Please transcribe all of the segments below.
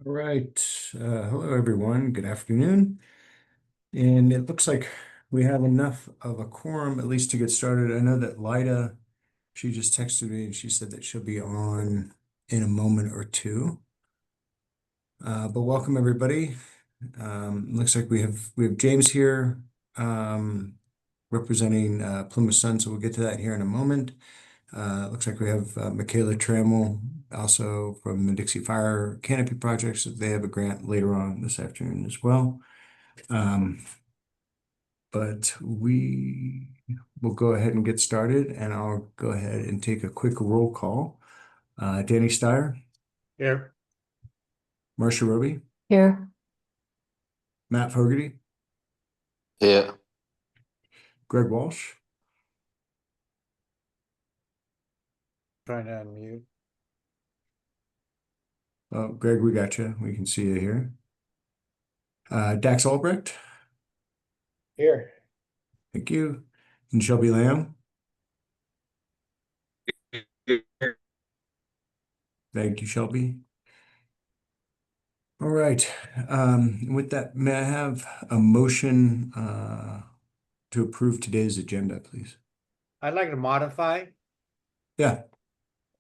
Right. Hello, everyone. Good afternoon. And it looks like we have enough of a quorum, at least to get started. I know that Lida, she just texted me and she said that she'll be on in a moment or two. But welcome, everybody. Looks like we have James here representing Plymouth Sun, so we'll get to that here in a moment. Looks like we have Michaela Trammell, also from the Dixie Fire Canopy Projects. They have a grant later on this afternoon as well. But we will go ahead and get started, and I'll go ahead and take a quick roll call. Danny Steyer, Here. Marcia Roby, Here. Matt Fogarty, Yeah. Greg Walsh, Trying to unmute. oh, Greg, we got you. We can see you here. Dax Albrecht, Here. thank you. And Shelby Lamb, thank you, Shelby. All right. With that, may I have a motion to approve today's agenda, please? I'd like to modify. Yeah.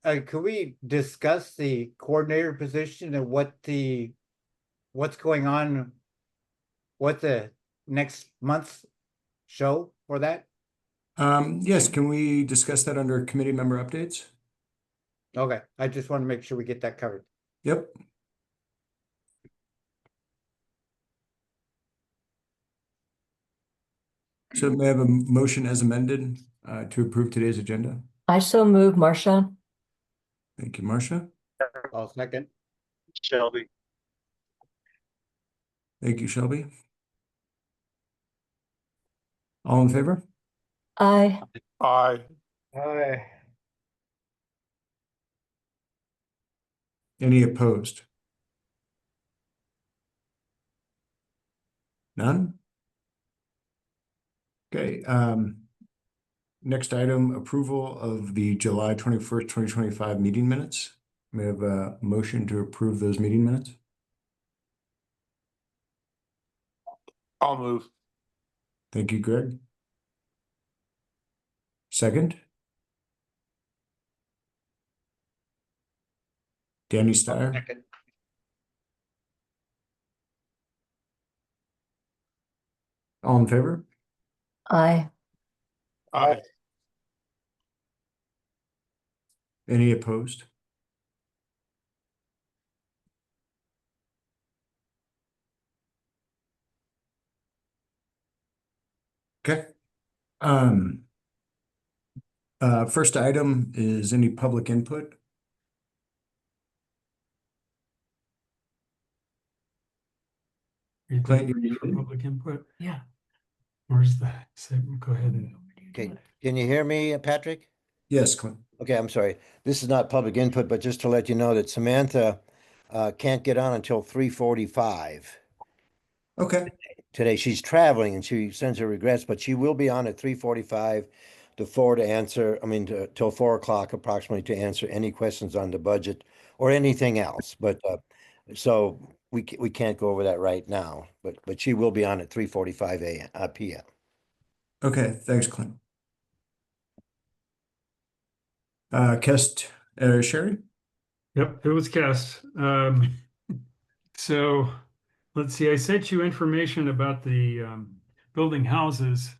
Could we discuss the coordinator position and what's going on? What the next month's show for that? Yes, can we discuss that under committee member updates? Okay, I just want to make sure we get that covered. Yep. So may I have a motion as amended to approve today's agenda? I so move, Marcia. Thank you, Marcia. I'll second. Shelby. Thank you, Shelby. All in favor? Aye. Aye. Aye. Any opposed? None? Okay. Next item, approval of the July 21st, 2025 meeting minutes. May I have a motion to approve those meeting minutes? I'll move. Thank you, Greg. Second? Danny Steyer. Second. All in favor? Aye. Aye. Any opposed? Okay. First item is any public input? Anything ready for public input? Yeah. Where's the segment? Go ahead and. Okay, can you hear me, Patrick? Yes, Clint. Okay, I'm sorry. This is not public input, but just to let you know that Samantha can't get on until 3:45 Okay. today. She's traveling and she sends her regrets, but she will be on at 3:45 to 4 to answer, till 4 o'clock approximately to answer any questions on the budget or anything else. But so we can't go over that right now, but she will be on at 3:45 p.m. Okay. Thanks, Clint. Kest, Sherry? Yep, it was cast. So let's see, I sent you information about the building houses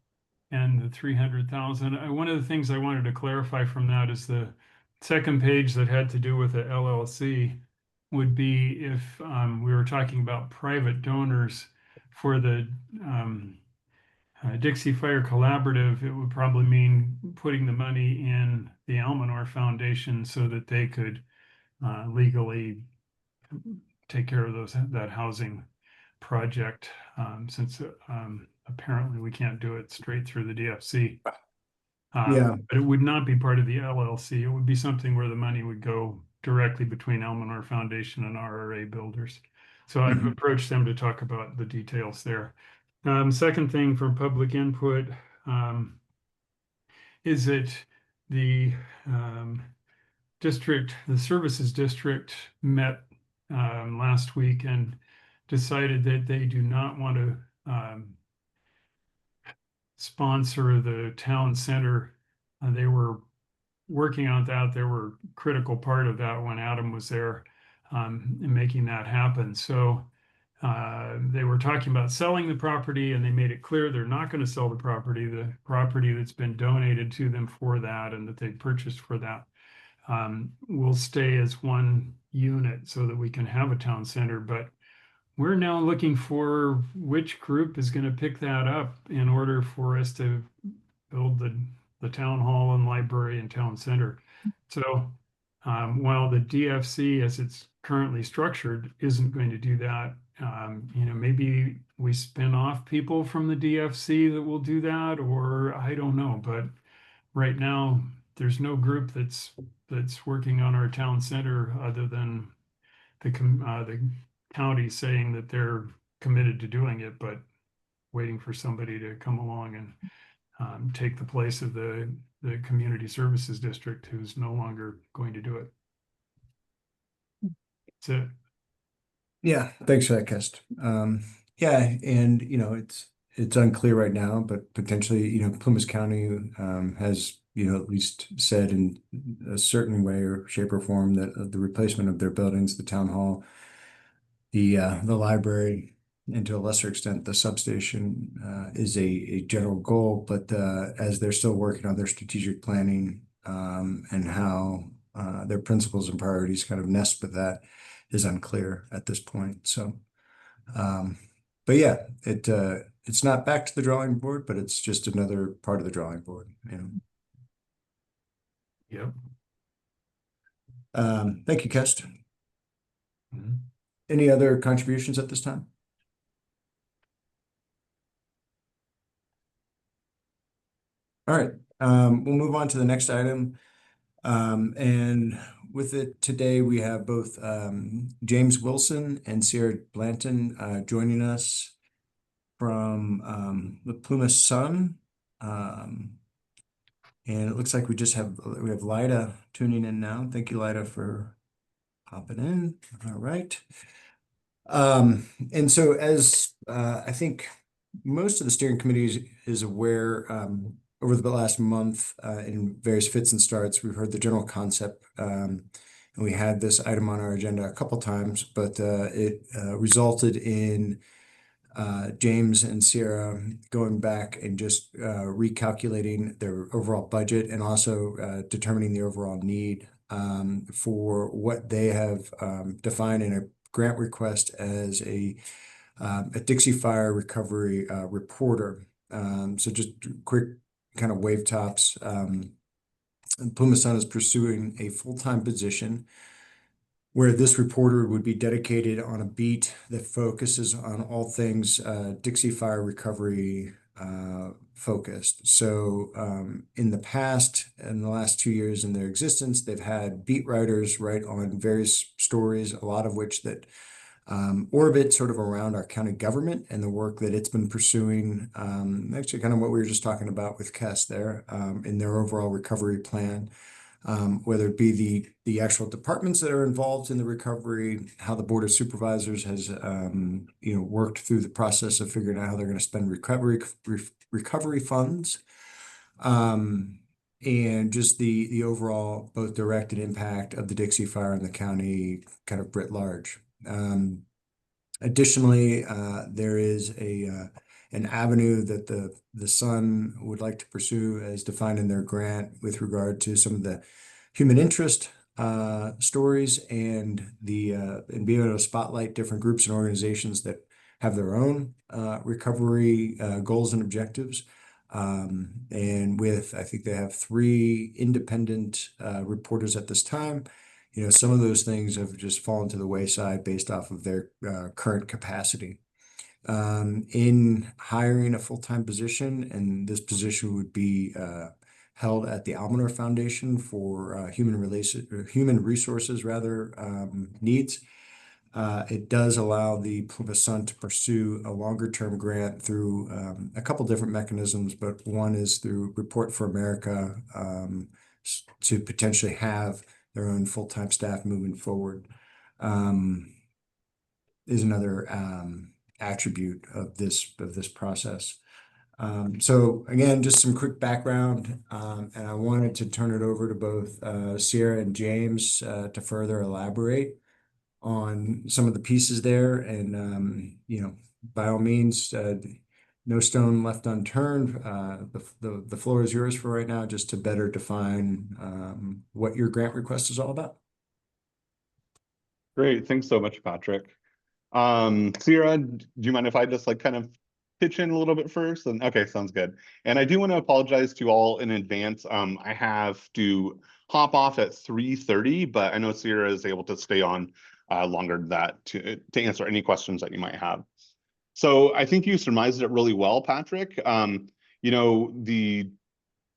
and the 300,000. One of the things I wanted to clarify from that is the second page that had to do with the LLC would be if we were talking about private donors for the Dixie Fire Collaborative, it would probably mean putting the money in the Almanor Foundation so that they could legally take care of that housing project, since apparently we can't do it straight through the DFC. Yeah. But it would not be part of the LLC. It would be something where the money would go directly between Almanor Foundation and RRA builders. So I've approached them to talk about the details there. Second thing from public input is that the district, the services district met last week and decided that they do not want to sponsor the town center. They were working on that. They were a critical part of that when Adam was there in making that happen. So they were talking about selling the property, and they made it clear they're not going to sell the property that's been donated to them for that and that they purchased for that will stay as one unit so that we can have a town center. But we're now looking for which group is going to pick that up in order for us to build the town hall and library and town center. So while the DFC, as it's currently structured, isn't going to do that, maybe we spin off people from the DFC that will do that, or I don't know. But right now, there's no group that's working on our town center other than the county saying that they're committed to doing it, but waiting for somebody to come along and take the place of the community services district, who's no longer going to do it. That's it. Yeah, thanks for that, Kest. Yeah, and it's unclear right now, but potentially, Plymouth County has, at least said in a certain way or shape or form that the replacement of their buildings, the town hall, the library, and to a lesser extent, the substation is a general goal, but as they're still working on their strategic planning and how their principles and priorities kind of nest with that is unclear at this point. So, but yeah, it's not back to the drawing board, but it's just another part of the drawing board. Yep. Thank you, Kest. Mhm. Any other contributions at this time? All right, we'll move on to the next item. And with it today, we have both James Wilson and Sarah Blanton joining us from the Plymouth Sun. And it looks like we have Lyda tuning in now. Thank you, Lyda, for popping in. All right. And so as I think most of the steering committee is aware, over the last month in various fits and starts, we've heard the general concept, and we had this item on our agenda a couple times, but it resulted in James and Sierra going back and just recalculating their overall budget and also determining the overall need for what they have defined in a grant request as a Dixie Fire recovery reporter. So just quick kind of wave tops. Plymouth Sun is pursuing a full-time position where this reporter would be dedicated on a beat that focuses on all things Dixie Fire recovery focused. So in the past, in the last 2 years in their existence, they've had beat writers write on various stories, a lot of which that orbit sort of around our county government and the work that it's been pursuing. Actually, kind of what we were just talking about with Kess there in their overall recovery plan. Whether it be the actual departments that are involved in the recovery, how the Board of Supervisors has worked through the process of figuring out how they're going to spend recovery funds, and just the overall both direct and impact of the Dixie Fire in the county kind of writ large. Additionally, there is an avenue that the Sun would like to pursue as defined in their grant with regard to some of the human interest stories and and being able to spotlight different groups and organizations that have their own recovery goals and objectives. And I think they have 3 independent reporters at this time. Some of those things have just fallen to the wayside based off of their current capacity. In hiring a full-time position, and this position would be held at the Almoner Foundation for human resources needs. It does allow the Plymouth Sun to pursue a longer-term grant through a couple different mechanisms, but one is through Report for America to potentially have their own full-time staff moving forward. is another attribute of this process. So again, just some quick background, and I wanted to turn it over to both Sierra and James to further elaborate on some of the pieces there. And by all means, no stone left unturned. The floor is yours for right now, just to better define what your grant request is all about. Great, thanks so much, Patrick. Sierra, do you mind if I just like kind of pitch in a little bit first? And okay, sounds good. And I do want to apologize to all in advance. I have to hop off at 3:30, but I know Sierra is able to stay on longer than that to answer any questions that you might have. So I think you surmised it really well, Patrick. The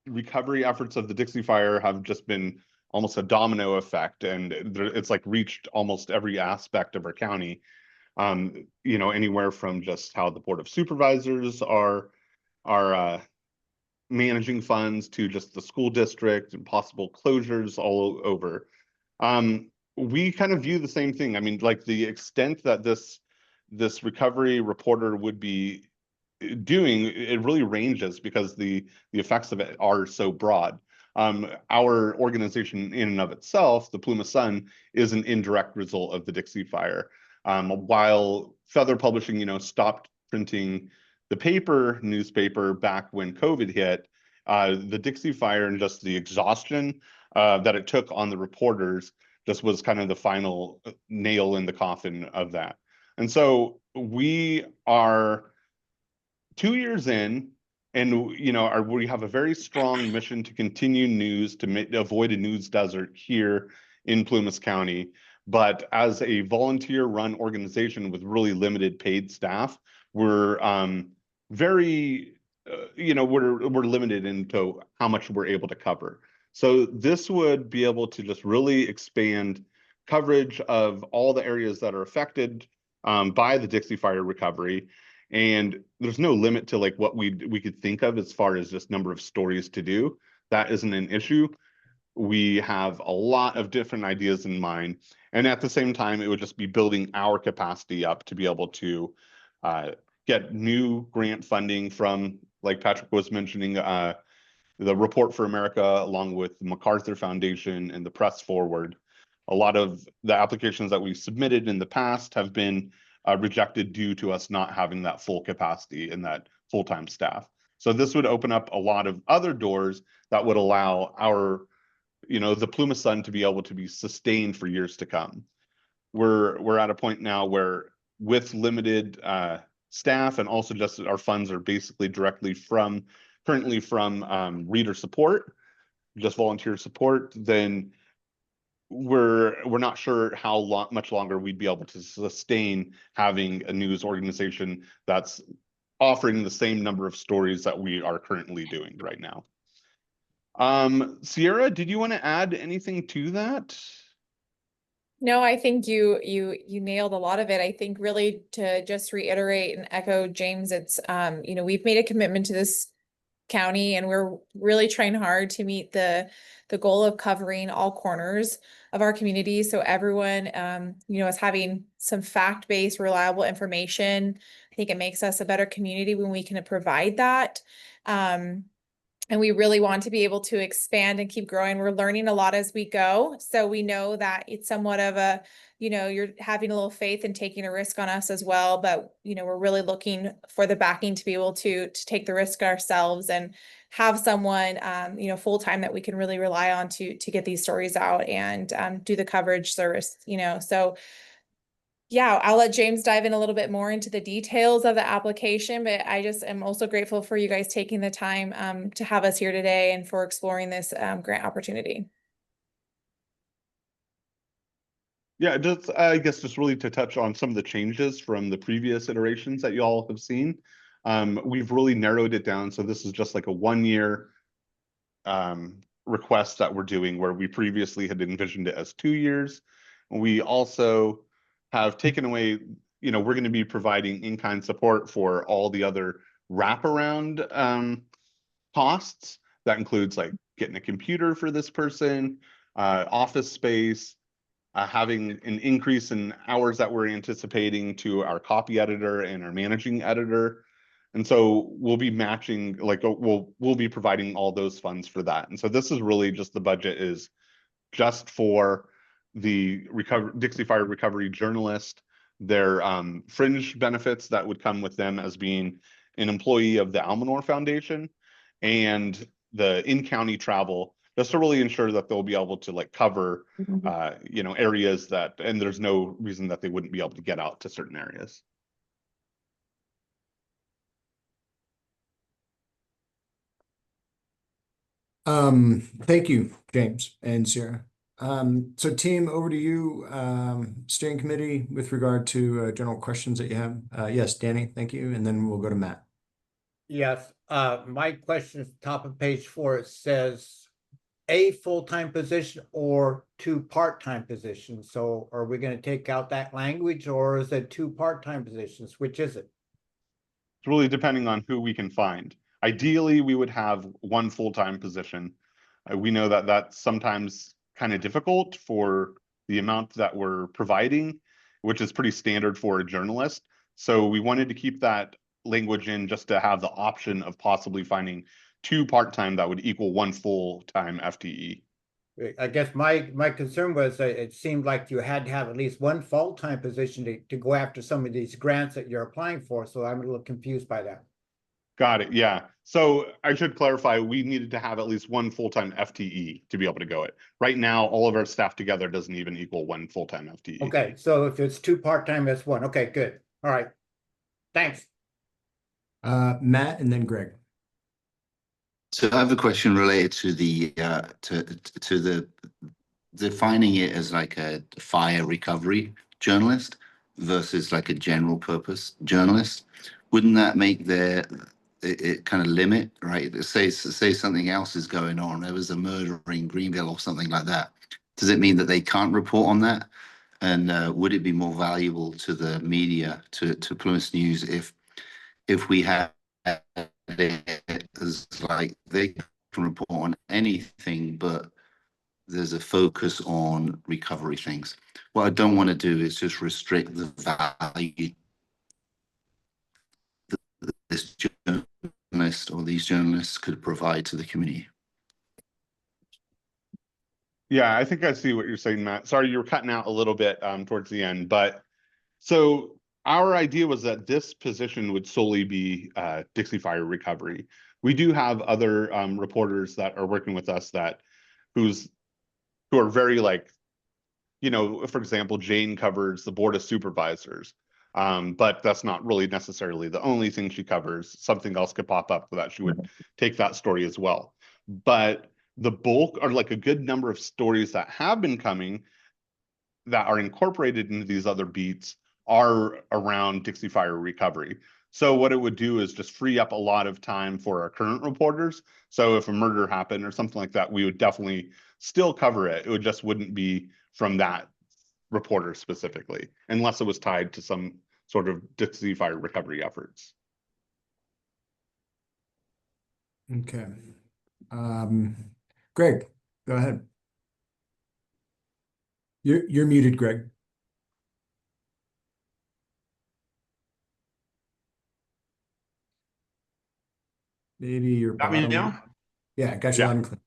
recovery efforts of the Dixie Fire have just been almost a domino effect, and it's like reached almost every aspect of our county. Anywhere from just how the Board of Supervisors are managing funds to just the school district and possible closures all over. We kind of view the same thing. I mean, like the extent that this recovery reporter would be doing, it really ranges because the effects of it are so broad. Our organization in and of itself, the Plumas Sun, is an indirect result of the Dixie Fire. While Feather Publishing, stopped printing the paper newspaper back when COVID hit, the Dixie Fire and just the exhaustion that it took on the reporters just was kind of the final nail in the coffin of that. And so we are 2 years in, and we have a very strong mission to continue news, to avoid a news desert here in Plumas County. But as a volunteer-run organization with really limited paid staff, we're very, we're limited into how much we're able to cover. So this would be able to just really expand coverage of all the areas that are affected by the Dixie Fire recovery. And there's no limit to like what we could think of as far as just number of stories to do. That isn't an issue. We have a lot of different ideas in mind. And at the same time, it would just be building our capacity up to be able to get new grant funding from, like Patrick was mentioning, the Report for America, along with the MacArthur Foundation and the Press Forward. A lot of the applications that we've submitted in the past have been rejected due to us not having that full capacity and that full-time staff. So this would open up a lot of other doors that would allow our, the Plumas Sun to be able to be sustained for years to come. We're at a point now where with limited staff, and also just our funds are basically currently from reader support, just volunteer support, then we're not sure how much longer we'd be able to sustain having a news organization that's offering the same number of stories that we are currently doing right now. Sierra, did you want to add anything to that? No, I think you nailed a lot of it. I think really to just reiterate and echo James, it's we've made a commitment to this county, and we're really trying hard to meet the goal of covering all corners of our community. So everyone, is having some fact-based, reliable information. I think it makes us a better community when we can provide that. And we really want to be able to expand and keep growing. We're learning a lot as we go. So we know that it's somewhat of a, you're having a little faith and taking a risk on us as well. But, we're really looking for the backing to be able to take the risk ourselves and have someone, full-time that we can really rely on to get these stories out and do the coverage service, So yeah, I'll let James dive in a little bit more into the details of the application, but I just am also grateful for you guys taking the time to have us here today and for exploring this grant opportunity. Yeah, I guess just really to touch on some of the changes from the previous iterations that you all have seen. We've really narrowed it down. So this is just like a 1-year request that we're doing, where we previously had envisioned it as 2 years. We also have taken away, we're going to be providing in-kind support for all the other wraparound costs. That includes like getting a computer for this person, office space, having an increase in hours that we're anticipating to our copy editor and our managing editor. And so we'll be matching, like, we'll be providing all those funds for that. And so this is really just the budget is just for the Dixie Fire recovery journalist, their fringe benefits that would come with them as being an employee of the Almanor Foundation, and the in-county travel, just to really ensure that they'll be able to like cover, you know, areas that, and there's no reason that they wouldn't be able to get out to certain areas. Thank you, James and Sarah. So team, over to you, steering committee with regard to general questions that you have. Yes, Danny, thank you. And then we'll go to Matt. Yes, my question is top of page 4. It says a full-time position or 2 part-time positions. So are we going to take out that language, or is it 2 part-time positions? Which is it? It's really depending on who we can find. Ideally, we would have 1 full-time position. We know that that's sometimes kind of difficult for the amount that we're providing, which is pretty standard for a journalist. So we wanted to keep that language in just to have the option of possibly finding 2 part-time that would equal 1 full-time FTE. I guess my concern was that it seemed like you had to have at least 1 full-time position to go after some of these grants that you're applying for. So I'm a little confused by that. Got it. Yeah. So I should clarify, we needed to have at least 1 full-time FTE to be able to go it. Right now, all of our staff together doesn't even equal 1 full-time FTE. Okay, so if it's 2 part-time, that's 1. Okay, good. All right. Thanks. Matt and then Greg. So I have a question related to the to the defining it as like a fire recovery journalist versus like a general purpose journalist. Wouldn't that make it kind of limit, right? Say something else is going on. There was a murder in Greenville or something like that. Does it mean that they can't report on that? And would it be more valuable to the media, to Plymouth News, if we had it as like they can report on anything, but there's a focus on recovery things? What I don't want to do is just restrict the value that this journalist or these journalists could provide to the community. Yeah, I think I see what you're saying, Matt. Sorry, you were cutting out a little bit towards the end, but so our idea was that this position would solely be Dixie Fire recovery. We do have other reporters that are working with us who are very, like, you know, for example, Jane covers the Board of Supervisors, but that's not really necessarily the only thing she covers. Something else could pop up that she would take that story as well. But the bulk, or like a good number of stories that have been coming that are incorporated into these other beats, are around Dixie Fire recovery. So what it would do is just free up a lot of time for our current reporters. So if a murder happened or something like that, we would definitely still cover it. It just wouldn't be from that reporter specifically, unless it was tied to some sort of Dixie Fire recovery efforts. Okay. Greg, go ahead. You're muted, Greg. Maybe you're Got me now? Yeah, got you loud and clear.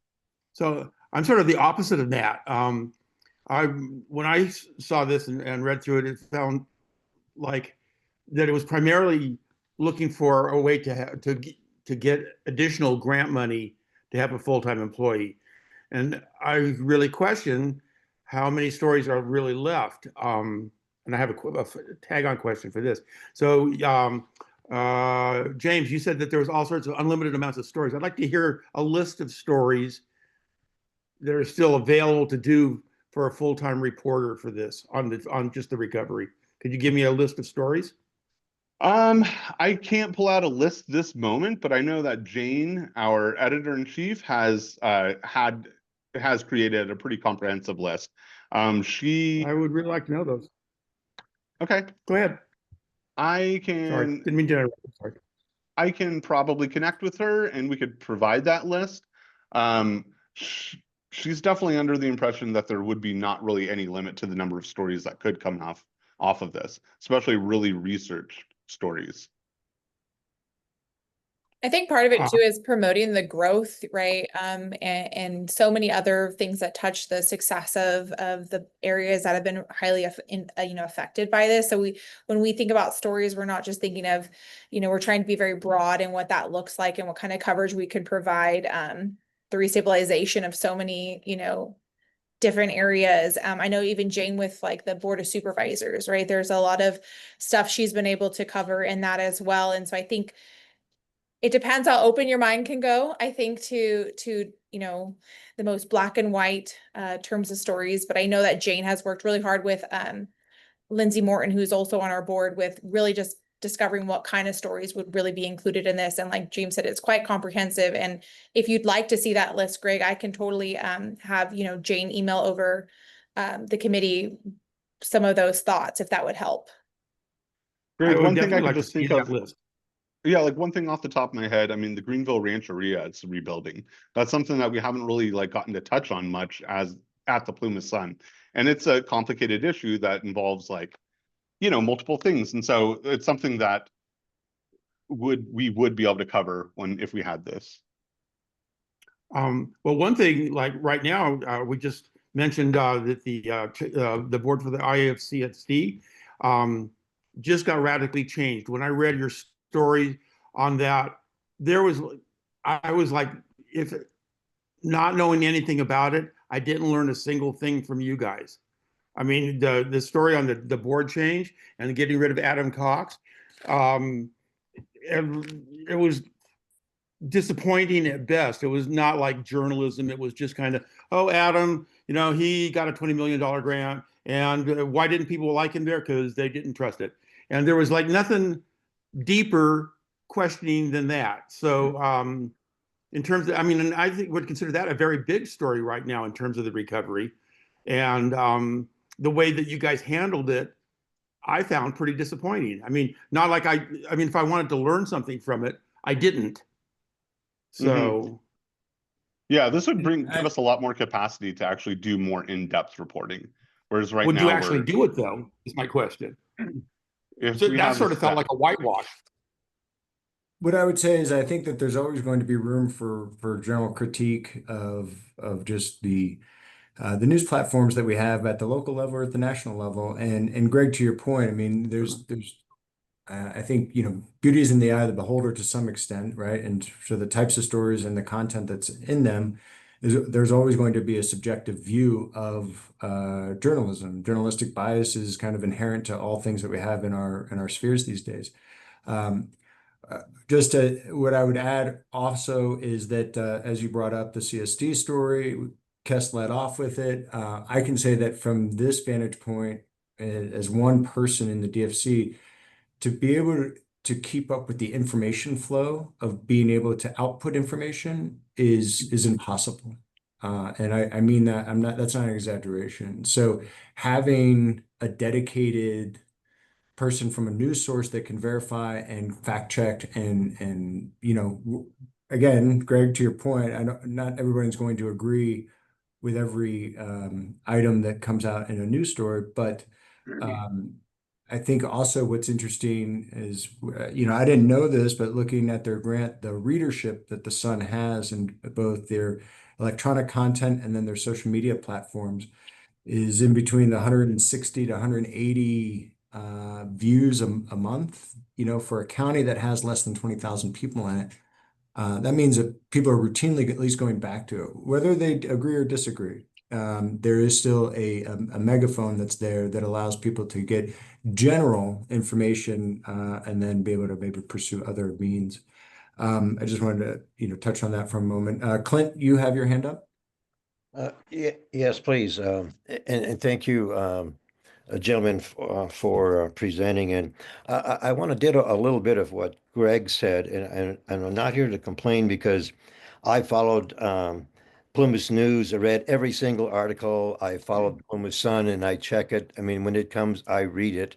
So I'm sort of the opposite of that. When I saw this and read through it, it found like that it was primarily looking for a way to get additional grant money to have a full-time employee. And I really question how many stories are really left. And I have a tag-on question for this. So James, you said that there was all sorts of unlimited amounts of stories. I'd like to hear a list of stories that are still available to do for a full-time reporter for this on just the recovery. Could you give me a list of stories? I can't pull out a list this moment, but I know that Jane, our editor-in-chief, has created a pretty comprehensive list. I would really like to know those. Okay. Go ahead. I can. Sorry, didn't mean to interrupt. Sorry. I can probably connect with her and we could provide that list. she's definitely under the impression that there would be not really any limit to the number of stories that could come off of this, especially really researched stories. I think part of it too is promoting the growth, right? And so many other things that touch the success of the areas that have been highly affected by this. So when we think about stories, we're not just thinking of, we're trying to be very broad in what that looks like and what kind of coverage we could provide. The restabilization of so many, different areas. I know even Jane with like the Board of Supervisors, right? There's a lot of stuff she's been able to cover in that as well. And so I think it depends how open your mind can go, I think, to the most black and white terms of stories. But I know that Jane has worked really hard with Lindsay Morton, who's also on our board, with really just discovering what kind of stories would really be included in this. And like James said, it's quite comprehensive. And if you'd like to see that list, Greg, I can totally have Jane email over the committee some of those thoughts, if that would help. Greg, I would one thing I definitely could like to just see think that of. list. Yeah, like one thing off the top of my head, I mean, the Greenville Rancheria, it's rebuilding. That's something that we haven't really like gotten to touch on much as at the Plymouth Sun. And it's a complicated issue that involves like, multiple things. And so it's something that we would be able to cover if we had this. Well, one thing, like right now, we just mentioned that the board for the IFCSD just got radically changed. When I read your story on that, I was like, if not knowing anything about it, I didn't learn a single thing from you guys. I mean, the story on the board change and getting rid of Adam Cox, it was disappointing at best. It was not like journalism. It was just kind of, oh, Adam, he got a $20 million grant. And why didn't people like him there? Because they didn't trust it. And there was like nothing deeper questioning than that. So in terms of, and I think would consider that a very big story right now in terms of the recovery. And the way that you guys handled it, I found pretty disappointing. I mean, not like if I wanted to learn something from it, I didn't. So yeah, this would give us a lot more capacity to actually do more in-depth reporting. Whereas right would now, you actually do it though? Is my question. So that sort of felt like a whitewash. What I would say is I think that there's always going to be room for general critique of just the news platforms that we have at the local level or at the national level. And Greg, to your point, I mean, there's I think, beauty is in the eye of the beholder to some extent, right? And so the types of stories and the content that's in them there's always going to be a subjective view of journalism. Journalistic bias is kind of inherent to all things that we have in our spheres these days. What I would add also is that as you brought up the CSD story, Kess led off with it. I can say that from this vantage point, as one person in the DFC, to be able to keep up with the information flow of being able to output information is impossible. And I mean that that's not an exaggeration. So having a dedicated person from a news source that can verify and fact check and again, Greg, to your point, I know not everybody's going to agree with every item that comes out in a news story, but I think also what's interesting is, I didn't know this, but looking at their grant, the readership that the Sun has in both their electronic content and then their social media platforms is in between the 160 to 180 views a month, for a county that has less than 20,000 people in it. That means that people are routinely at least going back to it, whether they agree or disagree. There is still a megaphone that's there that allows people to get general information and then be able to maybe pursue other means. I just wanted to touch on that for a moment. Clint, you have your hand up. Yes, please. And thank you, gentlemen, for presenting. And I want to ditto a little bit of what Greg said. And I'm not here to complain because I followed Plymouth News. I read every single article. I followed Plymouth Sun and I check it. I mean, when it comes, I read it.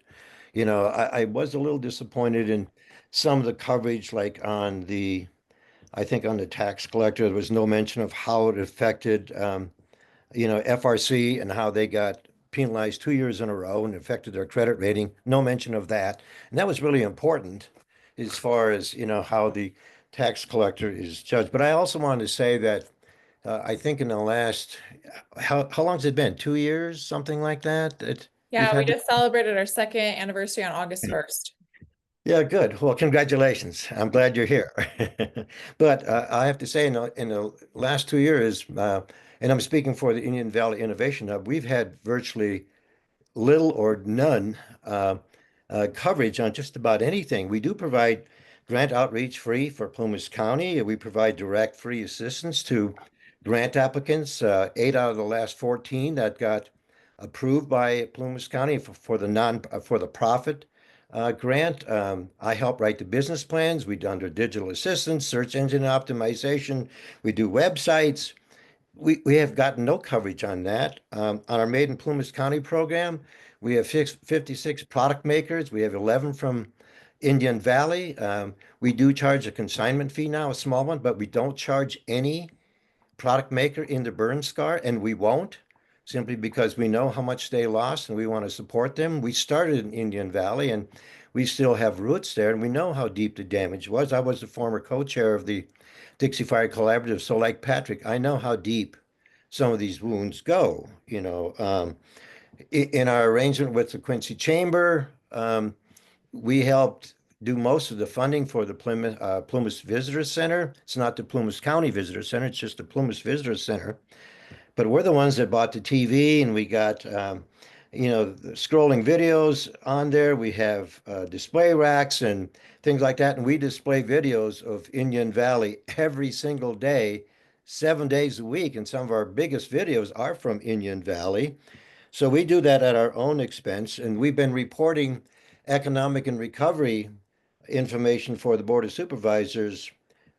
I was a little disappointed in some of the coverage, like I think on the tax collector, there was no mention of how it affected FRC and how they got penalized 2 years in a row and affected their credit rating. No mention of that. And that was really important as far as, how the tax collector is judged. But I also wanted to say that I think in the last, how long has it been? 2 years, something like that? Yeah, we just celebrated our second anniversary on August 1st. Yeah, good. Well, congratulations. I'm glad you're here. But I have to say, in the last 2 years, and I'm speaking for the Indian Valley Innovation Hub, we've had virtually little or none coverage on just about anything. We do provide grant outreach free for Plumas County. We provide direct free assistance to grant applicants. 8 out of the last 14 that got approved by Plumas County for the profit grant. I help write the business plans. We do under digital assistance, search engine optimization. We do websites. We have gotten no coverage on that. On our Made in Plumas County program, we have 56 product makers. We have 11 from Indian Valley. We do charge a consignment fee now, a small one, but we don't charge any product maker in the burn scar, and we won't, simply because we know how much they lost and we want to support them. We started in Indian Valley and we still have roots there, and we know how deep the damage was. I was the former co-chair of the Dixie Fire Collaborative. So like Patrick, I know how deep some of these wounds go. In our arrangement with the Quincy Chamber, we helped do most of the funding for the Plumas Visitor Center. It's not the Plumas County Visitor Center, it's just the Plumas Visitor Center. But we're the ones that bought the TV, and we got, the scrolling videos on there. We have display racks and things like that. And we display videos of Indian Valley every single day, 7 days a week. And some of our biggest videos are from Indian Valley. So we do that at our own expense. And we've been reporting economic and recovery information for the Board of Supervisors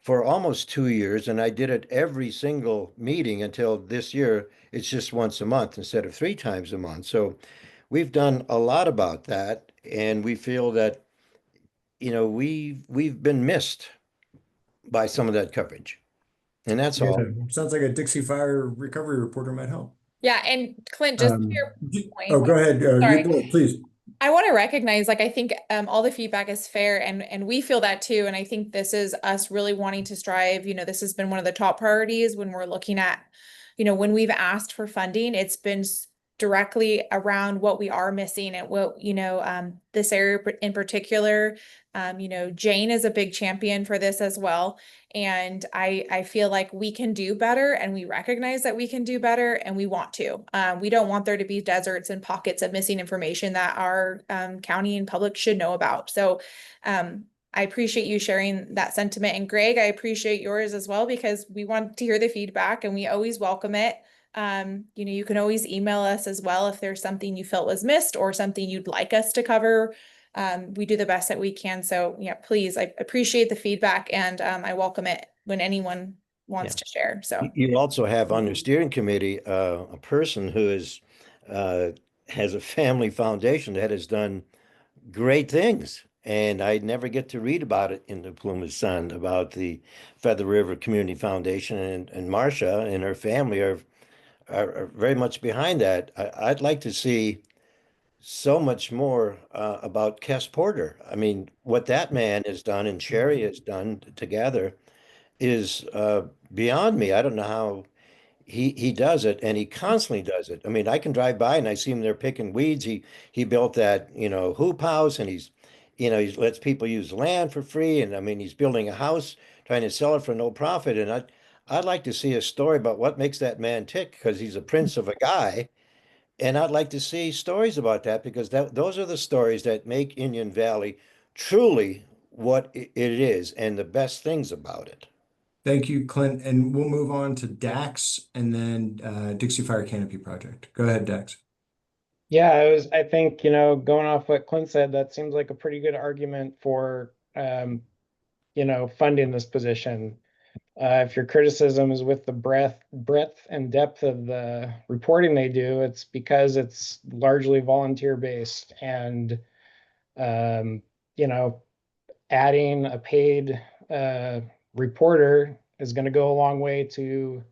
for almost 2 years. And I did it every single meeting until this year. It's just once a month instead of 3 times a month. So we've done a lot about that. And we feel that, we've been missed by some of that coverage. And that's all. Sounds like a Dixie Fire recovery reporter might help. Yeah, and Clint, just to your point. Go ahead. Sorry. Go ahead, please. I want to recognize, like, I think all the feedback is fair, and we feel that too. And I think this is us really wanting to strive. This has been one of the top priorities when we're looking at, when we've asked for funding, it's been directly around what we are missing and what, this area in particular. Jane is a big champion for this as well. And I feel like we can do better, and we recognize that we can do better, and we want to. We don't want there to be deserts and pockets of missing information that our county and public should know about. So I appreciate you sharing that sentiment. And Greg, I appreciate yours as well, because we want to hear the feedback and we always welcome it. You can always email us as well if there's something you felt was missed or something you'd like us to cover. We do the best that we can. So yeah, please, I appreciate the feedback, and I welcome it when anyone wants to share. So you also have on your steering committee a person who has a family foundation that has done great things. And I never get to read about it in the Plumas Sun, about the Feather River Community Foundation, and Marcia and her family are very much behind that. I'd like to see so much more about Kes Porter. I mean, what that man has done and Sherry has done together is beyond me. I don't know how he does it, and he constantly does it. I mean, I can drive by and I see him there picking weeds. He built that, hoop house, and he lets people use land for free. And I mean, he's building a house, trying to sell it for no profit. And I'd like to see a story about what makes that man tick, because he's a prince of a guy. And I'd like to see stories about that, because those are the stories that make Indian Valley truly what it is and the best things about it. Thank you, Clint. And we'll move on to Dax and then Dixie Fire Canopy Project. Go ahead, Dax. Yeah, I think, going off what Clint said, that seems like a pretty good argument for, funding this position. If your criticism is with the breadth and depth of the reporting they do, it's because it's largely volunteer based, and, adding a paid reporter is going to go a long way to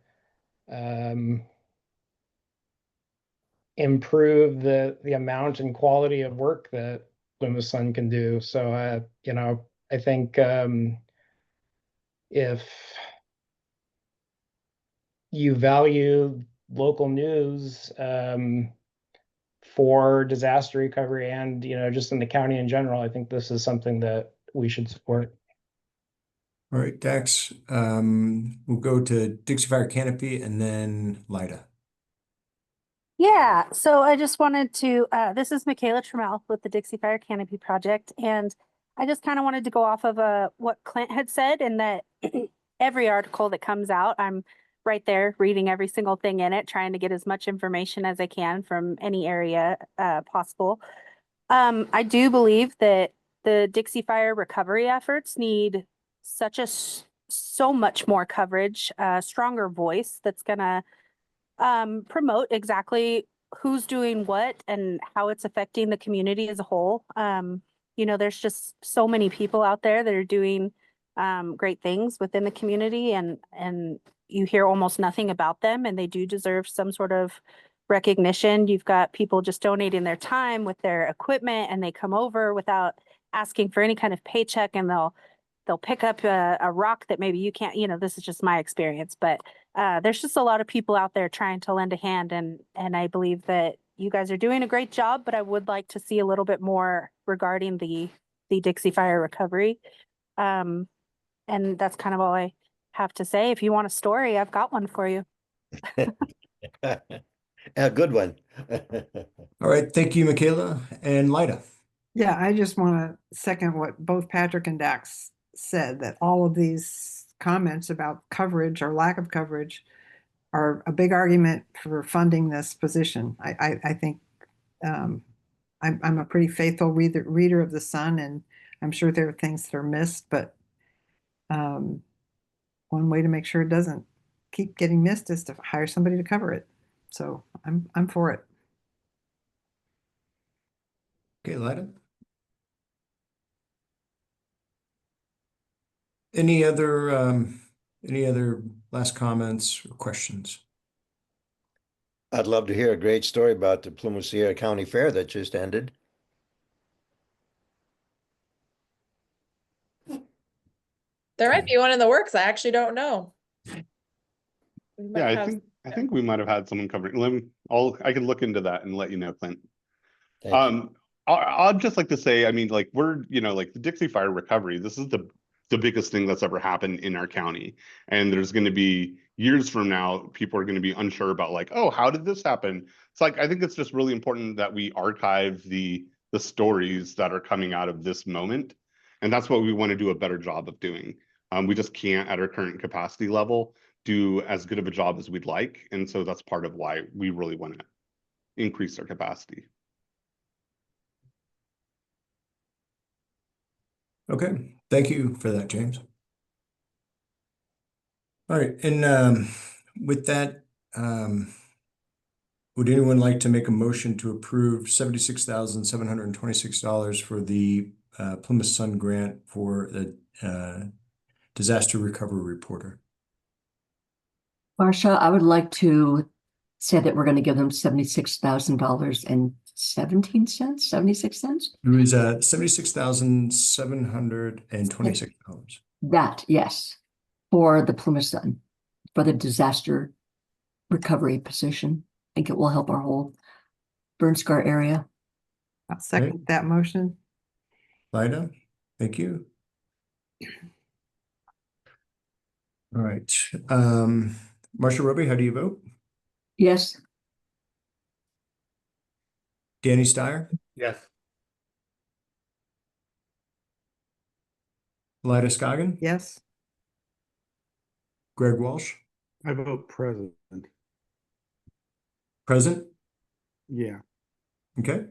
improve the amount and quality of work that Plymouth Sun can do. So, I think if you value local news for disaster recovery and, just in the county in general, I think this is something that we should support. All right, Dax, we'll go to Dixie Fire Canopy and then Lida. Yeah, so I just wanted to, this is Michaela Trammell with the Dixie Fire Canopy Project, and I just kind of wanted to go off of what Clint had said, and that every article that comes out, I'm right there reading every single thing in it, trying to get as much information as I can from any area possible. I do believe that the Dixie Fire recovery efforts need so much more coverage, stronger voice that's gonna promote exactly who's doing what and how it's affecting the community as a whole. There's just so many people out there that are doing great things within the community, and you hear almost nothing about them, and they do deserve some sort of recognition. You've got people just donating their time with their equipment, and they come over without asking for any kind of paycheck, and they'll pick up a rock that maybe you can't, this is just my experience, but there's just a lot of people out there trying to lend a hand, and I believe that you guys are doing a great job, but I would like to see a little bit more regarding the Dixie Fire recovery. And that's kind of all I have to say. If you want a story, I've got one for you. A good one. All right, thank you, Michaela and Lida. Yeah, I just want to second what both Patrick and Dax said, that all of these comments about coverage or lack of coverage are a big argument for funding this position. I think I'm a pretty faithful reader of the Sun, and I'm sure there are things that are missed, but one way to make sure it doesn't keep getting missed is to hire somebody to cover it. So I'm for it. Okay, Lida. Any other last comments or questions? I'd love to hear a great story about the Plymouth Sierra County Fair that just ended. There might be one in the works. I actually don't know. We might Yeah, have- I think we might have had someone covering. I can look into that and let you know, Clint. Thank you. I'd just like to say, I mean, like we're, like the Dixie Fire recovery, this is the biggest thing that's ever happened in our county. And there's going to be years from now, people are going to be unsure about like, oh, how did this happen? It's like, I think it's just really important that we archive the stories that are coming out of this moment. And that's what we want to do a better job of doing. We just can't at our current capacity level do as good of a job as we'd like. And so that's part of why we really want to increase our capacity. Okay, thank you for that, James. All right, and with that, would anyone like to make a motion to approve $76,726 for the Plymouth Sun grant for the disaster recovery reporter? Marcia, I would like to say that we're going to give them $76,017 76 cents. It was $76,726. That, yes, for the Plymouth Sun, for the disaster recovery position. I think it will help our whole burn scar area. I'll second that motion. Lida, thank you. All right, Marcia Roby, how do you vote? Yes. Danny Steyer, Yes. Lida Scoggin, Yes. Greg Walsh, I vote present. present. Yeah. Okay.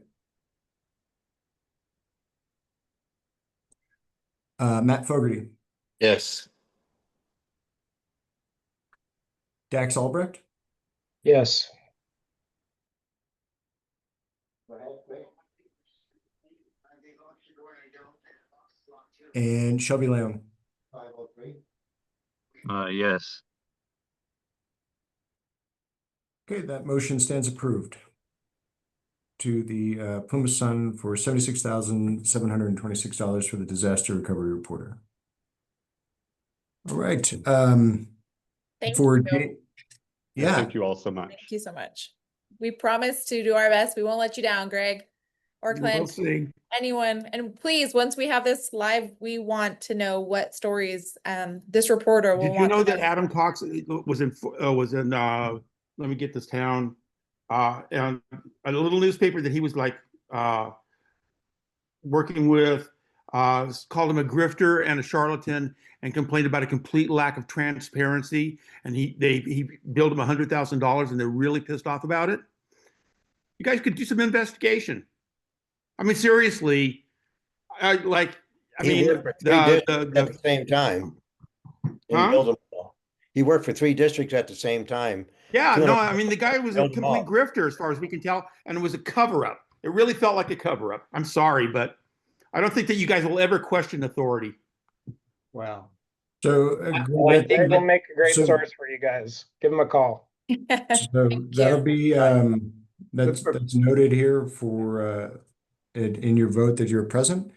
Matt Fogarty, Yes. Dax Albrecht, Yes. and Shelby Leon. Yes. Okay, that motion stands approved. to the Plymouth Sun for $76,726 for the disaster recovery reporter. All right. Thank For you. yeah, Thank you all so much. Thank you so much. We promise to do our best. We won't let you down, Greg or We'll Clint, see. anyone. And please, once we have this live, we want to know what stories this reporter will Did you want know to that Adam Cox was in let me get this town, and a little newspaper that he was like working with, called him a grifter and a charlatan and complained about a complete lack of transparency. And he billed him $100,000 and they're really pissed off about it. You guys could do some investigation. I mean, seriously, He worked for three districts at the same time. Huh? He worked for three districts at the same time. Yeah, 200 no, I mean, the guy was a Build 'em complete up. grifter as far as we can tell, and it was a cover-up. It really felt like a cover-up. I'm sorry, but I don't think that you guys will ever question authority. Wow. so Well, I think we'll make a great so- source for you guys. Give them a call. So that'll be that's noted here for in your vote that you're present.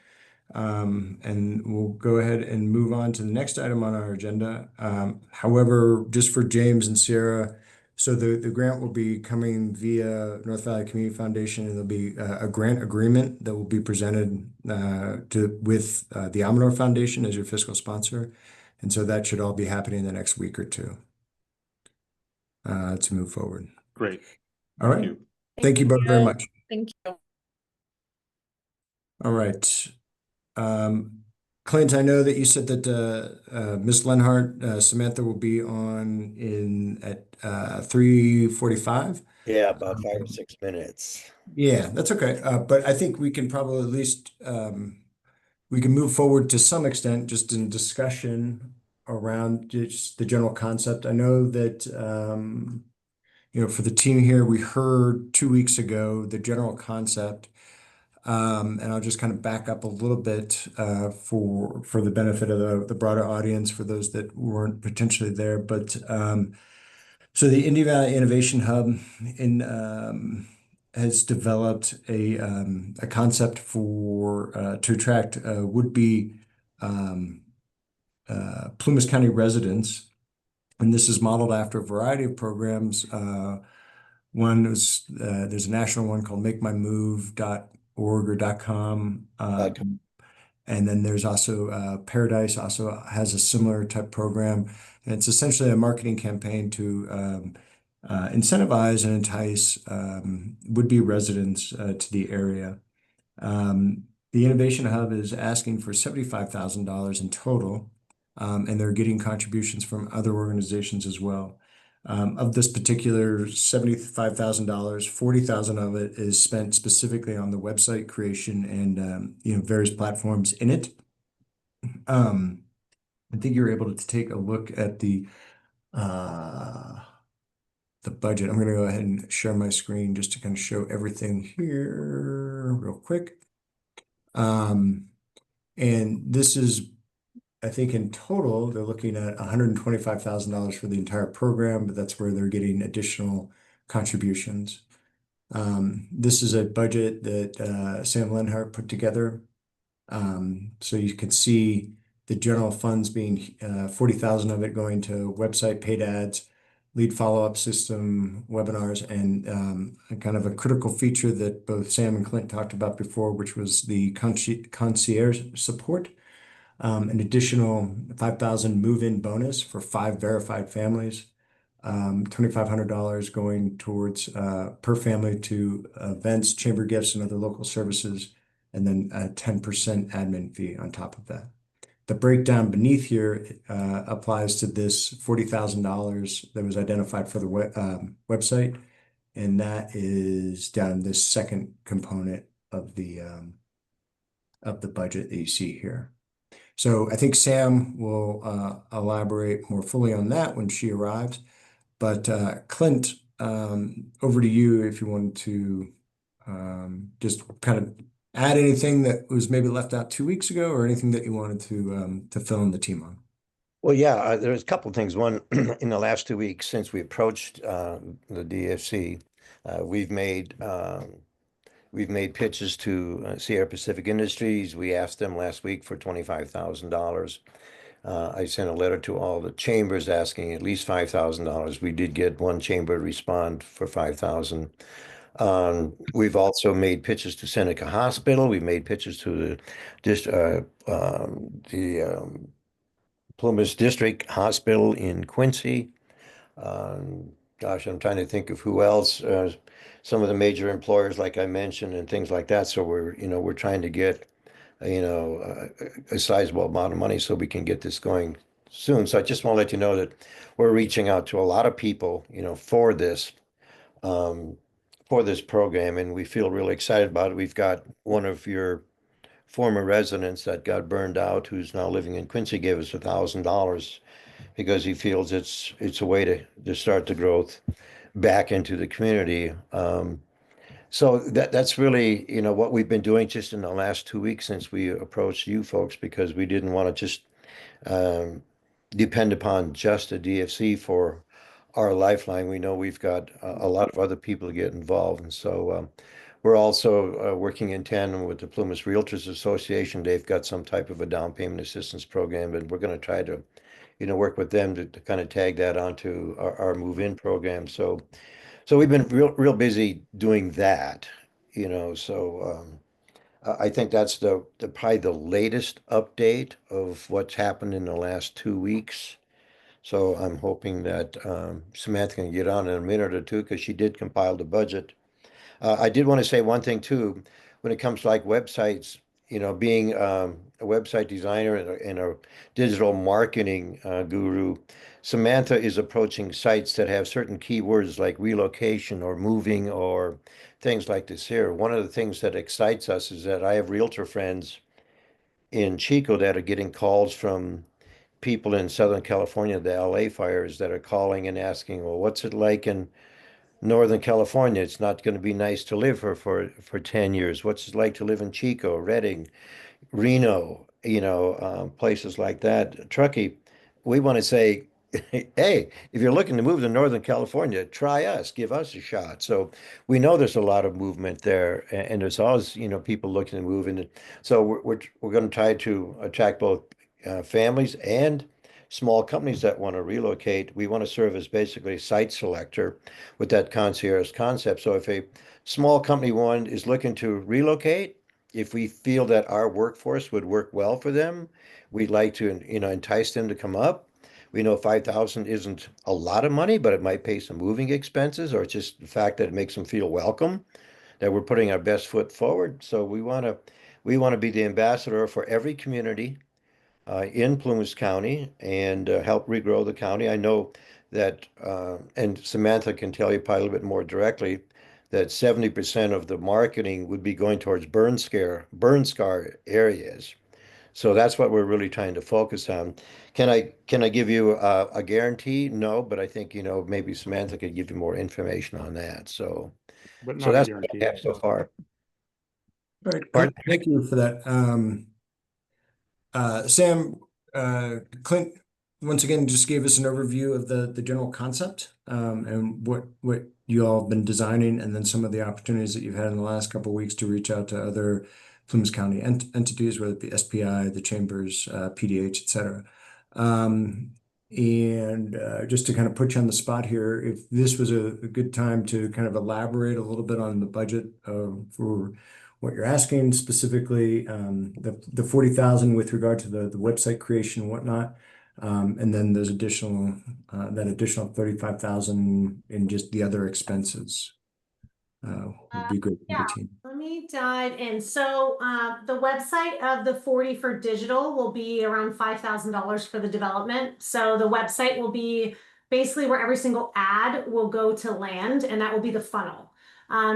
And we'll go ahead and move on to the next item on our agenda. However, just for James and Sierra, so the grant will be coming via North Valley Community Foundation, and there'll be a grant agreement that will be presented with the Amador Foundation as your fiscal sponsor. And so that should all be happening in the next week or two to move forward. Great. All right. you. Thank you both very much. Thank you. All right. Clint, I know that you said that Ms. Lenhart, Samantha will be on at 3:45. Yeah, about 5 or 6 minutes. Yeah, that's okay. But I think we can probably at least we can move forward to some extent just in discussion around just the general concept. I know that for the team here, we heard 2 weeks ago the general concept. And I'll just kind of back up a little bit for the benefit of the broader audience, for those that weren't potentially there. But so the Indy Valley Innovation Hub has developed a concept for to attract would-be Plumas County residents, and this is modeled after a variety of programs. One is there's a national one called MakeMyMove.org or .com. And then there's also Paradise also has a similar type program. And it's essentially a marketing campaign to incentivize and entice would-be residents to the area. The Innovation Hub is asking for $75,000 in total, and they're getting contributions from other organizations as well. Of this particular $75,000, $40,000 of it is spent specifically on the website creation and various platforms in it. I think you're able to take a look at the budget. I'm going to go ahead and share my screen just to kind of show everything here real quick. And this is, I think in total, they're looking at $125,000 for the entire program, but that's where they're getting additional contributions. This is a budget that Sam Lenhart put together. So you can see the general funds being 40,000 of it going to website paid ads, lead follow-up system, webinars, and kind of a critical feature that both Sam and Clint talked about before, which was the concierge support. An additional 5,000 move-in bonus for 5 verified families, $2,500 going towards per family to events, chamber gifts, and other local services, and then a 10% admin fee on top of that. The breakdown beneath here applies to this $40,000 that was identified for the website, and that is down this second component of the budget that you see here. So I think Sam will elaborate more fully on that when she arrives. But Clint, over to you if you wanted to just kind of add anything that was maybe left out 2 weeks ago, or anything that you wanted to fill in the team on. Well, yeah, there's a couple of things. One, in the last 2 weeks since we approached the DFC, we've made We've made pitches to Sierra Pacific Industries. We asked them last week for $25,000. I sent a letter to all the chambers asking at least $5,000. We did get one chamber to respond for 5,000. We've also made pitches to Seneca Hospital. We've made pitches to the Plymouth District Hospital in Quincy. Gosh, I'm trying to think of who else. Some of the major employers, like I mentioned, and things like that. So we're trying to get, a sizable amount of money so we can get this going soon. So I just want to let you know that we're reaching out to a lot of people, um, for this program, and we feel really excited about it. We've got one of your former residents that got burned out, who's now living in Quincy, gave us $1,000 because he feels it's a way to start the growth back into the community. So that's really, what we've been doing just in the last 2 weeks since we approached you folks, because we didn't want to just um, depend upon just a DFC for our lifeline. We know we've got a lot of other people to get involved. And so we're also working in tandem with the Plymouth Realtors Association. They've got some type of a down payment assistance program, and we're going to try to, work with them to kind of tag that onto our move-in program. So we've been real busy doing that, I think that's the probably the latest update of what's happened in the last 2 weeks. So I'm hoping that Samantha can get on in a minute or two, because she did compile the budget. I did want to say one thing too, when it comes to like websites, being a website designer and a digital marketing guru, Samantha is approaching sites that have certain keywords like relocation or moving or things like this here. One of the things that excites us is that I have realtor friends in Chico that are getting calls from people in Southern California, the LA fires, that are calling and asking, well, what's it like in Northern California? It's not going to be nice to live for 10 years. What's it like to live in Chico, Redding, Reno, places like that? Truckee, we want to say, hey, if you're looking to move to Northern California, try us, give us a shot. So we know there's a lot of movement there, and there's always, people looking to move in. So we're going to try to attract both families and small companies that want to relocate. We want to serve as basically a site selector with that concierge concept. So if a small company one is looking to relocate, if we feel that our workforce would work well for them, we'd like to, entice them to come up. We know 5,000 isn't a lot of money, but it might pay some moving expenses, or it's just the fact that it makes them feel welcome, that we're putting our best foot forward. So we want to be the ambassador for every community in Plymouth County, and help regrow the county. I know that, and Samantha can tell you probably a little bit more directly, that 70% of the marketing would be going towards burn scar areas. So that's what we're really trying to focus on. Can I give you a guarantee? No, but I think, maybe Samantha could give you more information on that. So But so not a that's what guarantee. I have so far. All right, Pardon? thank you for that. Sam, Clint, once again, just gave us an overview of the general concept, and what you all have been designing, and then some of the opportunities that you've had in the last couple of weeks to reach out to other Plymouth County entities, whether it be SPI, the chambers, PDH, et cetera. And just to kind of put you on the spot here, if this was a good time to kind of elaborate a little bit on the budget for what you're asking specifically, the 40,000 with regard to the website creation and whatnot, and then there's that additional 35,000 in just the other expenses. Would be great for the team. Let me dive in. So the website of the 40 for digital will be around $5,000 for the development. So the website will be basically where every single ad will go to land, and that will be the funnel.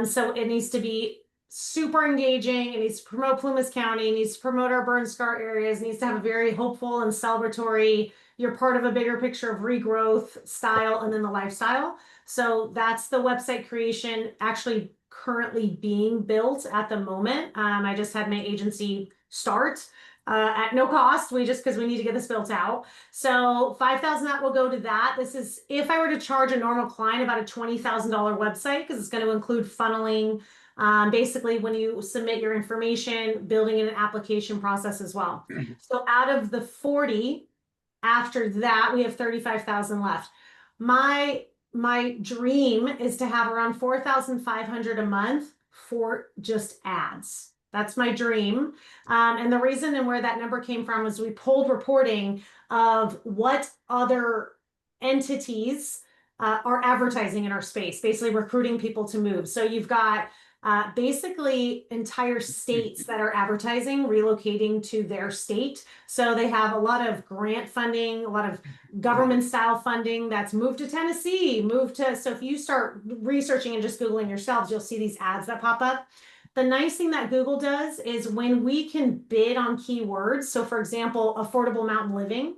So it needs to be super engaging. It needs to promote Plymouth County, it needs to promote our burn scar areas, it needs to have a very hopeful and celebratory, you're part of a bigger picture of regrowth style, and then the lifestyle. So that's the website creation actually currently being built at the moment. I just had my agency start at no cost. Because we need to get this built out. So 5,000 that will go to that. This is if I were to charge a normal client about a $20,000 website, because it's going to include funneling, Basically, when you submit your information, building an application process as well. So out of the 40, after that, we have 35,000 left. My dream is to have around 4,500 a month for just ads. That's my dream. And the reason and where that number came from is we pulled reporting of what other entities are advertising in our space, basically recruiting people to move. So you've got basically entire states that are advertising, relocating to their state. So they have a lot of grant funding, a lot of government style funding that's moved to Tennessee, so if you start researching and just Googling yourselves, you'll see these ads that pop up. The nice thing that Google does is when we can bid on keywords, so for example, affordable mountain living,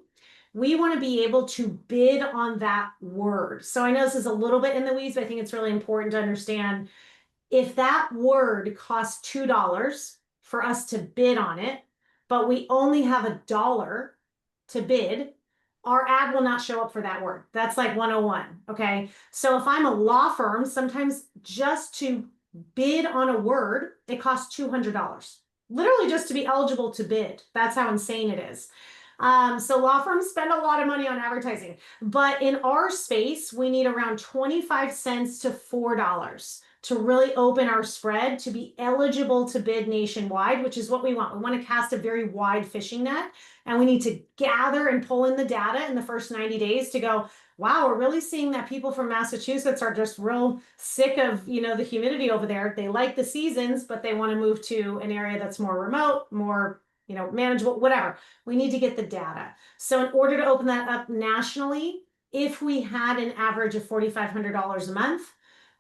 we want to be able to bid on that word. So I know this is a little bit in the weeds, but I think it's really important to understand if that word costs $2 for us to bid on it, but we only have $1 to bid, our ad will not show up for that word. That's like 101. Okay. So if I'm a law firm, sometimes just to bid on a word, it costs $200, literally just to be eligible to bid. That's how insane it is. So law firms spend a lot of money on advertising, but in our space, we need around 25 cents to $4 to really open our spread to be eligible to bid nationwide, which is what we want. We want to cast a very wide fishing net, and we need to gather and pull in the data in the first 90 days to go, wow, we're really seeing that people from Massachusetts are just real sick of, the humidity over there. They like the seasons, but they want to move to an area that's more remote, more, manageable, whatever. We need to get the data. So in order to open that up nationally, if we had an average of $4,500 a month,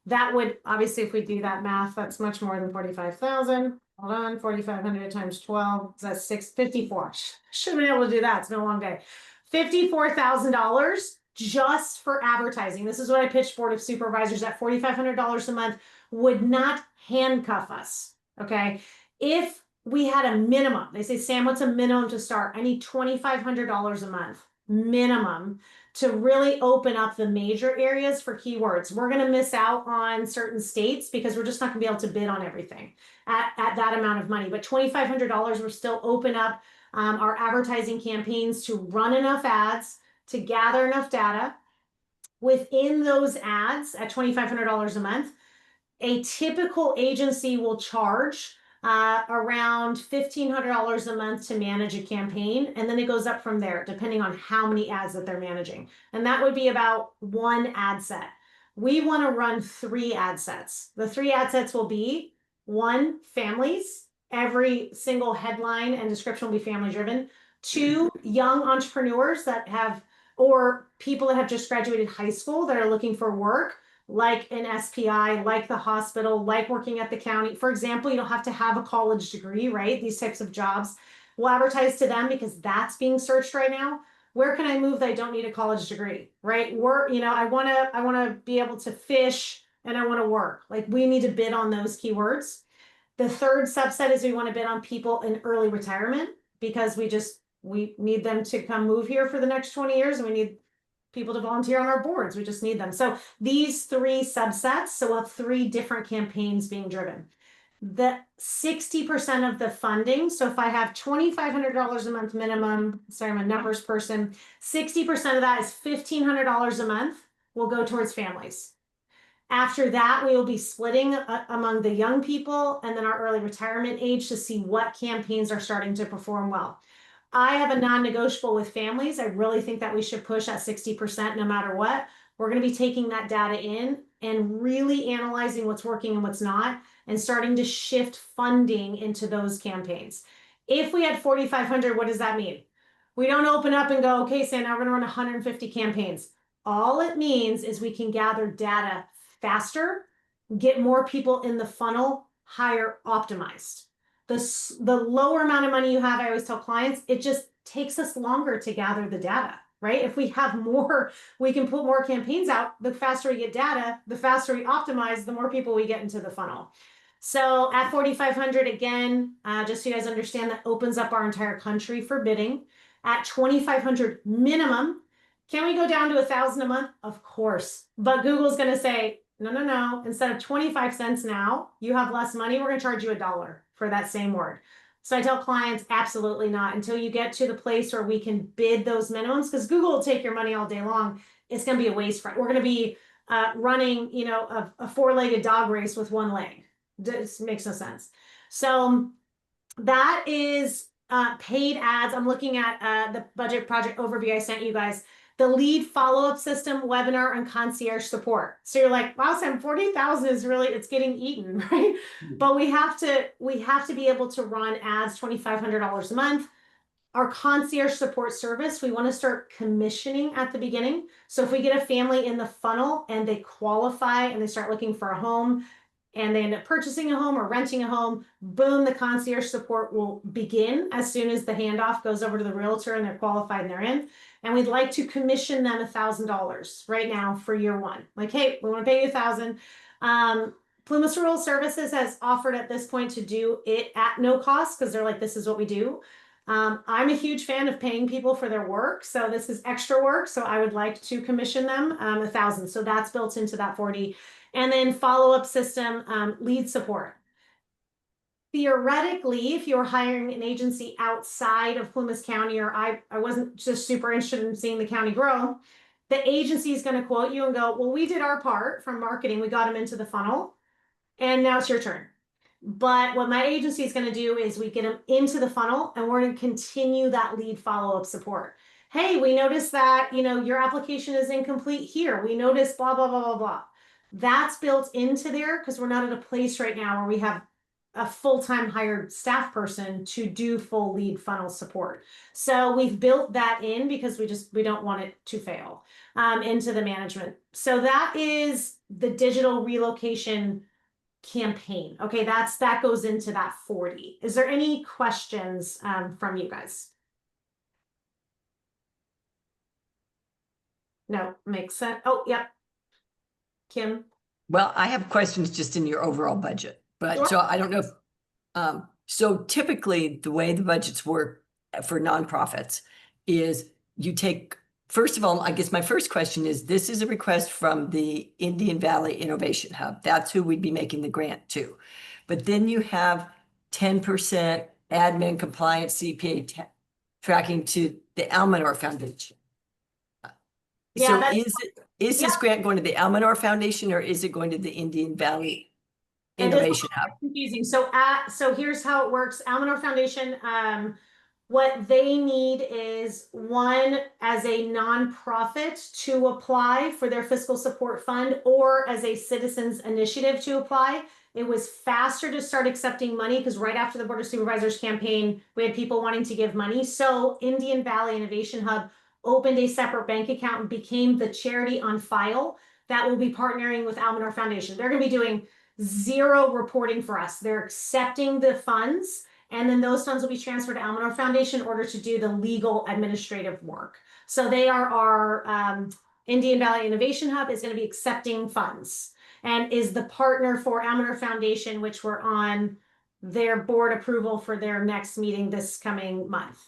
that would, obviously, if we do that math, that's much more than 45,000. Hold on, 4,500 times 12, that's 654. Should have been able to do that. It's been a long day. $54,000 just for advertising. This is what I pitched Board of Supervisors at $4,500 a month would not handcuff us. Okay. If we had a minimum, they say, Sam, what's a minimum to start? I need $2,500 a month minimum to really open up the major areas for keywords. We're going to miss out on certain states because we're just not going to be able to bid on everything at that amount of money. But $2,500, we're still open up our advertising campaigns to run enough ads, to gather enough data. Within those ads at $2,500 a month, a typical agency will charge around $1,500 a month to manage a campaign. And then it goes up from there, depending on how many ads that they're managing. And that would be about one ad set. We want to run 3 ad sets. The 3 ad sets will be 1, families. Every single headline and description will be family driven. 2, young entrepreneurs that have, or people that have just graduated high school that are looking for work, like an SPI, like the hospital, like working at the county. For example, you don't have to have a college degree, right? These types of jobs. We'll advertise to them because that's being searched right now. Where can I move that I don't need a college degree, right? I want to be able to fish and I want to work. Like, we need to bid on those keywords. The third subset is we want to bid on people in early retirement because we need them to come move here for the next 20 years, and we need people to volunteer on our boards. We just need them. So these 3 subsets, so we'll have 3 different campaigns being driven. The 60% of the funding, so if I have $2,500 a month minimum, sorry, I'm a numbers person, 60% of that is $1,500 a month will go towards families. After that, we will be splitting among the young people and then our early retirement age to see what campaigns are starting to perform well. I have a non-negotiable with families. I really think that we should push at 60% no matter what. We're going to be taking that data in and really analyzing what's working and what's not, and starting to shift funding into those campaigns. If we had 4,500, what does that mean? We don't open up and go, okay, Sam, now we're going to run 150 campaigns. All it means is we can gather data faster, get more people in the funnel, higher optimized. The lower amount of money you have, I always tell clients, it just takes us longer to gather the data, right? If we have more, we can put more campaigns out. The faster we get data, the faster we optimize, the more people we get into the funnel. So at 4,500, again, just so you guys understand, that opens up our entire country for bidding. At 2,500 minimum, can we go down to 1,000 a month? Of course. But Google's going to say, no. Instead of 25 cents now, you have less money. We're going to charge you $1 for that same word. So I tell clients, absolutely not until you get to the place where we can bid those minimums, because Google will take your money all day long. It's going to be a waste. We're going to be running, a four-legged dog race with one leg. This makes no sense. So that is paid ads. I'm looking at the budget project overview I sent you guys. The lead follow-up system, webinar, and concierge support. So you're like, wow, Sam, 40,000 is really, it's getting eaten, right? But we have to be able to run ads $2,500 a month. Our concierge support service, we want to start commissioning at the beginning. So if we get a family in the funnel and they qualify and they start looking for a home, and they end up purchasing a home or renting a home, boom, the concierge support will begin as soon as the handoff goes over to the realtor and they're qualified and they're in. And we'd like to commission them $1,000 right now for year one. Like, hey, we want to pay you $1,000. Plymouth Rural Services has offered at this point to do it at no cost, because they're like, this is what we do. I'm a huge fan of paying people for their work. So this is extra work. So I would like to commission them $1,000. So that's built into that 40. And then follow-up system, lead support. Theoretically, if you're hiring an agency outside of Plymouth County, or I wasn't just super interested in seeing the county grow, the agency is going to quote you and go, well, we did our part from marketing. We got them into the funnel, and now it's your turn. But what my agency is going to do is we get them into the funnel, and we're going to continue that lead follow-up support. Hey, we noticed that, your application is incomplete here. We noticed blah, blah, blah, blah, blah. That's built into there because we're not at a place right now where we have a full-time hired staff person to do full lead funnel support. So we've built that in because we don't want it to fail into the management. So that is the digital relocation campaign. Okay, that goes into that 40. Is there any questions from you guys? No, makes sense. Oh, yep. Kim? Well, I have questions just in your overall budget, but Sure. so I don't know if, so typically the way the budgets work for nonprofits is you take, first of all, I guess my first question is, this is a request from the Indian Valley Innovation Hub. That's who we'd be making the grant to. But then you have 10% admin compliance CPA tracking to the Almanor Foundation. Yeah, So is this yeah. grant going to the Almanor Foundation, or is it going to the Indian Valley And this Innovation is Hub? confusing. So here's how it works. Almanor Foundation, what they need is one, as a nonprofit to apply for their fiscal support fund, or as a citizens initiative to apply. It was faster to start accepting money because right after the Board of Supervisors campaign, we had people wanting to give money. So Indian Valley Innovation Hub opened a separate bank account and became the charity on file that will be partnering with Almanor Foundation. They're going to be doing zero reporting for us. They're accepting the funds, and then those funds will be transferred to Almanor Foundation in order to do the legal administrative work. So they are our Indian Valley Innovation Hub is going to be accepting funds and is the partner for Almanor Foundation, which we're on their board approval for their next meeting this coming month.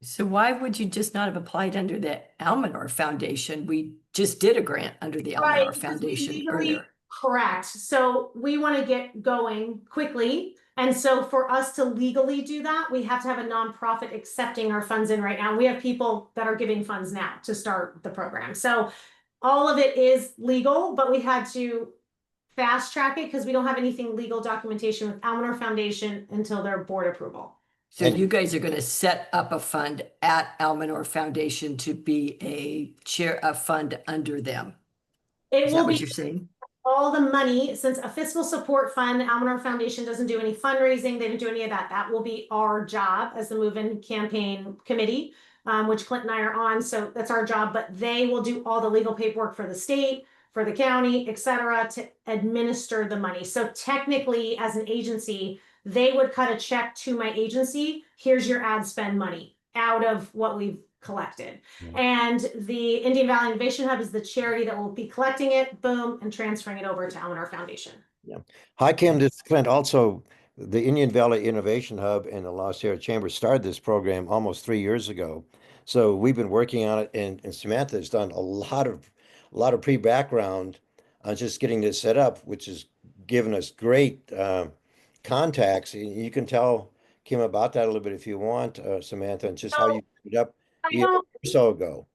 So why would you just not have applied under the Almanor Foundation? We just did a grant under the Right, Almanor because we Foundation legally- earlier. Correct. So we want to get going quickly. And so for us to legally do that, we have to have a nonprofit accepting our funds in right now. We have people that are giving funds now to start the program. So all of it is legal, but we had to fast track it because we don't have anything legal documentation with Almanor Foundation until their board approval. So you guys are going to set up a fund at Almanor Foundation to be a fund under them. It Is will that what be you're saying? all the money, since a fiscal support fund, Almanor Foundation doesn't do any fundraising, they don't do any of that. That will be our job as the Move-In Campaign Committee, which Clint and I are on. So that's our job, but they will do all the legal paperwork for the state, for the county, et cetera, to administer the money. So technically, as an agency, they would cut a check to my agency. Here's your ad spend money out of what we've collected. And the Indian Valley Innovation Hub is the charity that will be collecting it, boom, and transferring it over to Almanor Foundation. Yeah. Hi, Kim. This is Clint. Also, the Indian Valley Innovation Hub and the La Sierra Chamber started this program almost 3 years ago. So we've been working on it, and Samantha has done a lot of pre-background just getting this set up, which has given us great contacts. You can tell Kim about that a little bit if you want, Samantha, and just how you set it up I a year don't- or so ago.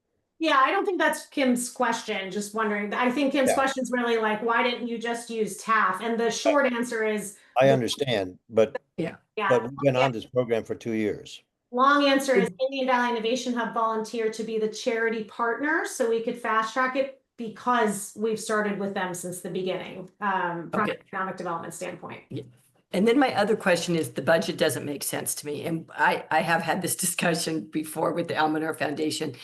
Yeah, I don't think that's Kim's question, just wondering. I think Kim's Yeah. question is really like, why didn't you just use TAF? And the short answer is, I understand, but Yeah. but we've been on this program for 2 years. long answer is Indian Valley Innovation Hub volunteered to be the charity partner, so we could fast track it because we've started with them since the beginning, from an Okay. economic development standpoint. And then my other question is the budget doesn't make sense to me. And I have had this discussion before with the Almanor Foundation.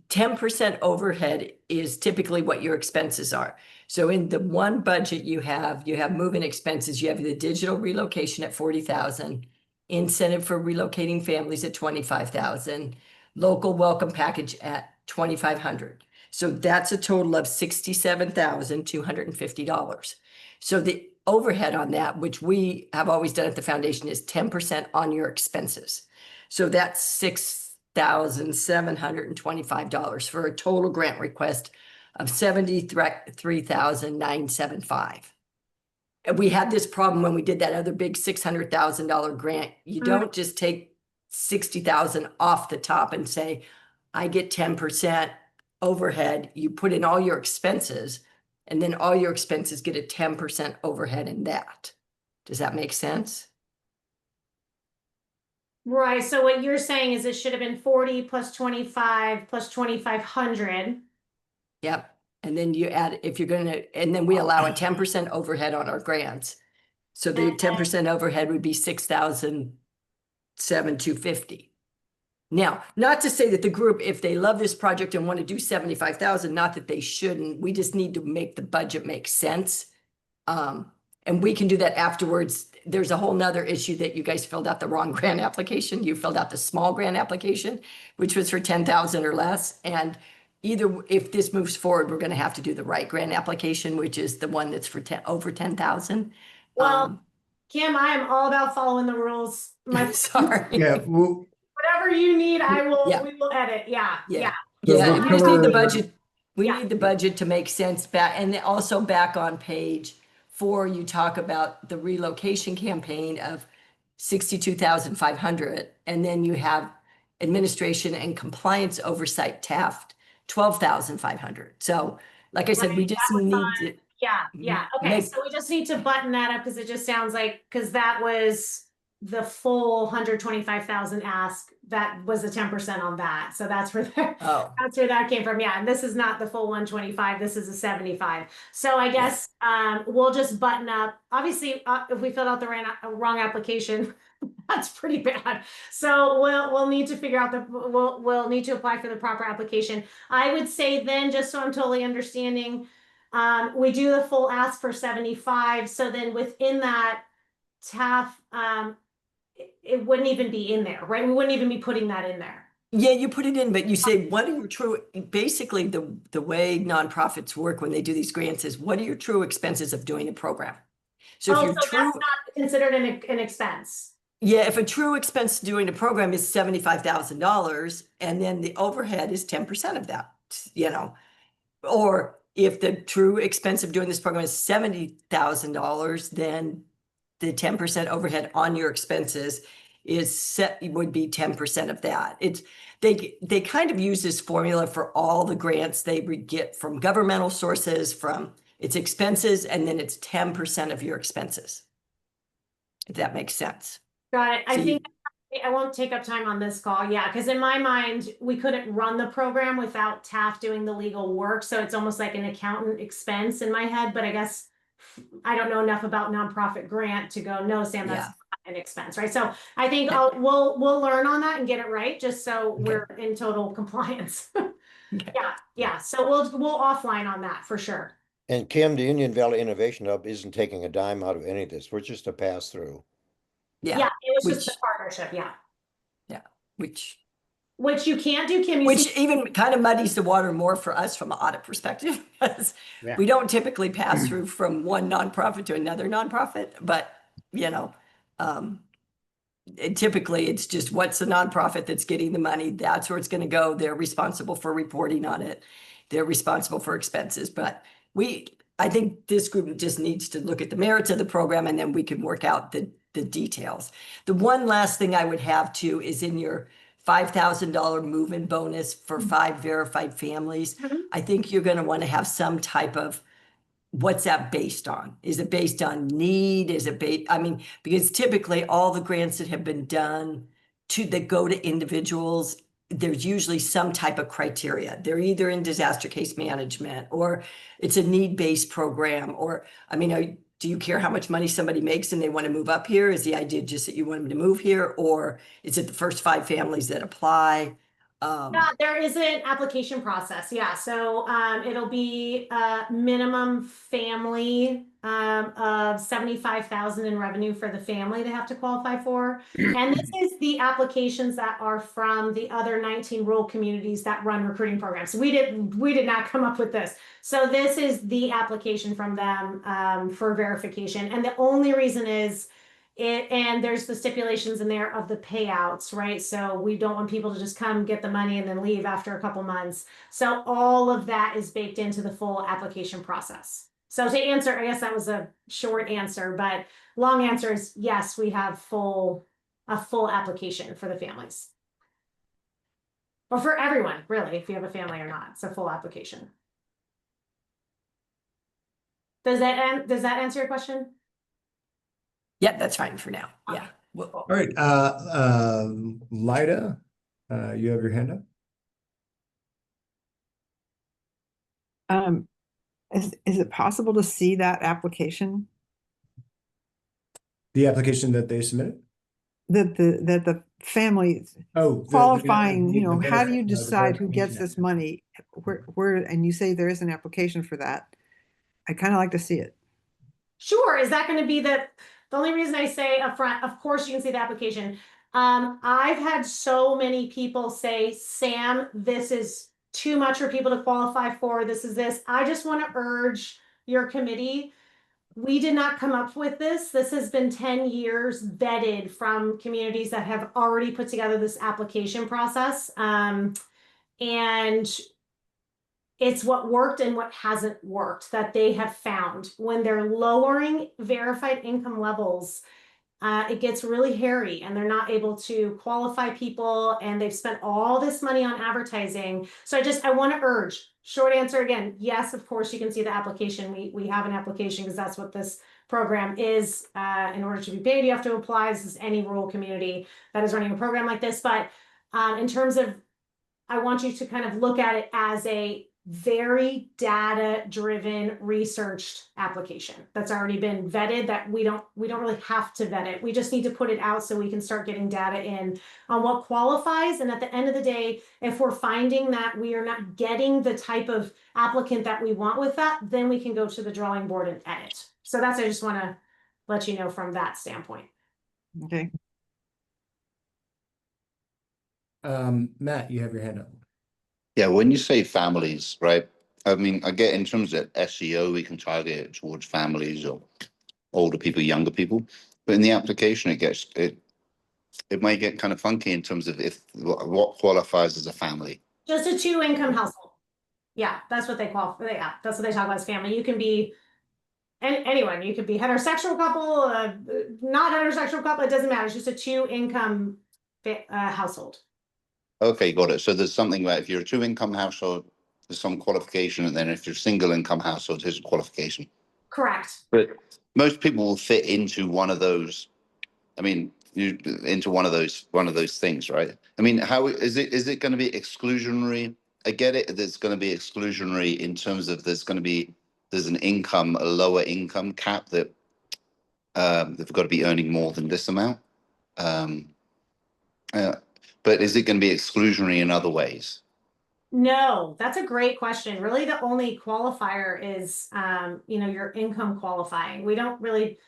10% overhead is typically what your expenses are. So in the one budget you have move-in expenses, you have the digital relocation at 40,000, incentive for relocating families at 25,000, local welcome package at 2,500. So that's a total of $67,250. So the overhead on that, which we have always done at the foundation, is 10% on your expenses. So that's $6,725 for a total grant request of $73,975. And we had this problem when we did that other big $600,000 grant. You don't just take 60,000 off the top and say, I get 10% overhead. You put in all your expenses, and then all your expenses get a 10% overhead in that. Does that make sense? Right, so what you're saying is it should have been 40 plus 25 plus 2,500. Yep. And then you add, if you're gonna, and then we allow a 10% overhead on our grants. So the 10% overhead would be 6,750. Now, not to say that the group, if they love this project and want to do 75,000, not that they shouldn't, we just need to make the budget make sense. And we can do that afterwards. There's a whole nother issue that you guys filled out the wrong grant application. You filled out the small grant application, which was for 10,000 or less. And either, if this moves forward, we're going to have to do the right grant application, which is the one that's for over 10,000. Well, Kim, I am all about following the rules. Sorry. Yeah, well, Whatever you need, Yeah. we will edit. Yeah. Yeah, So yeah, we'll we just need the cover- budget, we Yeah. need the budget to make sense back, and then also back on page 4, you talk about the relocation campaign of 62,500, and then you have administration and compliance oversight Taft, 12,500. So, like I said, we Right, just that was need on- to, Yeah, okay, Make- so we just need to button that up because it just sounds like, because that was the full 125,000 ask, that was the 10% on that, so that's where that, oh, that's where that came from. Yeah, and this is not the full 125, this is a 75. So I guess we'll just button up, obviously, if we filled out the wrong application, that's pretty bad. So we'll need to figure out we'll need to apply for the proper application. I would say then, just so I'm totally understanding, we do the full ask for 75. So then within that TAF, it wouldn't even be in there, right? We wouldn't even be putting that in there. yeah, you put it in, but you say, what are your true, basically the way nonprofits work when they do these grants is, what are your true expenses of doing a program? So if Oh, your so true, that's not considered an expense. yeah, if a true expense doing a program is $75,000 and then the overhead is 10% of that, or if the true expense of doing this program is $70,000, then the 10% overhead on your expenses would be 10% of that. They kind of use this formula for all the grants they get from governmental sources, from its expenses, and then it's 10% of your expenses. If that makes sense. Got it. I So think I won't take up time on this call. Yeah, because in my mind, we couldn't run the program without TAF doing the legal work. So it's almost like an accountant expense in my head. But I guess I don't know enough about nonprofit grant to go, no, Sam, that's Yeah. not an expense, right? So I think we'll learn on that and get it right, just so we're in total compliance. Okay. Yeah. So we'll offline on that for sure. And Kim, the Union Valley Innovation Hub isn't taking a dime out of any of this. We're just a pass through. Yeah, it was just Which- a partnership. Yeah, which you can't do, Kim. You Which see, even kind of muddies the water more for us from an audit perspective, because Yeah. we don't typically pass through from one nonprofit to another nonprofit, but typically it's just what's the nonprofit that's getting the money, that's where it's going to go. They're responsible for reporting on it. They're responsible for expenses, but I think this group just needs to look at the merits of the program and then we can work out the details. The one last thing I would have too is in your $5,000 move-in bonus for 5 verified families. I think you're going to want to have some type of, what's that based on? Is it based on need? Is it based, I mean, because typically all the grants that have been done that go to individuals, there's usually some type of criteria. They're either in disaster case management or it's a need-based program, or, I mean, do you care how much money somebody makes and they want to move up here? Is the idea just that you want them to move here, or is it the first 5 families that apply? Yeah, there is an application process. Yeah, so it'll be a minimum family of 75,000 in revenue for the family they have to qualify for. And this is the applications that are from the other 19 rural communities that run recruiting programs. We did not come up with this. So this is the application from them for verification. And the only reason is and there's the stipulations in there of the payouts, right? So we don't want people to just come get the money and then leave after a couple months. So all of that is baked into the full application process. So to answer, I guess that was a short answer, but long answer is yes, we have a full application for the families. Or for everyone, really, if you have a family or not. It's a full application. Does that answer your question? Yeah, that's fine for now. Yeah. All right, Lyda, you have your hand up? Is it possible to see that application? The application that they submitted? That the family qualifying, you know, how do you decide who gets this money? Where, and you say there is an application for that. I kind of like to see it. Sure. Is that going to be the only reason I say up front, of course you can see the application. I've had so many people say, Sam, this is too much for people to qualify for. This is this. I just want to urge your committee. We did not come up with this. This has been 10 years vetted from communities that have already put together this application process. And it's what worked and what hasn't worked that they have found. When they're lowering verified income levels, it gets really hairy and they're not able to qualify people, and they've spent all this money on advertising. So I want to urge, short answer again, yes, of course you can see the application. We have an application because that's what this program is. In order to be paid, you have to apply. This is any rural community that is running a program like this. But in terms of, I want you to kind of look at it as a very data-driven, researched application that's already been vetted, that we don't really have to vet it. We just need to put it out so we can start getting data in on what qualifies. And at the end of the day, if we're finding that we are not getting the type of applicant that we want with that, then we can go to the drawing board and edit. So I just want to let you know from that standpoint. Okay. Matt, you have your hand up. Yeah, when you say families, right? I mean, I get in terms of SEO, we can target it towards families or older people, younger people. But in the application, it might get kind of funky in terms of what qualifies as a family. Just a 2-income household. Yeah, that's what they qualify. Yeah, that's what they talk about as family. You can be anyone. You could be heterosexual couple, not heterosexual couple. It doesn't matter. It's just a 2-income household. Okay, got it. So there's something about if you're a 2-income household, there's some qualification, and then if you're a single-income household, there's a qualification. Correct. But most people will fit into one of those. I mean, into one of those things, right? I mean, how is it? Is it going to be exclusionary? I get it. There's going to be exclusionary in terms of there's an income, a lower income cap that they've got to be earning more than this amount. But is it going to be exclusionary in other ways? No, that's a great question. Really, the only qualifier is, your income qualifying. We don't really,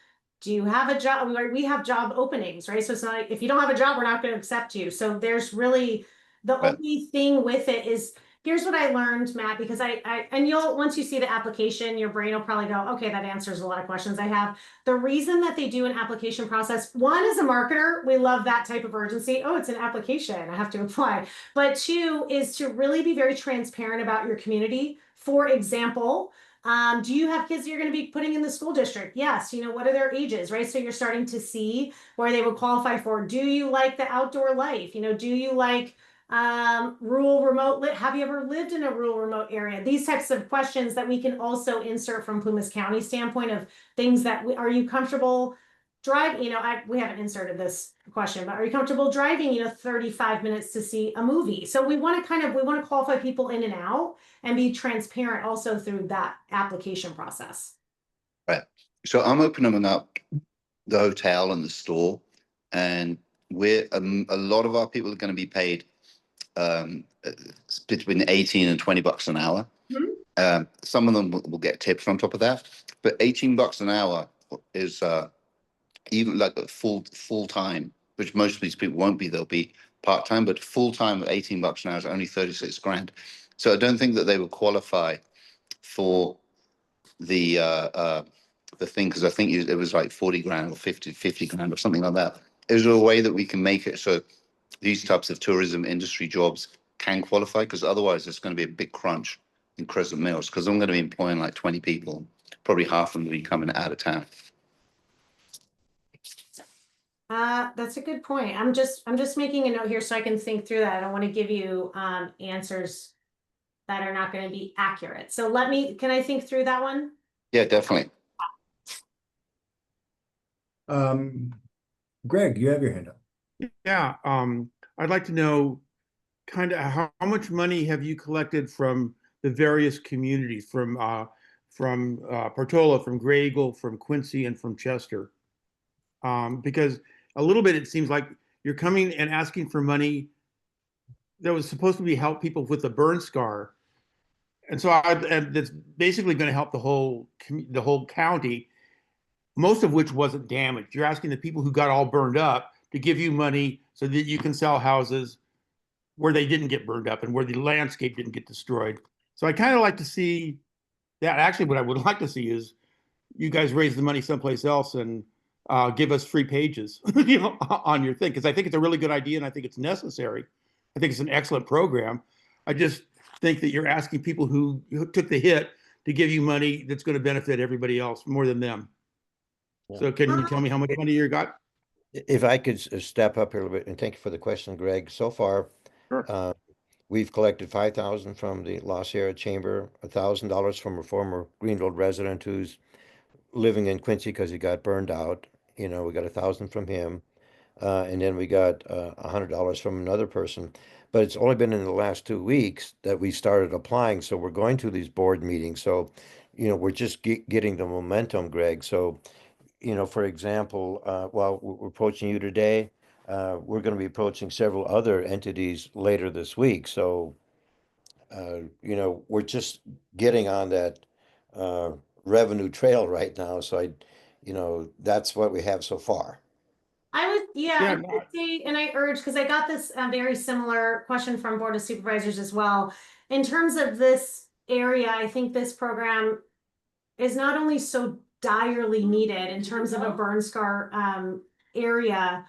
do you have a job? We have job openings, right? So it's not like, if you don't have a job, we're not going to accept you. So there's really, the only thing with it is, here's what I learned, Matt, because and once you see the application, your brain will probably go, okay, that answers a lot of questions I have. The reason that they do an application process, one, as a marketer, we love that type of urgency. Oh, it's an application, I have to apply. But 2 is to really be very transparent about your community. For example, Do you have kids you're going to be putting in the school district? Yes. You know, what are their ages, right? So you're starting to see where they would qualify for. Do you like the outdoor life? You know, do you like rural remote have you ever lived in a rural remote area? These types of questions that we can also insert from Plumas County standpoint of things that are you comfortable driving? You know, we haven't inserted this question, but are you comfortable driving, you know, 35 minutes to see a movie? So we want to qualify people in and out and be transparent also through that application process. Right. So I'm opening up the hotel and the store, and we're a lot of our people are going to be paid between 18 and $20 an hour. Some of them will get tips on top of that, but $18 an hour is even like a full time, which most of these people won't be. They'll be part time, but full time at $18 an hour is only 36 grand. So I don't think that they would qualify for the thing, because I think it was like 40 grand or 50 grand or something like that. Is there a way that we can make it so these types of tourism industry jobs can qualify? Because otherwise it's going to be a big crunch in Crescent Mills, because I'm going to be employing like 20 people, probably half of them will be coming out of town. That's a good point. I'm just making a note here so I can think through that. I don't want to give you answers that are not going to be accurate. So can I think through that one? Yeah, definitely. Greg, you have your hand up. Yeah, I'd like to know kind of how much money have you collected from the various communities, from Portola, from Gray Eagle, from Quincy, and from Chester? Because a little bit it seems like you're coming and asking for money that was supposed to be help people with a burn scar, and so and that's basically going to help the whole county, most of which wasn't damaged. You're asking the people who got all burned up to give you money so that you can sell houses where they didn't get burned up and where the landscape didn't get destroyed. So I kind of like to see that. Actually, what I would like to see is you guys raise the money someplace else and give us free pages, you know, on your thing, because I think it's a really good idea and I think it's necessary. I think it's an excellent program. I just think that you're asking people who took the hit to give you money that's going to benefit everybody else more than them. Yeah. So can you tell me how much money you got? If I could step up here a little bit, and thank you for the question, Greg. So far, Sure. we've collected $5,000 from the La Sierra Chamber, $1,000 from a former Greenville resident who's living in Quincy because he got burned out. You know, we got $1,000 from him, and then we got $100 from another person. But it's only been in the last 2 weeks that we started applying. So we're going to these board meetings. So, you know, we're just getting the momentum, Greg. So, you know, for example, while we're approaching you today, we're going to be approaching several other entities later this week. So, you know, we're just getting on that revenue trail right now. So you know, that's what we have so far. I would Yeah. say, and I urge, because I got this very similar question from Board of Supervisors as well. In terms of this area, I think this program is not only so direly needed in terms of a burn scar area,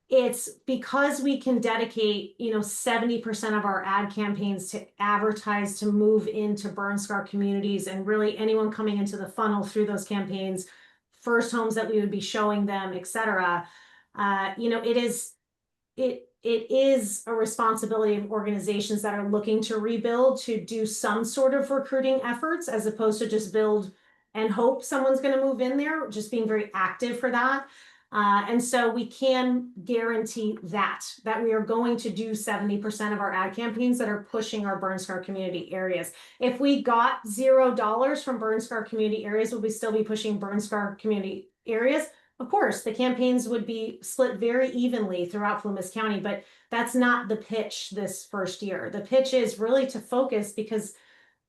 it's because we can dedicate, you know, 70% of our ad campaigns to advertise to move into burn scar communities, and really anyone coming into the funnel through those campaigns, first homes that we would be showing them, etc. You know, it is a responsibility of organizations that are looking to rebuild to do some sort of recruiting efforts, as opposed to just build and hope someone's going to move in there, just being very active for that. And so we can guarantee that we are going to do 70% of our ad campaigns that are pushing our burn scar community areas. If we got $0 from burn scar community areas, would we still be pushing burn scar community areas? Of course, the campaigns would be split very evenly throughout Plumas County, but that's not the pitch this first year. The pitch is really to focus, because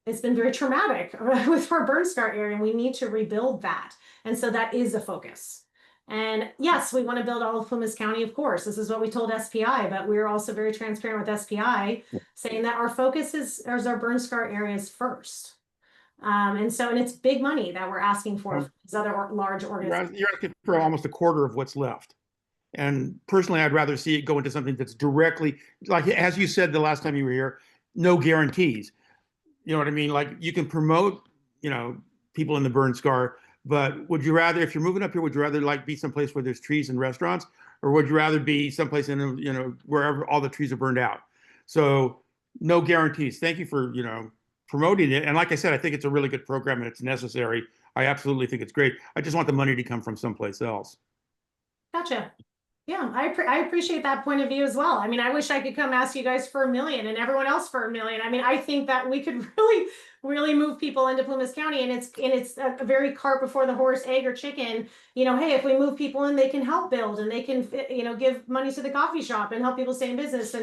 it's been very traumatic with our burn scar area, and we need to rebuild that. And so that is a focus. And yes, we want to build all of Plumas County, of course. This is what we told SPI, but we're also very transparent with SPI, saying that our focus is our burn scar areas first. And it's big money that we're asking for these other large organizations. You're asking for almost a quarter of what's left. And personally, I'd rather see it go into something that's directly, like, as you said the last time you were here, no guarantees. You know what I mean? Like, you can promote people in the burn scar. But would you rather, if you're moving up here, would you rather like be someplace where there's trees and restaurants, or would you rather be someplace in, wherever all the trees are burned out? So no guarantees. Thank you for, promoting it. And like I said, I think it's a really good program and it's necessary. I absolutely think it's great. I just want the money to come from someplace else. Gotcha. Yeah, I appreciate that point of view as well. I mean, I wish I could come ask you guys for $1 million and everyone else for $1 million. I mean, I think that we could really move people into Plymouth County, and it's a very cart before the horse, egg or chicken. Hey, if we move people in, they can help build and they can, give money to the coffee shop and help people stay in business.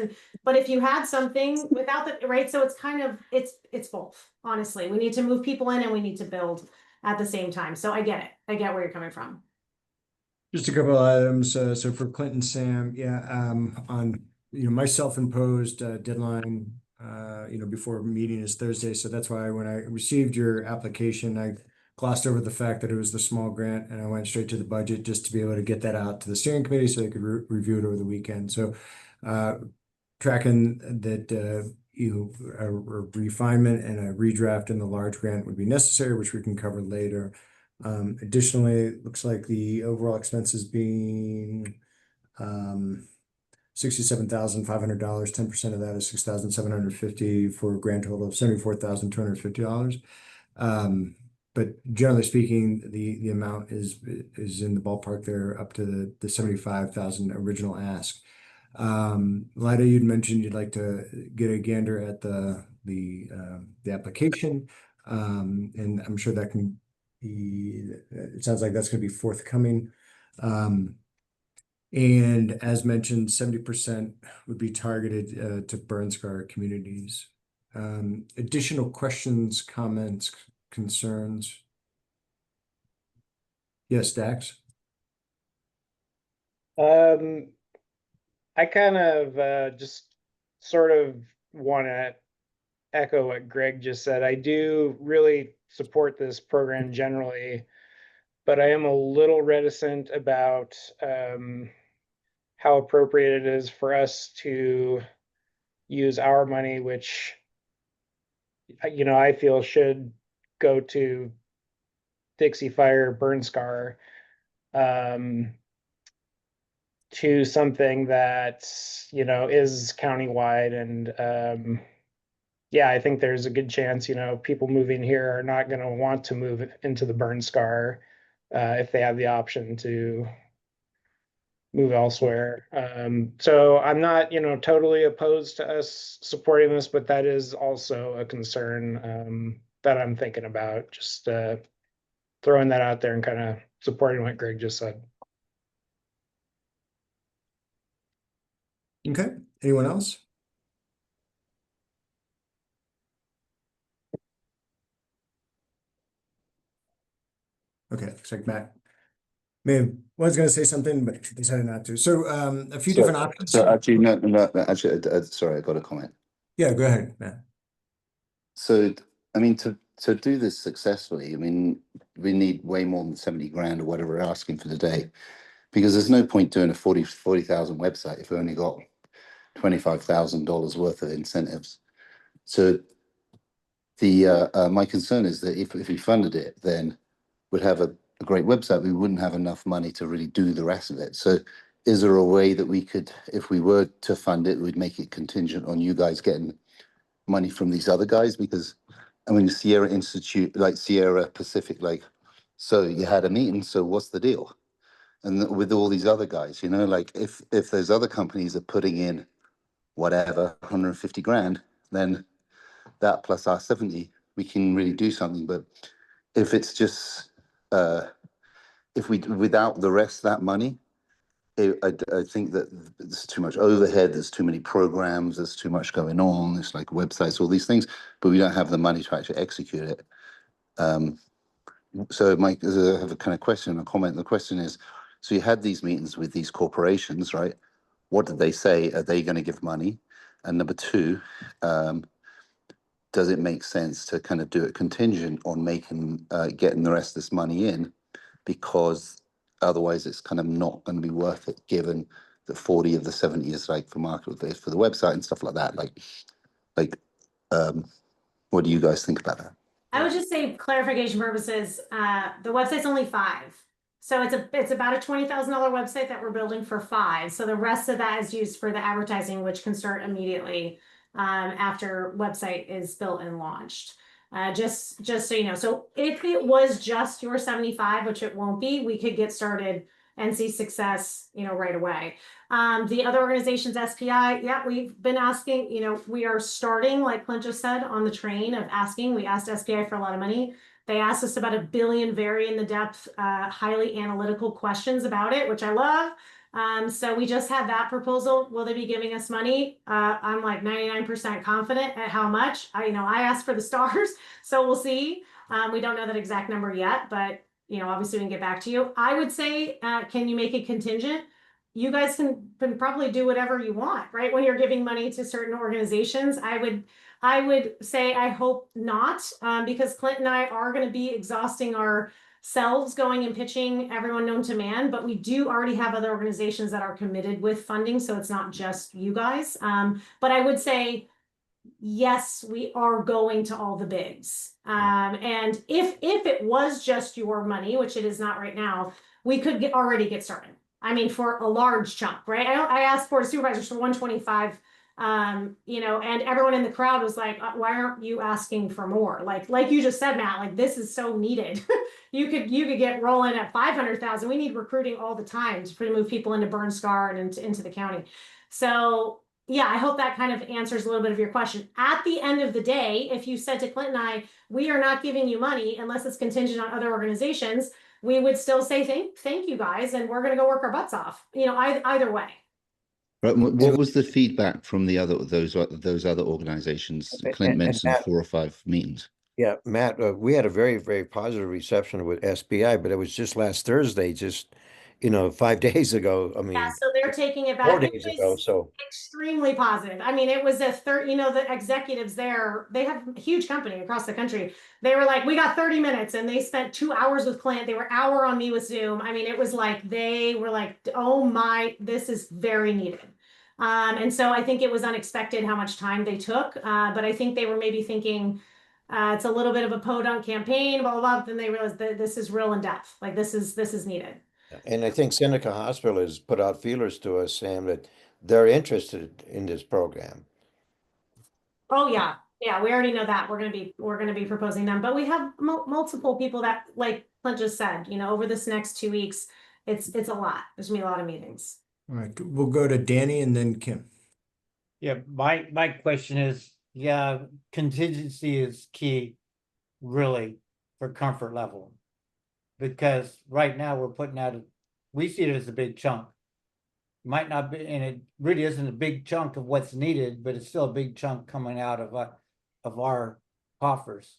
But if you had something without the right, so it's kind of it's both. Honestly, we need to move people in and we need to build at the same time. So I get it. I get where you're coming from. Just a couple of items. So for Clinton Sam, yeah, on my self-imposed deadline, before meeting is Thursday. So that's why when I received your application, I glossed over the fact that it was the small grant, and I went straight to the budget just to be able to get that out to the steering committee so they could review it over the weekend. So tracking that a refinement and a redraft in the large grant would be necessary, which we can cover later. Additionally, it looks like the overall expenses being $67,500. 10% of that is $6,750 for a grand total of $74,250. But generally speaking, the amount is in the ballpark there, up to the 75,000 original ask. Lida, you'd mentioned you'd like to get a gander at the application, and I'm sure that can. It sounds like that's going to be forthcoming. And as mentioned, 70% would be targeted to burn scar communities. Additional questions, comments, concerns? Yes, Dax? I kind of just sort of want to echo what Greg just said. I do really support this program generally, but I am a little reticent about how appropriate it is for us to use our money, which I feel should go to Dixie Fire Burn Scar, to something that is countywide. And yeah, I think there's a good chance people moving here are not going to want to move into the Burn Scar if they have the option to move elsewhere. So I'm not totally opposed to us supporting this, but that is also a concern that I'm thinking about. Just throwing that out there and kind of supporting what Greg just said. Okay. Anyone else? Okay, looks like Matt was going to say something, but decided not to. So a few different options. So actually, no, actually, sorry, I got a comment. Yeah, go ahead, Matt. So, I mean, to do this successfully, I mean, we need way more than 70 grand or whatever we're asking for today, because there's no point doing a 40,000 website if we only got $25,000 worth of incentives. So the my concern is that if we funded it, then we'd have a great website. We wouldn't have enough money to really do the rest of it. So is there a way that we could, if we were to fund it, we'd make it contingent on you guys getting money from these other guys? Because I mean, Sierra Institute, like Sierra Pacific, like, so you had a meeting, so what's the deal? And with all these other guys, like if those other companies are putting in whatever, 150 grand, then that plus our 70, we can really do something. But if it's just, without the rest of that money, I think that there's too much overhead, there's too many programs, there's too much going on, there's like websites, all these things, but we don't have the money to actually execute it. So Mike, I have a kind of question, a comment. The question is, so you had these meetings with these corporations, right? What did they say? Are they going to give money? And number two, does it make sense to kind of do it contingent on getting the rest of this money in? Because otherwise it's kind of not going to be worth it, given that 40 of the 70 is like for market for the website and stuff like that. What do you guys think about that? I would just say clarification purposes, the website's only 5. So it's about a $20,000 website that we're building for 5. So the rest of that is used for the advertising, which can start immediately after website is built and launched. Just so you know. So if it was just your 75, which it won't be, we could get started and see success, right away. The other organizations, SPI, yeah, we've been asking, we are starting, like Clint just said, on the train of asking. We asked SPI for a lot of money. They asked us about 1 billion very in the depth, highly analytical questions about it, which I love. So we just had that proposal. Will they be giving us money? I'm like 99% confident at how much. I asked for the stars, so we'll see. We don't know that exact number yet, but obviously we can get back to you. I would say, can you make it contingent? You guys can probably do whatever you want, right? When you're giving money to certain organizations, I would say I hope not, because Clint and I are going to be exhausting ourselves going and pitching everyone known to man, but we do already have other organizations that are committed with funding, so it's not just you guys. But I would say, yes, we are going to all the bigs. And if it was just your money, which it is not right now, we could already get started. I mean, for a large chunk, right? I asked Board of Supervisors for 125, and everyone in the crowd was like, why aren't you asking for more? Like you just said, Matt, like this is so needed. you could get rolling at 500,000. We need recruiting all the time to move people into Burn Scar and into the county. So yeah, I hope that kind of answers a little bit of your question. At the end of the day, if you said to Clint and I, we are not giving you money unless it's contingent on other organizations, we would still say thank you guys, and we're going to go work our butts off. Either way. Right. What was the feedback from those other organizations? Clint mentioned 4 or 5 meetings. Yeah, Matt, we had a very, very positive reception with SBI, but it was just last Thursday, 5 days ago. I mean, Yeah, so they're taking it back 4 days ago. So extremely positive. I mean, it was a the executives there, they have a huge company across the country. They were like, we got 30 minutes, and they spent 2 hours with Clint. They were an hour on me with Zoom. I mean, it was like, they were like, oh my, this is very needed. And so I think it was unexpected how much time they took. But I think they were maybe thinking, it's a little bit of a podunk campaign, blah, blah, blah. But then they realized that this is real in depth. Like this is needed. and I think Seneca Hospital has put out feelers to us, Sam, that they're interested in this program. Oh yeah, we already know that we're gonna be proposing them, but we have multiple people that, like Clint just said, over this next 2 weeks, it's a lot. There's gonna be a lot of meetings. All right, we'll go to Danny and then Kim. Yeah, my question is, yeah, contingency is key, really, for comfort level. Because right now we're putting out, we see it as a big chunk. Might not be, and it really isn't a big chunk of what's needed, but it's still a big chunk coming out of our coffers.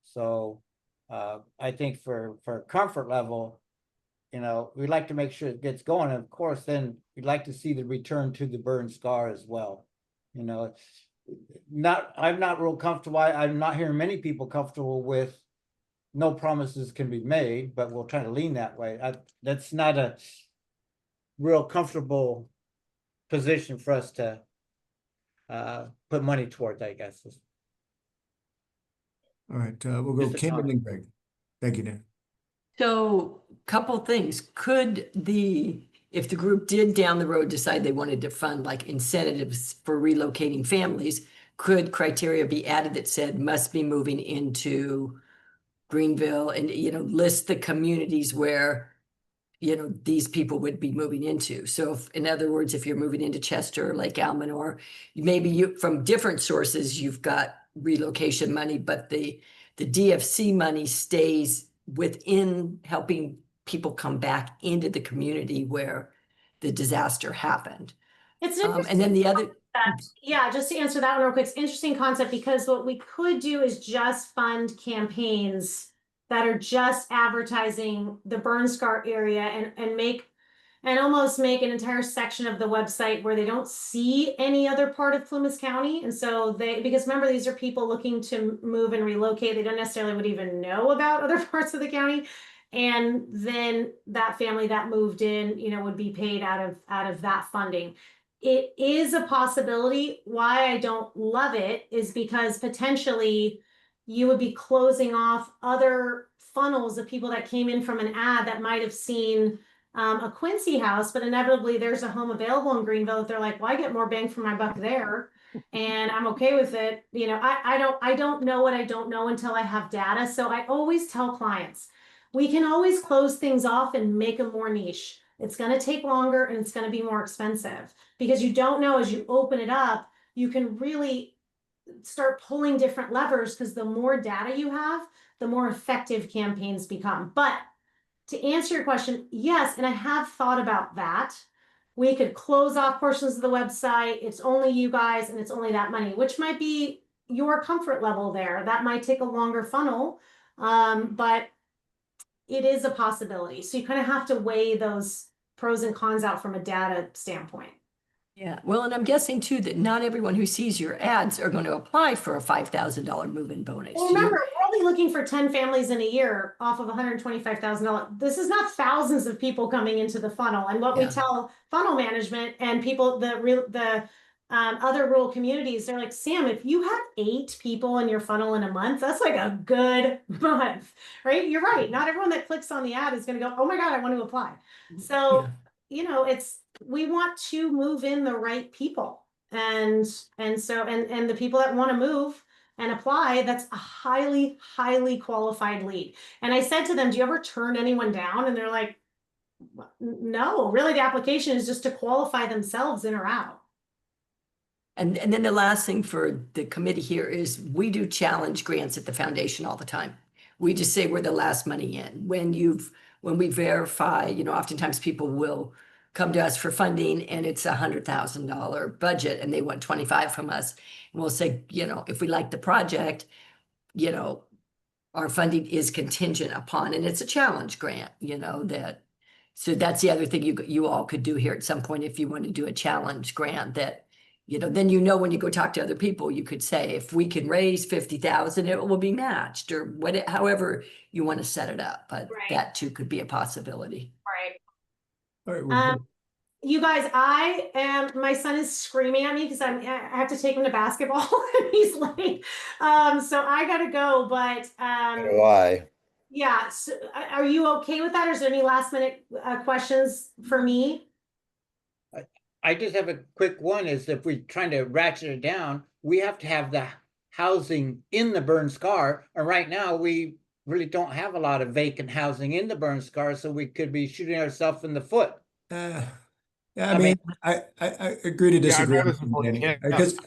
So I think for comfort level, we'd like to make sure it gets going. And of course, then we'd like to see the return to the Burn Scar as well. I'm not real comfortable. I'm not hearing many people comfortable with no promises can be made, but we'll try to lean that way. That's not a real comfortable position for us to put money towards, I guess. All right, we'll go Kim and then Greg. Thank you, Dan. So, couple things. If the group did down the road decide they wanted to fund like incentives for relocating families, could criteria be added that said must be moving into Greenville and, list the communities where, these people would be moving into. So in other words, if you're moving into Chester or Lake Almanor, maybe from different sources, you've got relocation money, but the DFC money stays within helping people come back into the community where the disaster happened. It's and then the other, yeah, just to answer that one real quick, it's an interesting concept, because what we could do is just fund campaigns that are just advertising the Burn Scar area and almost make an entire section of the website where they don't see any other part of Plumas County. And so because remember, these are people looking to move and relocate. They don't necessarily would even know about other parts of the county. And then that family that moved in, would be paid out of that funding. It is a possibility. Why I don't love it is because potentially you would be closing off other funnels of people that came in from an ad that might have seen a Quincy house, but inevitably there's a home available in Greenville that they're like, well, I get more bang for my buck there, and I'm okay with it. You know, I don't know what I don't know until I have data. So I always tell clients, we can always close things off and make them more niche. It's going to take longer and it's going to be more expensive because you don't know as you open it up, you can really start pulling different levers because the more data you have, the more effective campaigns become. But to answer your question, yes, and I have thought about that. We could close off portions of the website. It's only you guys and it's only that money, which might be your comfort level there. That might take a longer funnel, but it is a possibility. So you kind of have to weigh those pros and cons out from a data standpoint. Yeah, well, and I'm guessing too that not everyone who sees your ads are going to apply for a $5,000 move-in bonus. Well, remember, we're only looking for 10 families in a year off of $125,000. This is not thousands of people coming into the funnel. And what we Yeah. tell funnel management and people, the other rural communities, they're like, Sam, if you have 8 people in your funnel in a month, that's like a good month, right? You're right. Not everyone that clicks on the ad is going to go, oh my God, I want to apply. So, Yeah. you know, we want to move in the right people. And the people that want to move and apply, that's a highly, highly qualified lead. And I said to them, do you ever turn anyone down? And they're like, no, really the application is just to qualify themselves in or out. And then the last thing for the committee here is we do challenge grants at the foundation all the time. We just say we're the last money in. When we verify, you know, oftentimes people will come to us for funding and it's $100,000 budget and they want 25 from us. And we'll say, you know, if we like the project, you know, our funding is contingent upon, and it's a challenge grant, you know, so that's the other thing you all could do here at some point if you want to do a challenge grant that, you know, then, you know, when you go talk to other people, you could say, if we can raise 50,000, it will be matched or however you want to set it up. But Right. that too could be a possibility. Right. All right, well, You guys, my son is screaming at me because I have to take him to basketball and he's late. So I gotta go, but Why? yeah. So, are you okay with that? Or is there any last minute questions for me? I just have a quick one, is if we're trying to ratchet it down, we have to have the housing in the burn scar. And right now we really don't have a lot of vacant housing in the burn scar, so we could be shooting ourselves in the foot. yeah, I mean, I agree to Yeah, I'd disagree. rather on support Danny, Ken. because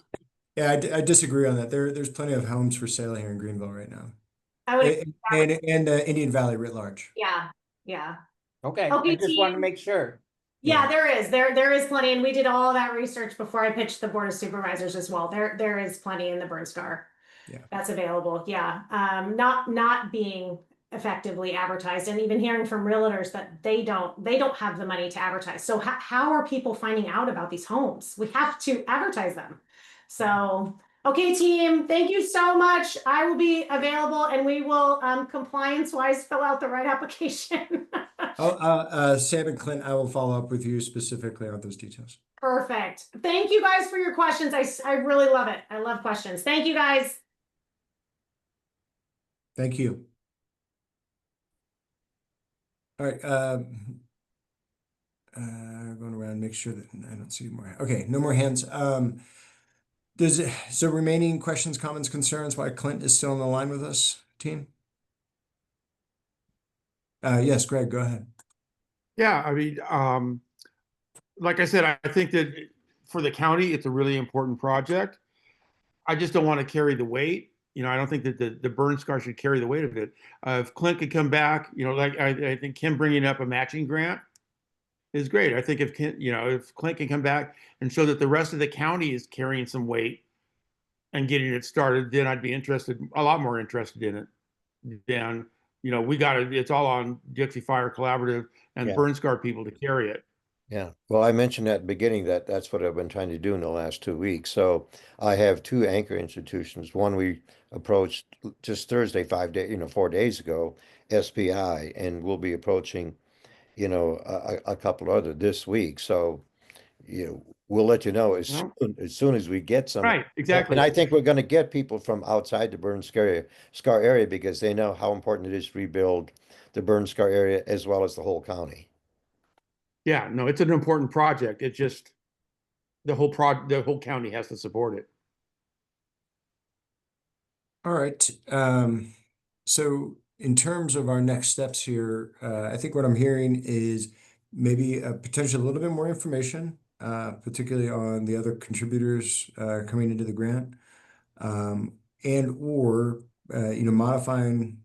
I disagree on that. There's plenty of homes for sale here in Greenville right now. I would. And Indian Valley writ large. Yeah. Yeah. Okay, Okay, I just want to team. make sure. Yeah, there is plenty, and we did all that research before I pitched the Board of Supervisors as well. There is plenty in the burn scar. Yeah. That's available. Yeah. Not being effectively advertised, and even hearing from realtors that they don't have the money to advertise. So how are people finding out about these homes? We have to advertise them. So, okay, team, thank you so much. I will be available and we will compliance wise fill out the right application. Sam and Clint, I will follow up with you specifically on those details. Perfect. Thank you guys for your questions. I really love it. I love questions. Thank you guys. Thank you. All right. Going around, make sure that I don't see more. Okay, no more hands. So remaining questions, comments, concerns while Clint is still on the line with us, team? Yes, Greg, go ahead. Yeah, I mean, like I said, I think that for the county, it's a really important project. I just don't want to carry the weight. You know, I don't think that the burn scar should carry the weight of it. If Clint could come back, you know, like I think Kim bringing up a matching grant is great. I think if Clint can come back and show that the rest of the county is carrying some weight and getting it started, then I'd be a lot more interested in it. Then, you know, it's all on Dixie Fire Collaborative and burn scar people to carry it. Yeah, well, I mentioned at the beginning that that's what I've been trying to do in the last 2 weeks. So I have 2 anchor institutions. One we approached just Thursday, 4 days ago, SPI, and we'll be approaching, a couple other this week. So, we'll let you know No? as soon as we get some. Right, exactly. And I think we're gonna get people from outside the burn scar area because they know how important it is to rebuild the burn scar area as well as the whole county. Yeah, no, it's an important project. It just, the whole county has to support it. All right. So in terms of our next steps here, I think what I'm hearing is maybe a potential a little bit more information, particularly on the other contributors coming into the grant, and or modifying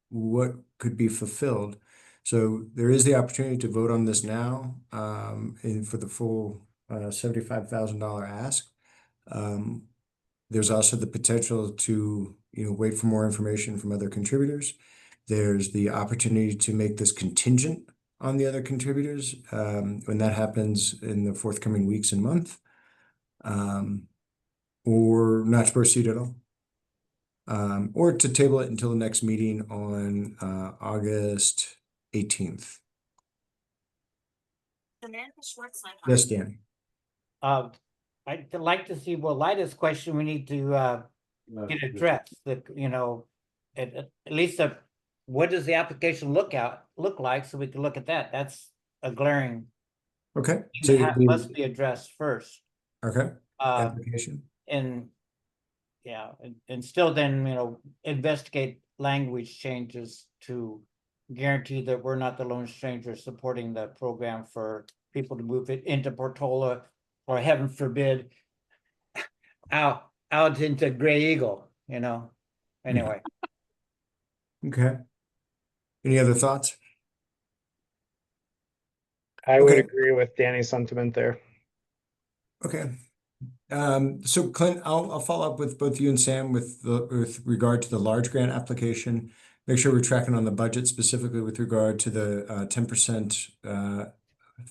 what could be fulfilled. So there is the opportunity to vote on this now, and for the full $75,000 ask. There's also the potential to, wait for more information from other contributors. There's the opportunity to make this contingent on the other contributors, when that happens in the forthcoming weeks and month, or not to proceed at all. Or to table it until the next meeting on August 18th. Yes, Dan. I'd like to see, well, Lida's question, we need to get addressed, at least what does the application look like, so we can look at that. That's a glaring, Okay. that must be addressed first. Okay. Application. And yeah, and still then, investigate language changes to guarantee that we're not the lone stranger supporting the program for people to move it into Portola, or heaven forbid, out into Gray Eagle, anyway. Okay. Any other thoughts? I would Okay. agree with Danny's sentiment there. Okay. So Clint, I'll follow up with both you and Sam with regard to the large grant application. Make sure we're tracking on the budget specifically with regard to the 10%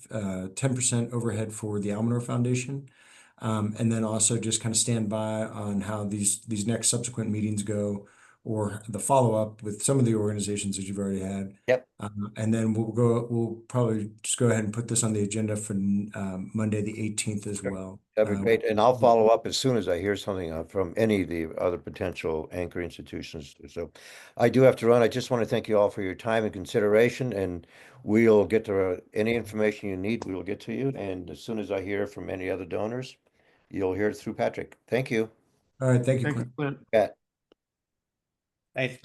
10% overhead for the Almanor Foundation. And then also just kind of stand by on how these next subsequent meetings go, or the follow-up with some of the organizations that you've already had. Yep. And then we'll probably just go ahead and put this on the agenda for Monday, the 18th as well. That'd be great. And I'll follow up as soon as I hear something from any of the other potential anchor institutions. So I do have to run. I just want to thank you all for your time and consideration, and we'll get to any information you need. We will get to you. And as soon as I hear from any other donors, you'll hear it through Patrick. Thank you. All right. Thank you, Thank you, Clint. Clint. Yeah. Thanks.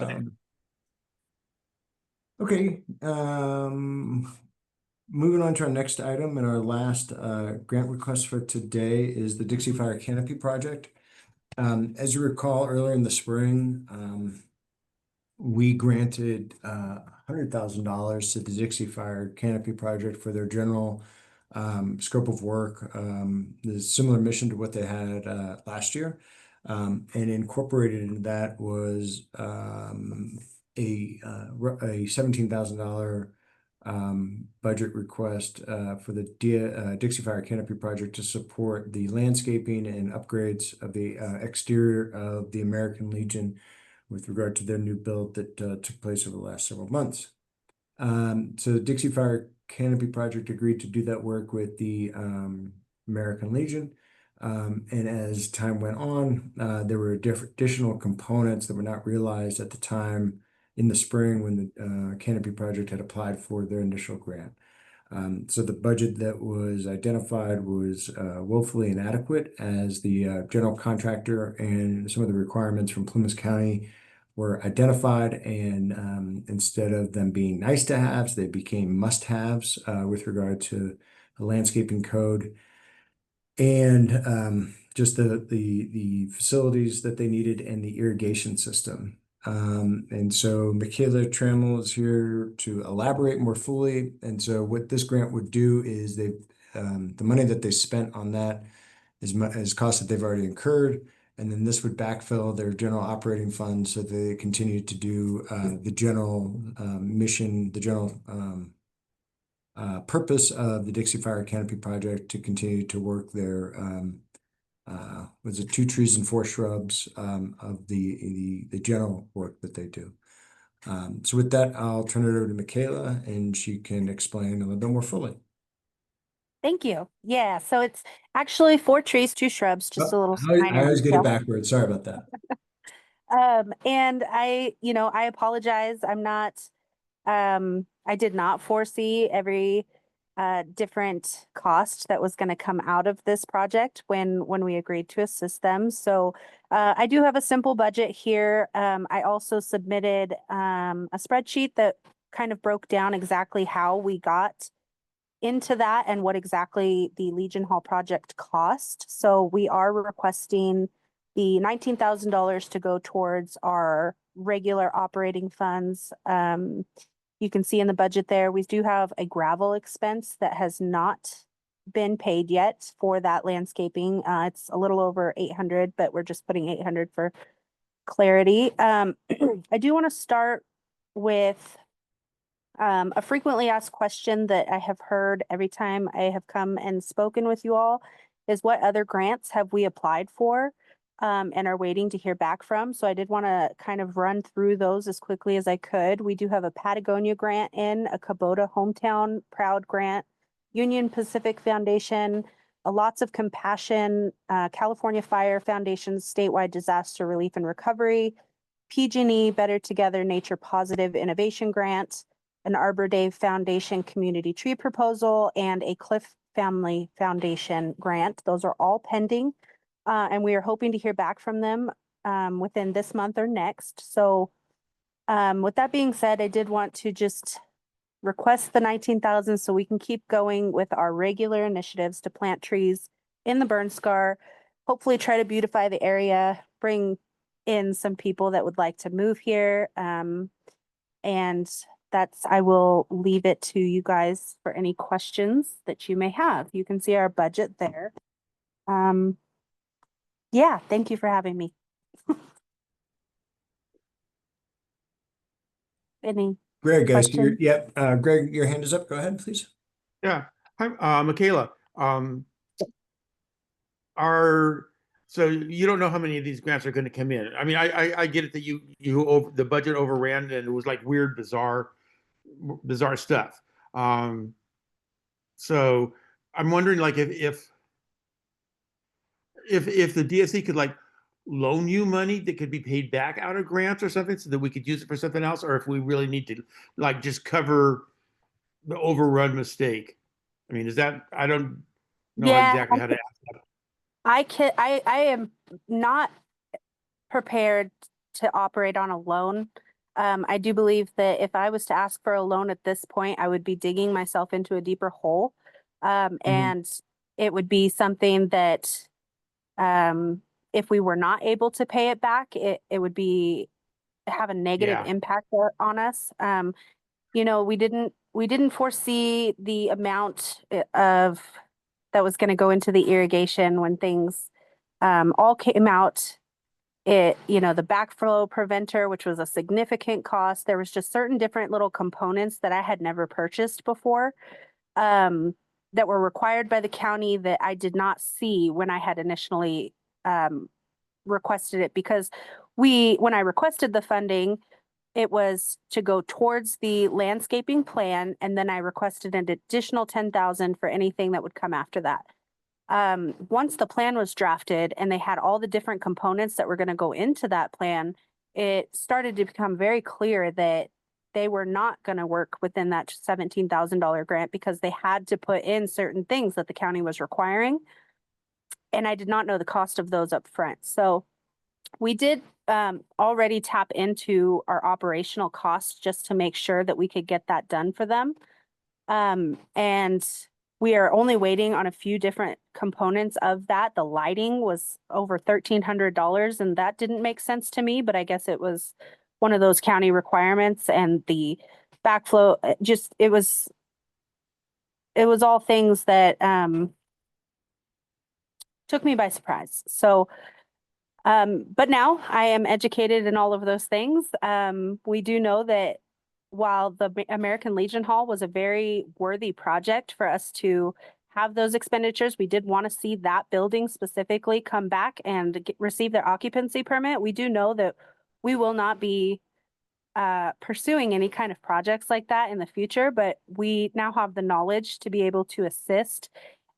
Okay. Moving on to our next item, and our last grant request for today is the Dixie Fire Canopy Project. As you recall, earlier in the spring, we granted $100,000 to the Dixie Fire Canopy Project for their general scope of work. The similar mission to what they had last year, and incorporated into that was a $17,000 budget request for the Dixie Fire Canopy Project to support the landscaping and upgrades of the exterior of the American Legion with regard to their new build that took place over the last several months. So the Dixie Fire Canopy Project agreed to do that work with the American Legion. And as time went on, there were additional components that were not realized at the time in the spring when the Canopy Project had applied for their initial grant. So the budget that was identified was woefully inadequate, as the general contractor and some of the requirements from Plymouth County were identified, and instead of them being nice to haves, they became must haves with regard to the landscaping code and just the facilities that they needed and the irrigation system. And so Michaela Trammell is here to elaborate more fully. And so what this grant would do is the money that they spent on that is costs that they've already incurred. And then this would backfill their general operating funds so they continue to do the general mission, the general purpose of the Dixie Fire Canopy Project, to continue to work their was it 2 trees and 4 shrubs of the general work that they do. So with that, I'll turn it over to Michaela, and she can explain a little bit more fully. Thank you. Yeah, so it's actually 4 trees, 2 shrubs, just a little I minor always get it detail. backwards. Sorry about that. And I apologize. I did not foresee every different cost that was going to come out of this project when we agreed to assist them. So I do have a simple budget here. I also submitted a spreadsheet that kind of broke down exactly how we got into that and what exactly the Legion Hall project cost. So we are requesting the $19,000 to go towards our regular operating funds. You can see in the budget there, we do have a gravel expense that has not been paid yet for that landscaping. It's a little over 800, but we're just putting 800 for clarity. I do want to start with a frequently asked question that I have heard every time I have come and spoken with you all is what other grants have we applied for and are waiting to hear back from. So I did want to kind of run through those as quickly as I could. We do have a Patagonia grant in, a Kubota Hometown Proud grant, Union Pacific Foundation, a Lots of Compassion, California Fire Foundation, Statewide Disaster Relief and Recovery, PG&E Better Together Nature Positive Innovation Grant, an Arbor Day Foundation Community Tree Proposal, and a Cliff Family Foundation grant. Those are all pending, and we are hoping to hear back from them within this month or next. So with that being said, I did want to just request the 19,000 so we can keep going with our regular initiatives to plant trees in the burn scar, hopefully try to beautify the area, bring in some people that would like to move here, and I will leave it to you guys for any questions that you may have. You can see our budget there. Yeah, thank you for having me. Any Greg, questions? Greg, your hand is up. Go ahead, please. Yeah. Hi, Michaela. So you don't know how many of these grants are going to come in. I mean, I get it that the budget overran and it was like weird, bizarre stuff. So I'm wondering, like, if the DFC could like loan you money that could be paid back out of grants or something so that we could use it for something else, or if we really need to like just cover the overrun mistake. I mean, I don't know exactly how to ask that. I am not prepared to operate on a loan. I do believe that if I was to ask for a loan at this point, I would be digging myself into a deeper hole. And it would be something that if we were not able to pay it back, it would have a negative impact on us. We didn't foresee the amount of that was going to go into the irrigation when things all came out. The backflow preventer, which was a significant cost. There was just certain different little components that I had never purchased before that were required by the county that I did not see when I had initially requested it, because when I requested the funding, it was to go towards the landscaping plan, and then I requested an additional 10,000 for anything that would come after that. Once the plan was drafted and they had all the different components that were going to go into that plan, it started to become very clear that they were not going to work within that $17,000 grant because they had to put in certain things that the county was requiring. And I did not know the cost of those up front. So we did already tap into our operational costs just to make sure that we could get that done for them. And we are only waiting on a few different components of that. The lighting was over $1,300, and that didn't make sense to me, but I guess it was one of those county requirements. And the backflow, it was all things that took me by surprise. So but now I am educated in all of those things. We do know that while the American Legion Hall was a very worthy project for us to have those expenditures, we did want to see that building specifically come back and receive their occupancy permit. We do know that we will not be pursuing any kind of projects like that in the future, but we now have the knowledge to be able to assist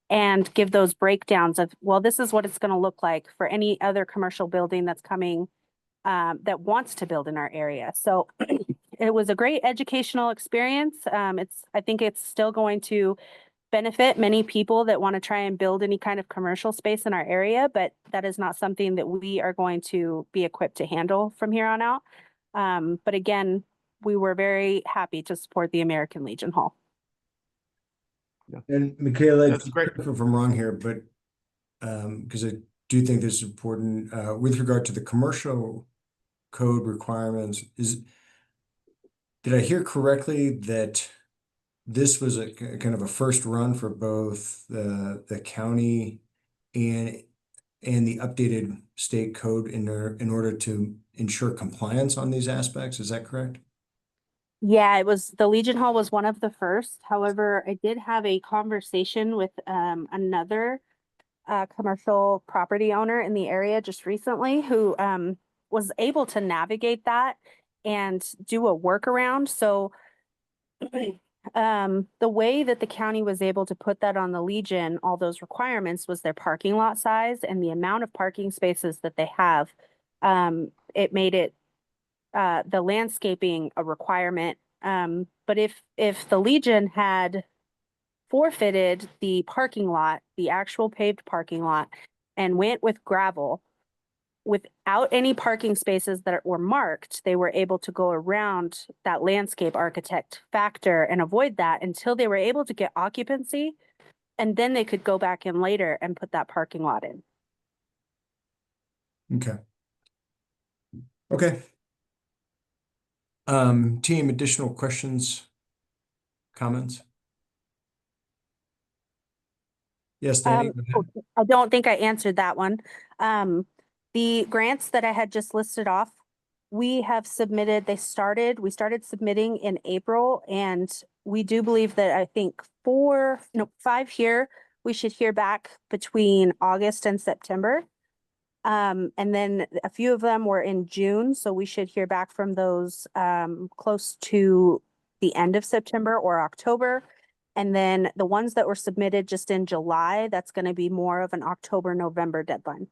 and give those breakdowns of, well, this is what it's going to look like for any other commercial building that's coming that wants to build in our area. So it was a great educational experience. I think it's still going to benefit many people that want to try and build any kind of commercial space in our area, but that is not something that we are going to be equipped to handle from here on out. But again, we were very happy to support the American Legion Hall. And Michaela, That's great. correct me if I'm wrong here, but because I do think this is important with regard to the commercial code requirements, did I hear correctly that this was a kind of a first run for both the county and the updated state code in order to ensure compliance on these aspects? Is that correct? Yeah, the Legion Hall was one of the first. However, I did have a conversation with another commercial property owner in the area just recently who was able to navigate that and do a workaround. So the way that the county was able to put that on the Legion, all those requirements, was their parking lot size and the amount of parking spaces that they have. It made it the landscaping a requirement. But if the Legion had forfeited the parking lot, the actual paved parking lot, and went with gravel without any parking spaces that were marked, they were able to go around that landscape architect factor and avoid that until they were able to get occupancy, and then they could go back in later and put that parking lot in. Okay. Okay. Team, additional questions, comments? Yes, Danny. Go ahead. I don't think I answered that one. The grants that I had just listed off, we have submitted, we started submitting in April, and we do believe that I think 5 here, we should hear back between August and September. And then a few of them were in June, so we should hear back from those close to the end of September or October. And then the ones that were submitted just in July, that's going to be more of an October, November deadline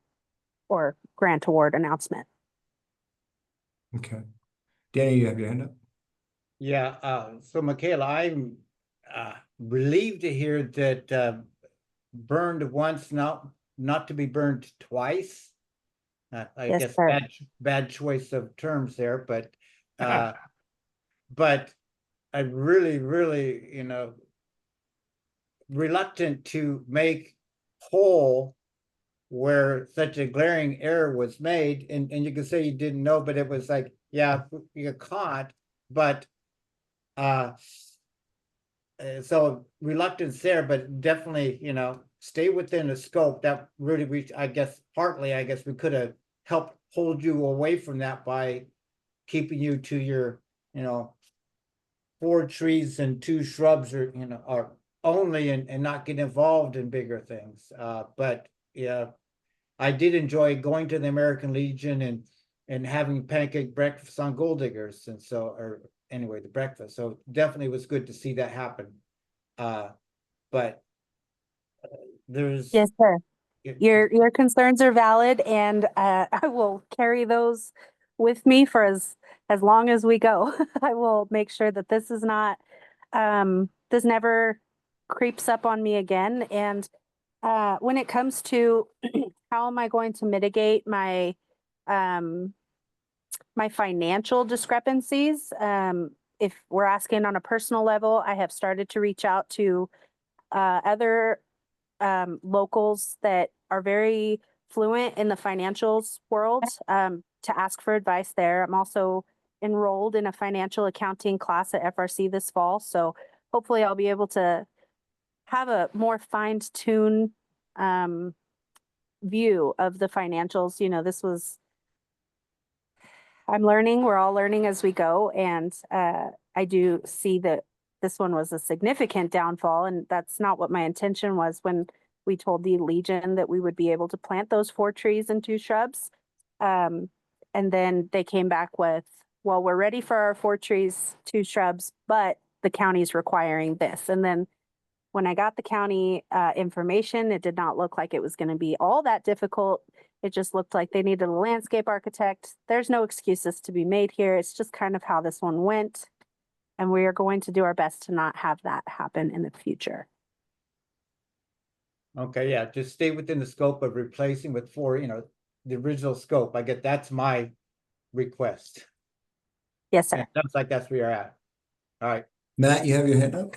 or grant award announcement. Okay. Danny, you have your hand up? Yeah, so Michaela, I'm relieved to hear that burned once, not to be burned twice. I Yes, guess sir. bad choice of terms there, but I really, reluctant to make whole where such a glaring error was made, and you can say you didn't know, but it was like, yeah, you got caught, but so reluctance there, but definitely, stay within the scope. That really, we could have helped hold you away from that by keeping you to your, 4 trees and 2 shrubs, or only, and not get involved in bigger things. But yeah, I did enjoy going to the American Legion and having pancake breakfast on Gold Diggers, and so, or anyway, the breakfast. So definitely was good to see that happen. But there's Yes, sir. Your concerns are valid, and I will carry those with me for as long as we go. I will make sure that this is not this never creeps up on me again. And when it comes to how am I going to mitigate my my financial discrepancies, if we're asking on a personal level, I have started to reach out to other locals that are very fluent in the financials world to ask for advice there. I'm also enrolled in a financial accounting class at FRC this fall, so hopefully I'll be able to have a more fine-tuned view of the financials. I'm learning, we're all learning as we go, and I do see that this one was a significant downfall, and that's not what my intention was when we told the Legion that we would be able to plant those 4 trees and 2 shrubs. And then they came back with well, we're ready for our 4 trees, 2 shrubs, but the county's requiring this. And then when I got the county information, it did not look like it was going to be all that difficult. It just looked like they needed a landscape architect. There's no excuses to be made here. It's just kind of how this one went. And we are going to do our best to not have that happen in the future. Okay, yeah, just stay within the scope of replacing with 4, the original scope. I get, that's my request. Yes, And sir. it sounds like that's where you're at. All right. Matt, you have your hand up?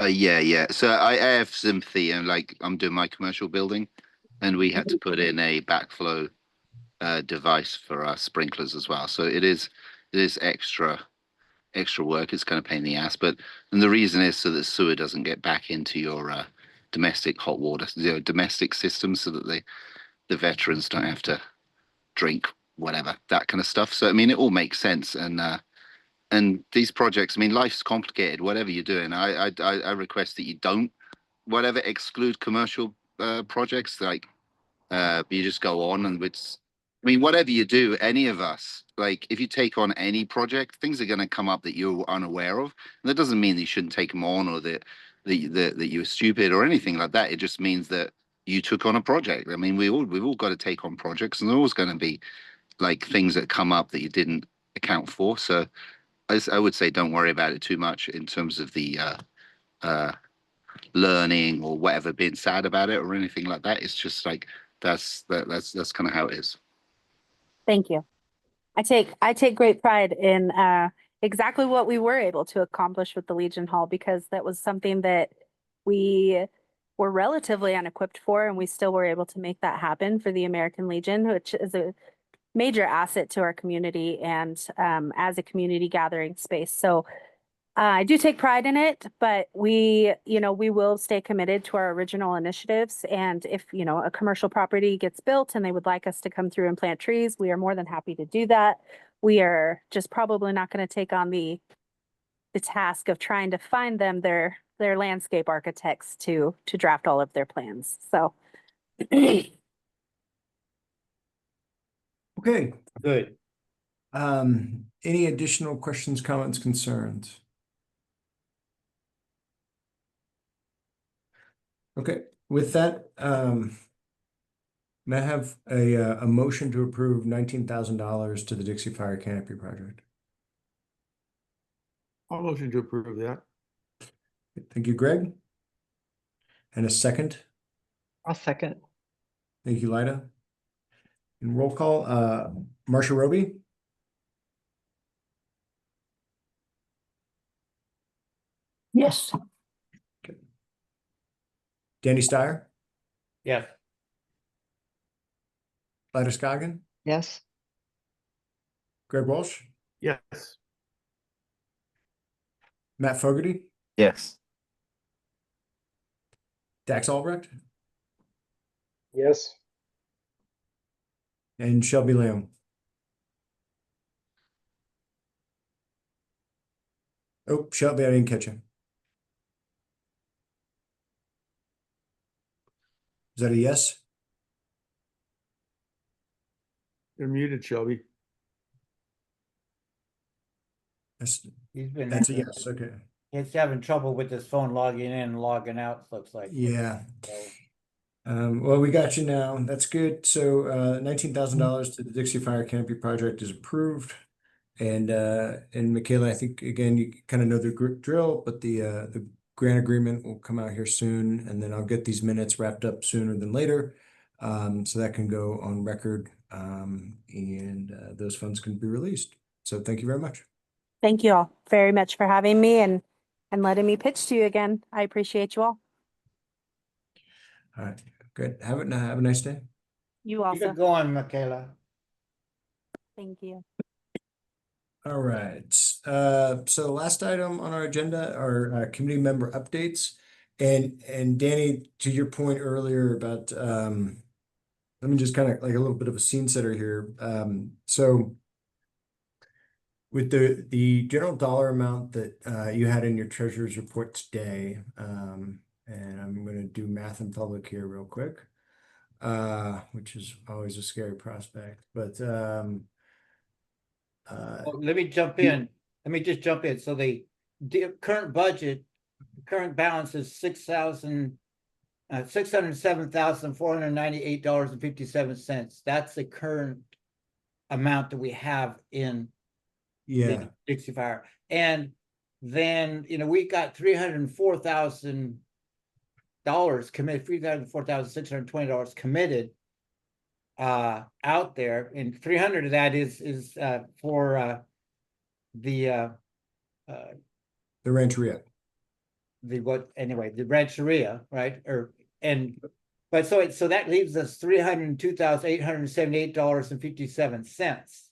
Yeah. So I have sympathy, and like I'm doing my commercial building, and we had to put in a backflow device for our sprinklers as well. So it is extra work. It's kind of pain in the ass, and the reason is so that sewer doesn't get back into your domestic hot water, domestic systems, so that the veterans don't have to drink whatever, that kind of stuff. So I mean, it all makes sense, and these projects, I mean, life's complicated. Whatever you're doing, I request that you don't whatever exclude commercial projects. Like you just go on, and it's. I mean, whatever you do, any of us, like if you take on any project, things are going to come up that you're unaware of. And that doesn't mean that you shouldn't take them on, or that you're stupid or anything like that. It just means that you took on a project. I mean, we've all got to take on projects, and there's always going to be like things that come up that you didn't account for. So I would say don't worry about it too much in terms of the learning or whatever, being sad about it or anything like that. It's just like that's kind of how it is. Thank you. I take great pride in exactly what we were able to accomplish with the Legion Hall, because that was something that we were relatively unequipped for, and we still were able to make that happen for the American Legion, which is a major asset to our community and as a community gathering space. So I do take pride in it, but we will stay committed to our original initiatives. And if, a commercial property gets built and they would like us to come through and plant trees, we are more than happy to do that. We are just probably not going to take on the task of trying to find them their landscape architects to draft all of their plans. So Okay. Good. Any additional questions, comments, concerns? Okay, with that, may I have a motion to approve $19,000 to the Dixie Fire Canopy Project? I'll motion to approve that. Thank you, Greg. And a second? I'll second. Thank you, Lida. And roll call, Marcia Roby? Yes. Danny Steyer? Yes. Lida Scoggin? Yes. Greg Walsh? Yes. Matt Fogarty? Yes. Dax Albrecht? Yes. And Shelby Lamb? Oh, Shelby, I didn't catch you. Is that a yes? You're muted, Shelby. That's, He's been. that's a yes, okay. He's having trouble with his phone logging in and logging out, looks like. Yeah. So, Well, we got you now. That's good. So $19,000 to the Dixie Fire Canopy Project is approved. And Michaela, I think again you kind of know the drill, but the grant agreement will come out here soon, and then I'll get these minutes wrapped up sooner than later, so that can go on record, and those funds can be released. So thank you very much. thank you all very much for having me and letting me pitch to you again. I appreciate you all. All right, good. Have a nice day. You keep also. it going, Michaela. Thank you. All right. So last item on our agenda are community member updates. And Danny, to your point earlier about let me just kind of like a little bit of a scene setter here. So with the general dollar amount that you had in your treasurer's report today, and I'm going to do math in public here real quick, which is always a scary prospect, but Let me jump in. Let me just jump in. So the current budget, current balance is $607,498.57. That's the current amount that we have in Yeah, the Dixie Fire. And then, we got $304,000 committed, $304,620 committed out there, and 300 of that is for the Rancheria. the Rancheria, right? But so that leaves us $302,878.57.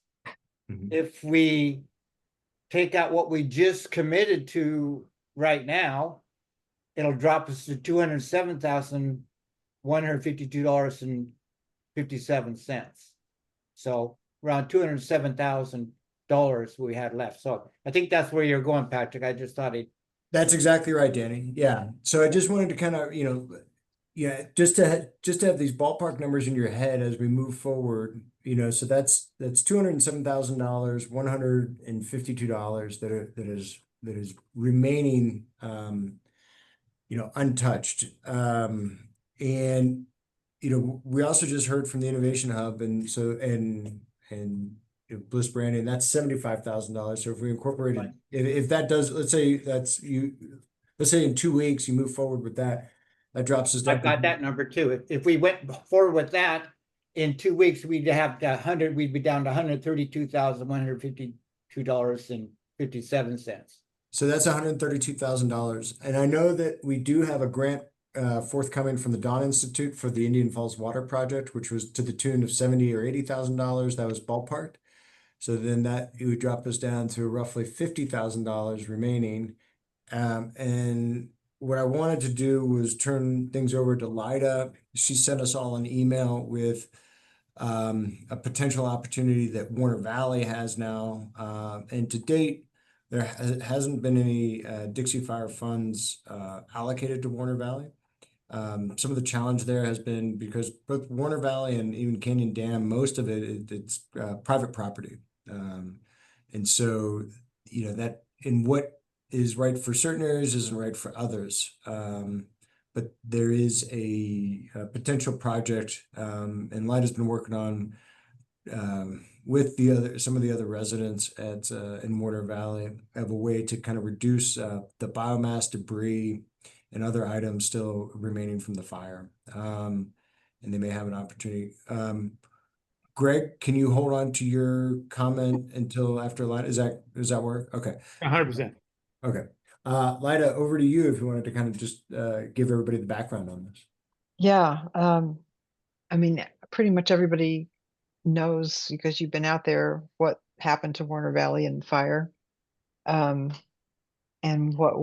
Mhm. If we take out what we just committed to right now, it'll drop us to $207,152.57. So around $207,000 we had left. So I think that's where you're going, Patrick. I just thought That's exactly right, Danny. Yeah. So I just wanted to kind of, yeah, just to have these ballpark numbers in your head as we move forward, so that's $207,000, $152 that is remaining, untouched. And we also just heard from the Innovation Hub, and Bliss Branding, that's $75,000. So if we incorporated, Right. if that does, let's say in 2 weeks you move forward with that drops us down. I've got that number too. If we went forward with that in 2 weeks, we'd be down to $132,152.57. So that's $132,000. And I know that we do have a grant forthcoming from the Dawn Institute for the Indian Falls Water Project, which was to the tune of $70,000 or $80,000. That was ballparked. So then it would drop us down to roughly $50,000 remaining. And what I wanted to do was turn things over to Lida. She sent us all an email with a potential opportunity that Warner Valley has now. And to date, there hasn't been any Dixie Fire funds allocated to Warner Valley. Some of the challenge there has been because both Warner Valley and even Canyon Dam, most of it's private property. And so, that in what is right for certain areas isn't right for others. But there is a potential project, and Light has been working on with some of the other residents in Warner Valley of a way to kind of reduce the biomass debris and other items still remaining from the fire. And they may have an opportunity. Greg, can you hold on to your comment until after Lida? Does that work? Okay. 100%. Okay. Lida, over to you if you wanted to kind of just give everybody the background on this. Yeah, I mean, pretty much everybody knows because you've been out there what happened to Warner Valley and the fire. And what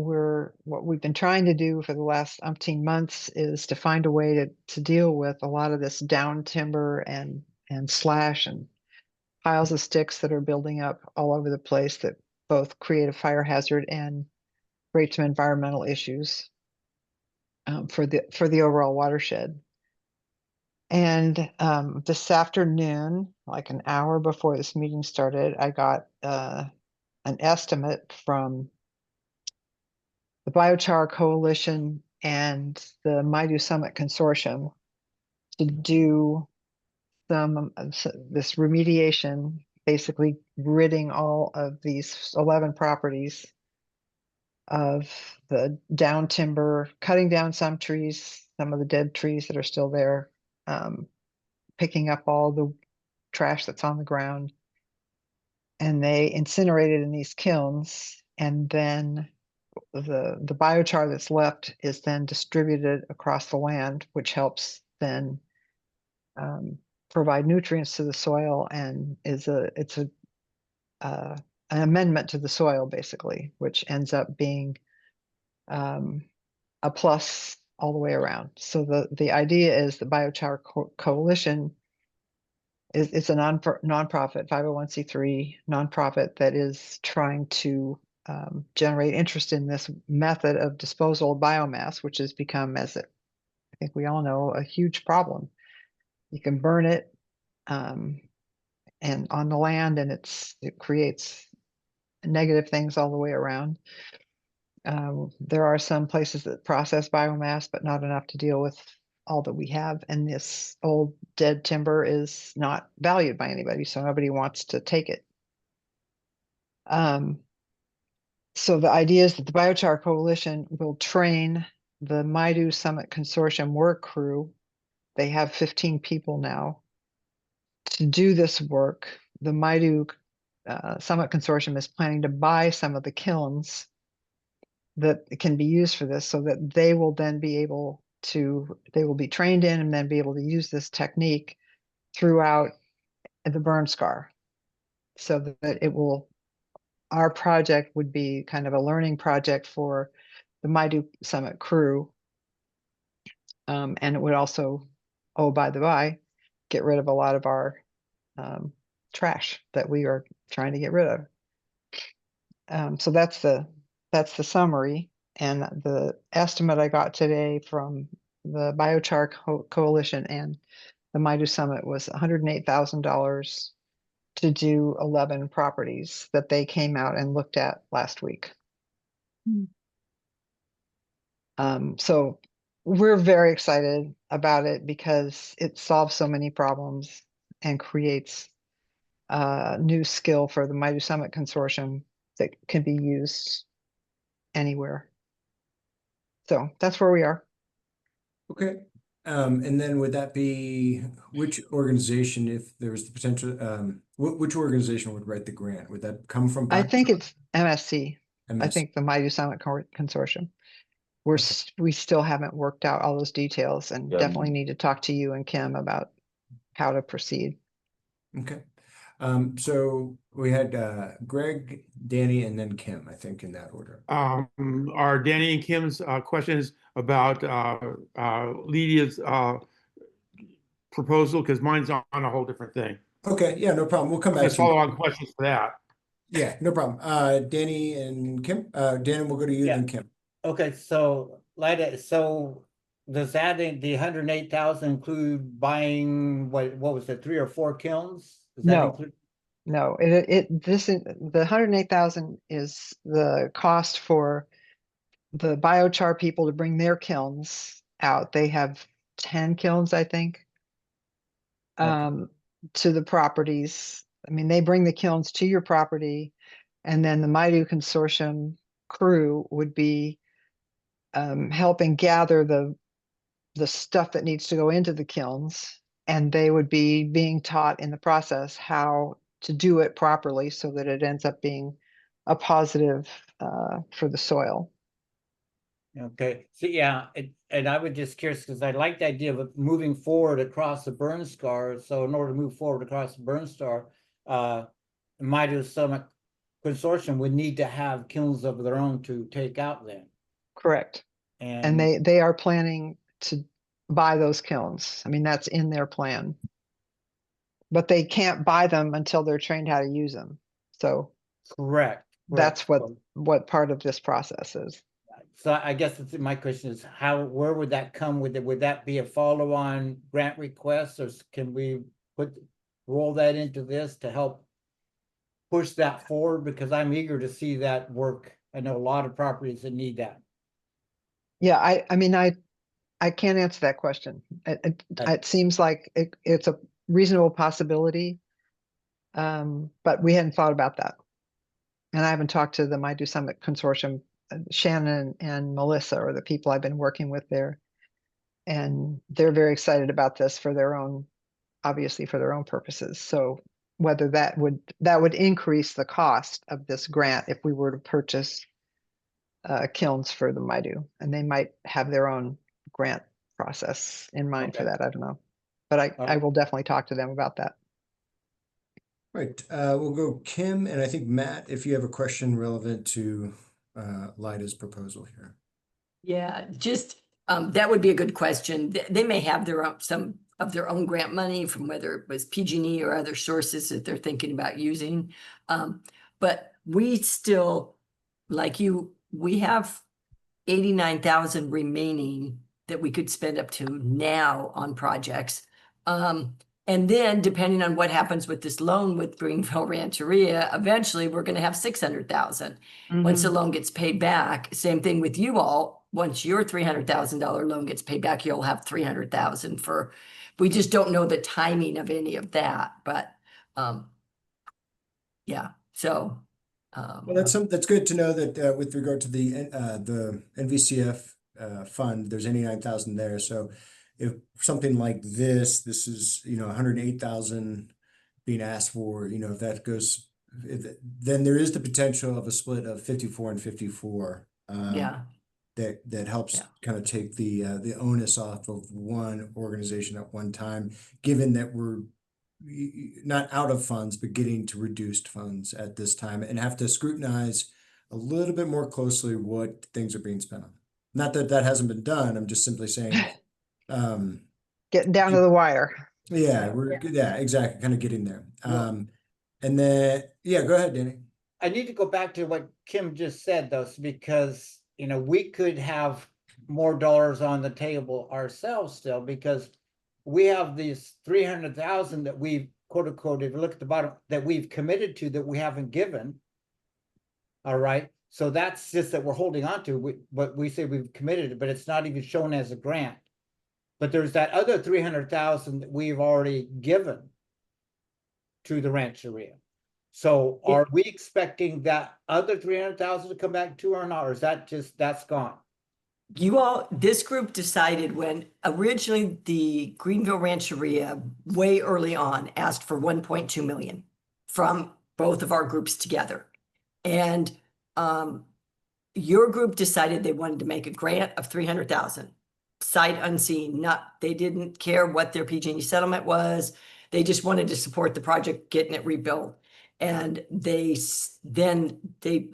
we've been trying to do for the last umpteen months is to find a way to deal with a lot of this down timber and slash and piles of sticks that are building up all over the place that both create a fire hazard and create some environmental issues for the overall watershed. And this afternoon, like an hour before this meeting started, I got an estimate from the Biochar Coalition and the Maidu Summit Consortium to do this remediation, basically ridding all of these 11 properties of the down timber, cutting down some trees, some of the dead trees that are still there, picking up all the trash that's on the ground, and they incinerate it in these kilns, and then the biochar that's left is then distributed across the land, which helps then provide nutrients to the soil and it's an amendment to the soil basically, which ends up being a plus all the way around. So the idea is the Biochar Coalition it's a nonprofit 501c3 nonprofit that is trying to generate interest in this method of disposal of biomass, which has become, as I think we all know, a huge problem. You can burn it. and on the land, and it creates negative things all the way around. There are some places that process biomass, but not enough to deal with all that we have. And this old dead timber is not valued by anybody, so nobody wants to take it. So the idea is that the Biochar Coalition will train the Maidu Summit Consortium work crew. They have 15 people now to do this work. The Maidu Summit Consortium is planning to buy some of the kilns that can be used for this, so that they will then be able to, they will be trained in and then be able to use this technique throughout the burn scar, so that it will, our project would be kind of a learning project for the Maidu Summit crew. And it would also, oh, by the by, get rid of a lot of our trash that we are trying to get rid of. So that's the summary. And the estimate I got today from the Biochar Coalition and the Maidu Summit was $108,000 to do 11 properties that they came out and looked at last week. So we're very excited about it because it solves so many problems and creates a new skill for the Maidu Summit Consortium that can be used anywhere. So that's where we are. Okay. And then would that be which organization, if there was the potential, which organization would write the grant? Would that come from? I think it's MSC. I MSC. think the Maidu Summit Consortium. We still haven't worked out all those details, and definitely need to talk to you and Kim about how to proceed. Okay. So we had Greg, Danny, and then Kim, I think, in that order. Are Danny and Kim's questions about Lydia's proposal? Because mine's on a whole different thing. Okay, yeah, no problem. We'll come back Just to you. follow on questions for that. Yeah, no problem. Danny and Kim. Dan, we'll go to you, Yeah. then Kim. Okay, so Lida, so does that the 108,000 include buying what was it, 3 or 4 kilns? Does that No. include? No, this is the 108,000 is the cost for the biochar people to bring their kilns out. They have 10 kilns, I think, to the properties. I mean, they bring the kilns to your property, and then the Maidu Consortium crew would be helping gather the stuff that needs to go into the kilns, and they would be being taught in the process how to do it properly so that it ends up being a positive for the soil. Okay, so yeah, and I was just curious because I like the idea of moving forward across the burn scar. So in order to move forward across the burn scar, Maidu Summit Consortium would need to have kilns of their own to take out then. Correct. And they are planning to buy those kilns. I mean, that's in their plan. But they can't buy them until they're trained how to use them. So correct. That's what part of this process is. So I guess my question is where would that come with it? Would that be a follow-on grant request, or can we roll that into this to help push that forward? Because I'm eager to see that work. I know a lot of properties that need that. Yeah, I mean, I can't answer that question. It seems like it's a reasonable possibility, but we hadn't thought about that. And I haven't talked to the Maidu Summit Consortium. Shannon and Melissa are the people I've been working with there. And they're very excited about this for their own, obviously for their own purposes. So whether that would increase the cost of this grant if we were to purchase kilns for the Maidu, and they might have their own grant process in mind for that. I don't know, but I will definitely talk to them about that. Right, we'll go Kim, and I think Matt, if you have a question relevant to Lida's proposal here. Yeah, just that would be a good question. They may have their own, some of their own grant money from whether it was PG&E or other sources that they're thinking about using. But we still, like you, we have 89,000 remaining that we could spend up to now on projects. And And then depending on what happens with this loan with Greenville Rancheria, eventually we're gonna have 600,000. Once the loan gets paid back, same thing with you all. Once your $300,000 loan gets paid back, you'll have 300,000 for, we just don't know the timing of any of that, but, yeah, so. Well, that's good to know that with regard to the NVCF fund, there's 89,000 there. So if something like this is 108,000 being asked for, if that goes, then there is the potential of a split of 54 and 54. Yeah. That helps kind of take the onus off of one organization at one time, given that we're not out of funds, but getting to reduced funds at this time and have to scrutinize a little bit more closely what things are being spent on. Not that that hasn't been done. I'm just simply saying, Getting down to the wire. yeah, exactly. Kind of getting there. And then, go ahead, Danny. I need to go back to what Kim just said though, because we could have more dollars on the table ourselves still, because we have these 300,000 that we've quote unquote, if you look at the bottom, that we've committed to that we haven't given. All right. So that's just that we're holding on to, but we say we've committed it, but it's not even shown as a grant. But there's that other 300,000 that we've already given to the rancheria. So are we expecting that other 300,000 to come back to or not, or is that just, that's gone? This group decided when originally the Greenville Rancheria way early on asked for 1.2 million from both of our groups together. And your group decided they wanted to make a grant of 300,000, sight unseen, they didn't care what their PG&E settlement was. They just wanted to support the project, getting it rebuilt. And they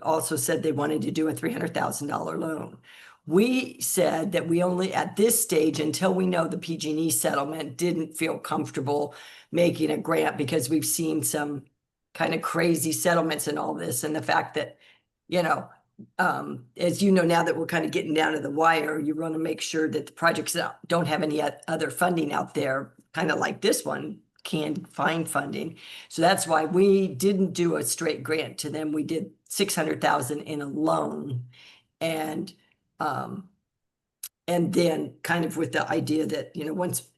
also said they wanted to do a $300,000 loan. We said that we only, at this stage, until we know the PG&E settlement, didn't feel comfortable making a grant because we've seen some kind of crazy settlements and all this. And the fact that, as you know, now that we're kind of getting down to the wire, you want to make sure that the projects don't have any other funding out there, kind of like this one, can find funding. So that's why we didn't do a straight grant to them. We did 600,000 in a loan, and then kind of with the idea that,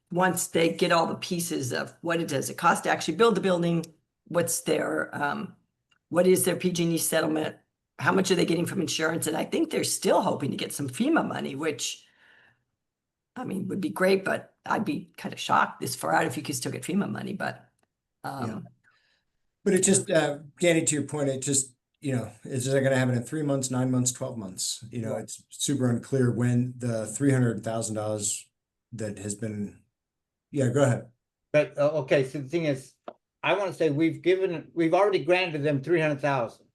once they get all the pieces of what it does, it cost to actually build the building, what is their PG&E settlement, how much are they getting from insurance? And I think they're still hoping to get some FEMA money, which would be great, but I'd be kind of shocked this far out if you could still get FEMA money, but. But it just, Danny, to your point, it just, is it going to happen in 3 months, 9 months, 12 months? It's super unclear when the $300,000 that has been, go ahead. But, okay, so the thing is, I want to say we've already granted them 300,000.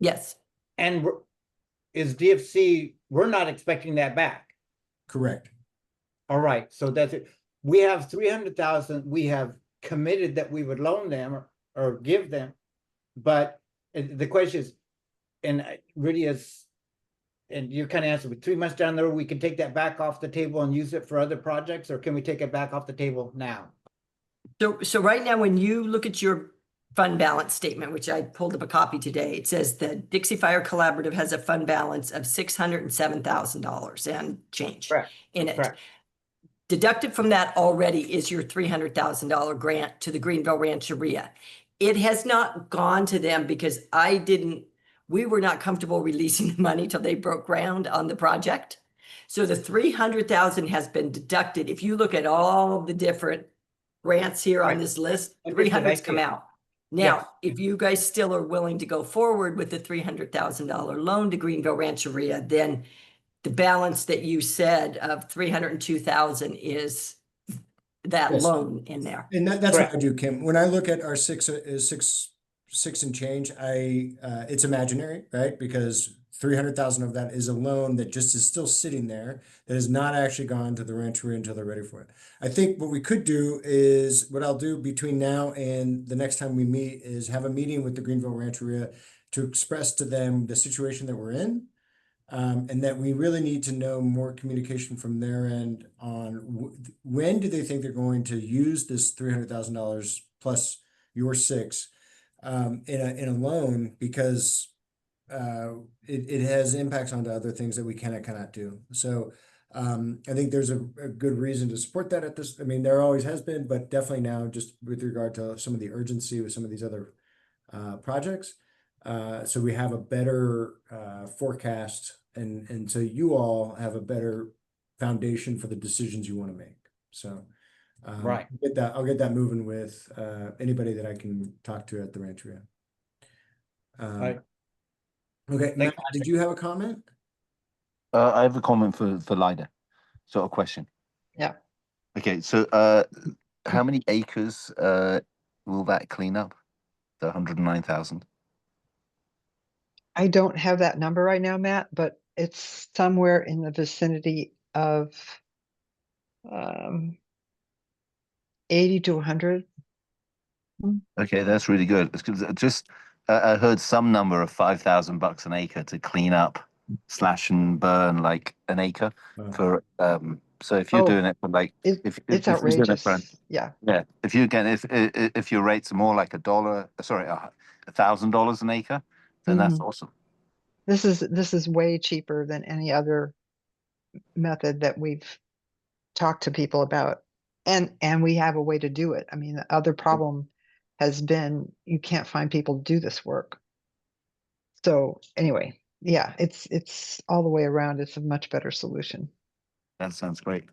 Yes. And is DFC, we're not expecting that back. Correct. All right, so that's it. We have 300,000 we have committed that we would loan them or give them. But the question is, and really is, and you kind of answered, with 3 months down the road, we can take that back off the table and use it for other projects, or can we take it back off the table now? So right now, when you look at your fund balance statement, which I pulled up a copy today, it says the Dixie Fire Collaborative has a fund balance of $607,000 and change in it. Correct. Deducted from that already is your $300,000 grant to the Greenville Rancheria. It has not gone to them because we were not comfortable releasing the money till they broke ground on the project. So the 300,000 has been deducted. If you look at all the different grants here on this list, 300's come out. Now, if you guys still are willing to go forward with the $300,000 loan to Greenville Rancheria, then the balance that you said of 302,000 is that loan in there. And that's what I do, Kim. When I look at our six and change, it's imaginary, right? Because 300,000 of that is a loan that just is still sitting there, that has not actually gone to the rancheria until they're ready for it. I think what we could do is, what I'll do between now and the next time we meet is have a meeting with the Greenville Rancheria to express to them the situation that we're in, And that we really need to know more communication from their end on when do they think they're going to use this $300,000 plus your six in a loan, because it has impacts onto other things that we cannot do. So I think there's a good reason to support that at this. I mean, there always has been, but definitely now, just with regard to some of the urgency with some of these other projects. So we have a better forecast, and so you all have a better foundation for the decisions you want to make. So Right. I'll get that moving with anybody that I can talk to at the Rancheria. Right. Okay, Matt, did you have a comment? I have a comment for Lida, sort of question. Yeah. Okay, so how many acres will that clean up? The 109,000. I don't have that number right now, Matt, but it's somewhere in the vicinity of 80 to 100. Okay, that's really good. It's 'cause just I heard some number of $5,000 an acre to clean up, slash and burn like an acre for So if you're Oh, doing it for like it's you're doing it for, outrageous. Yeah. if you get if your rates are more like $1,000 an acre, then that's Mhm. awesome. This is way cheaper than any other method that we've talked to people about. And we have a way to do it. I mean, the other problem has been you can't find people to do this work. So anyway, yeah, it's all the way around. It's a much better solution. That sounds great.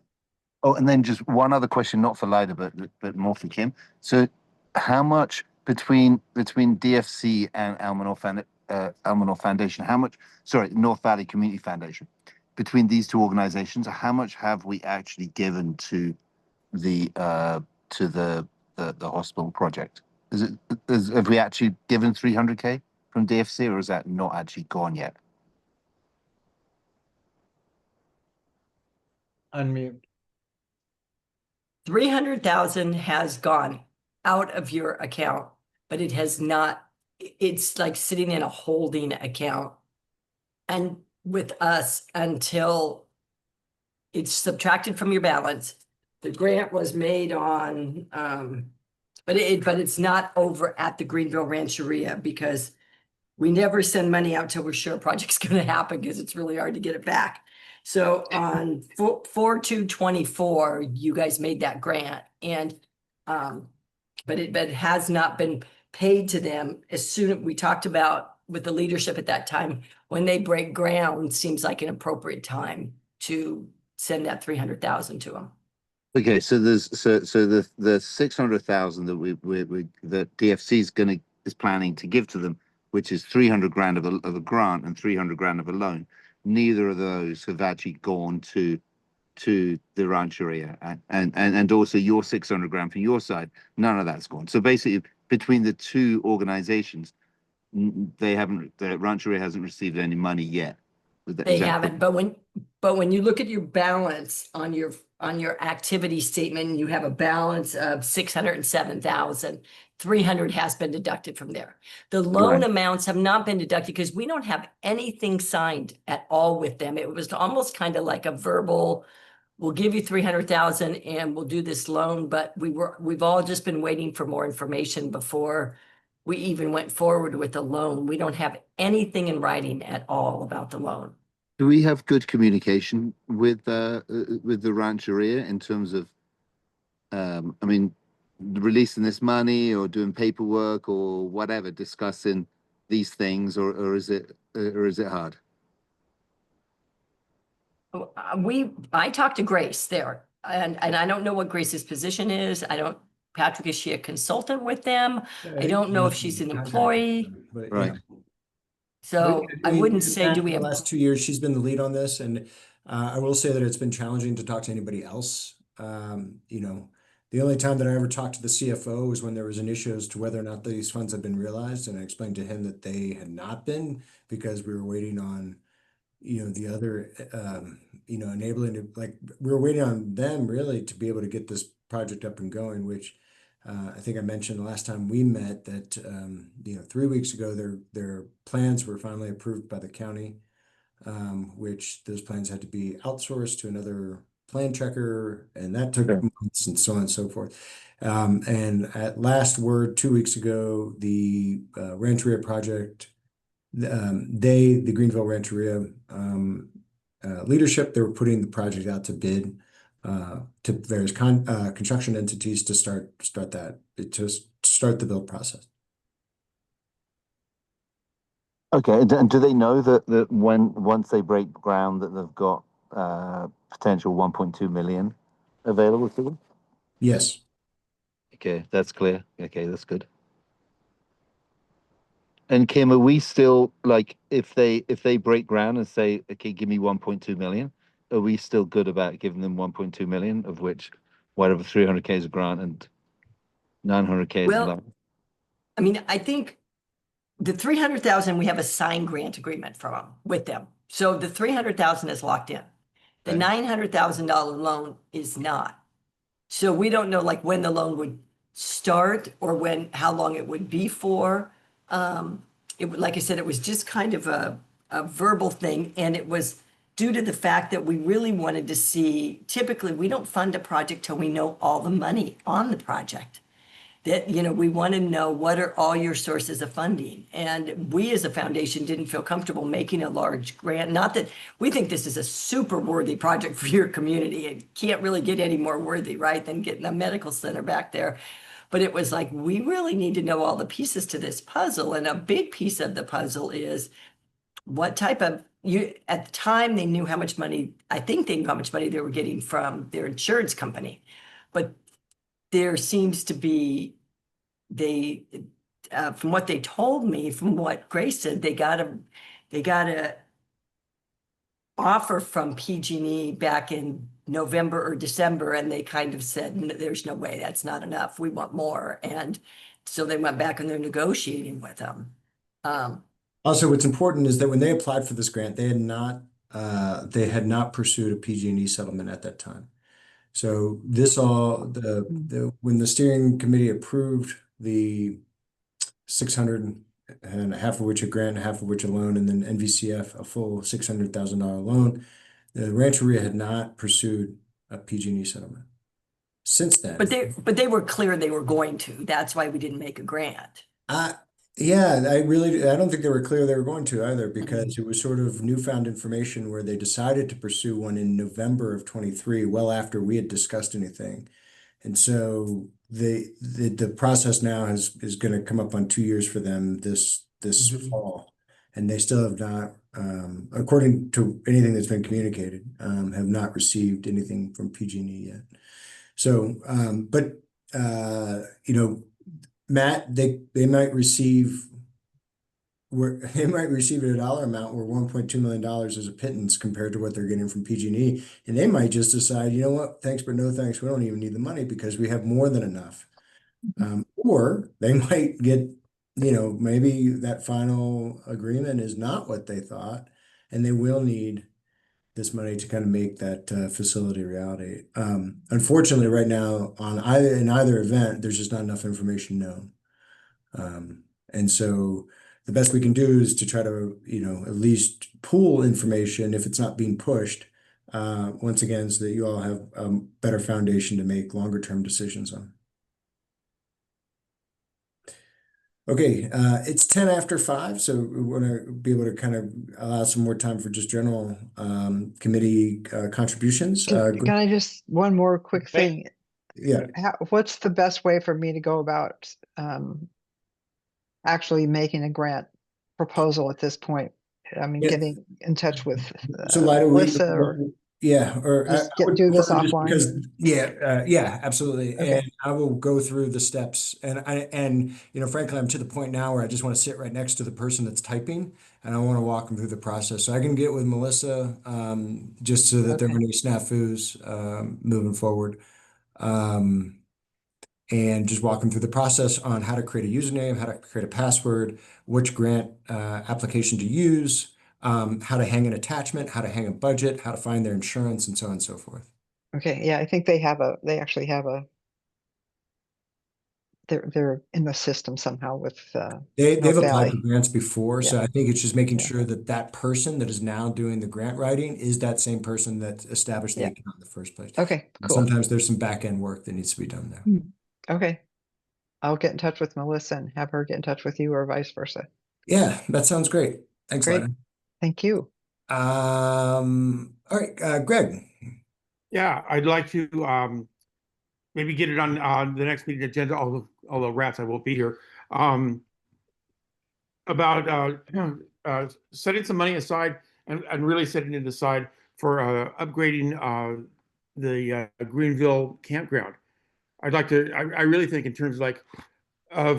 Oh, and then just one other question, not for Lida, but more for Kim. So, how much between DFC and Almanor Foundation? How much? Sorry, North Valley Community Foundation. Between these two organizations, how much have we actually given to the hospital project? Have we actually given 300K from DFC, or is that not actually gone yet? Unmute. 300,000 has gone out of your account, but it has not, it's like sitting in a holding account and with us until it's subtracted from your balance. The grant was made on, but it's not over at the Greenville Rancheria, because we never send money out till we're sure a project's gonna happen, because it's really hard to get it back. So on 4/2/24, you guys made that grant, and but it has not been paid to them. As soon as we talked about with the leadership at that time, when they break ground, seems like an appropriate time to send that 300,000 to them. Okay, so there's the 600,000 that DFC is planning to give to them, which is 300 grand of a grant and 300 grand of a loan. Neither of those have actually gone to the Rancheria, and also your 600 grand from your side. None of that's gone. So basically, between the two organizations, the Rancheria hasn't received any money yet. They haven't, but when you look at your balance on your activity statement, you have a balance of 607,000. 300 has been deducted from there. The loan amounts have not been deducted because we don't have anything signed at all with them. It was almost kind of like a verbal, we'll give you 300,000 and we'll do this loan, but we've all just been waiting for more information before we even went forward with the loan. We don't have anything in writing at all about the loan. Do we have good communication with the Rancheria in terms of, I mean, releasing this money or doing paperwork or whatever, discussing these things, or is it hard? I talked to Grace there, and I don't know what Grace's position is. Patrick, is she a consultant with them? I don't know if she's an employee. Right. So I wouldn't say, do we the have? last 2 years, she's been the lead on this, and I will say that it's been challenging to talk to anybody else. The only time that I ever talked to the CFO was when there was an issue as to whether or not these funds had been realized, and I explained to him that they had not been, because we were waiting on, the other, enabling to, like, we were waiting on them really to be able to get this project up and going, which I think I mentioned the last time we met that 3 weeks ago their plans were finally approved by the county. which those plans had to be outsourced to another plan checker, and that took Sure. months and so on and so forth. And at last word, 2 weeks ago, the Rancheria project, the Greenville Rancheria leadership, they were putting the project out to bid to various construction entities to start the build process. Okay, and do they know that once they break ground that they've got potential 1.2 million available to them? Yes. Okay, that's clear. Okay, that's good. And Kim, are we still like if they break ground and say, okay, give me 1.2 million, are we still good about giving them 1.2 million, of which whatever 300K is a grant and 900K is a Well, loan? I mean, I think the 300,000, we have a signed grant agreement with them. So the 300,000 is locked in. The Right. $900,000 loan is not. So we don't know like when the loan would start or how long it would be for. Like I said, it was just kind of a verbal thing, and it was due to the fact that we really wanted to see, typically, we don't fund a project till we know all the money on the project. That, we want to know what are all your sources of funding. And we as a foundation didn't feel comfortable making a large grant. Not that we think this is a super worthy project for your community. It can't really get any more worthy, right, than getting a medical center back there. But it was like, we really need to know all the pieces to this puzzle. And a big piece of the puzzle is what type of, at the time, they knew how much money, I think they knew how much money they were getting from their insurance company. But there seems to be, from what they told me, from what Grace said, they got a offer from PG&E back in November or December, and they kind of said, there's no way, that's not enough, we want more. And so they went back and they're negotiating with them. Also, what's important is that when they applied for this grant, they had not pursued a PG&E settlement at that time. So this when the steering committee approved the 600 and half of which a grant, half of which a loan, and then NVCF a full $600,000 loan, the Rancheria had not pursued a PG&E settlement. Since then, but they were clear they were going to. That's why we didn't make a grant. Yeah, I don't think they were clear they were going to either, because it was sort of newfound information where they decided to pursue one in November of 23, well after we had discussed anything. And so the process now is going to come up on 2 years for them this fall, and they still have not, according to anything that's been communicated, have not received anything from PG&E yet. So, but Matt, they might receive a dollar amount where $1.2 million is a pittance compared to what they're getting from PG&E, and they might just decide, you know what, thanks but no thanks, we don't even need the money because we have more than enough. Or they might get, maybe that final agreement is not what they thought, and they will need this money to kind of make that facility a reality. Unfortunately, right now, in either event, there's just not enough information known. And so the best we can do is to try to, at least pool information if it's not being pushed, once again, so that you all have a better foundation to make longer term decisions on. Okay, it's 10 after 5, so we want to be able to kind of allow some more time for just general committee contributions. Can I just, one more quick thing? Yeah. What's the best way for me to go about actually making a grant proposal at this point? I mean, getting in touch with So Lida, Melissa or do this offline. Yeah, absolutely. Okay. And I will go through the steps, and frankly, I'm to the point now where I just want to sit right next to the person that's typing, and I want to walk them through the process. So I can get with Melissa, just so that there are any snafus moving forward. And just walk them through the process on how to create a username, how to create a password, which grant application to use, how to hang an attachment, how to hang a budget, how to find their insurance, and so on and so forth. Okay, yeah, I think they they're in the system somehow with They've North applied for Valley. grants before, so Yeah. I think it's just making Yeah. sure that that person that is now doing the grant writing is that same person that established the Yeah. account in the first place. Okay, And cool. sometimes there's some back end work that needs to be done there. Okay. I'll get in touch with Melissa and have her get in touch with you or vice versa. Yeah, that sounds great. Thanks, Great. Lana. Thank you. All right, Greg. Yeah, I'd like to maybe get it on the next meeting agenda, although rats, I won't be here. About setting some money aside and really setting it aside for upgrading the Greenville campground. I'd like to, I really think in terms of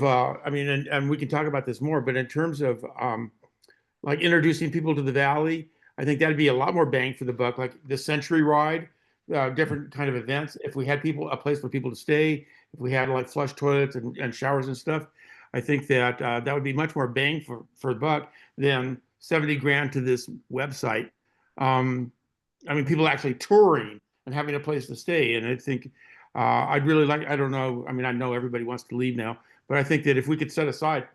I mean, and we can talk about this more, but in terms of like introducing people to the valley, I think that'd be a lot more bang for the buck, like the Century Ride, different kind of events. If we had a place for people to stay, if we had like flush toilets and showers and stuff, I think that that would be much more bang for the buck than 70 grand to this website. I mean, people actually touring and having a place to stay. And I think I'd really like, I don't know, I mean, I know everybody wants to leave now, but I think that if we could set aside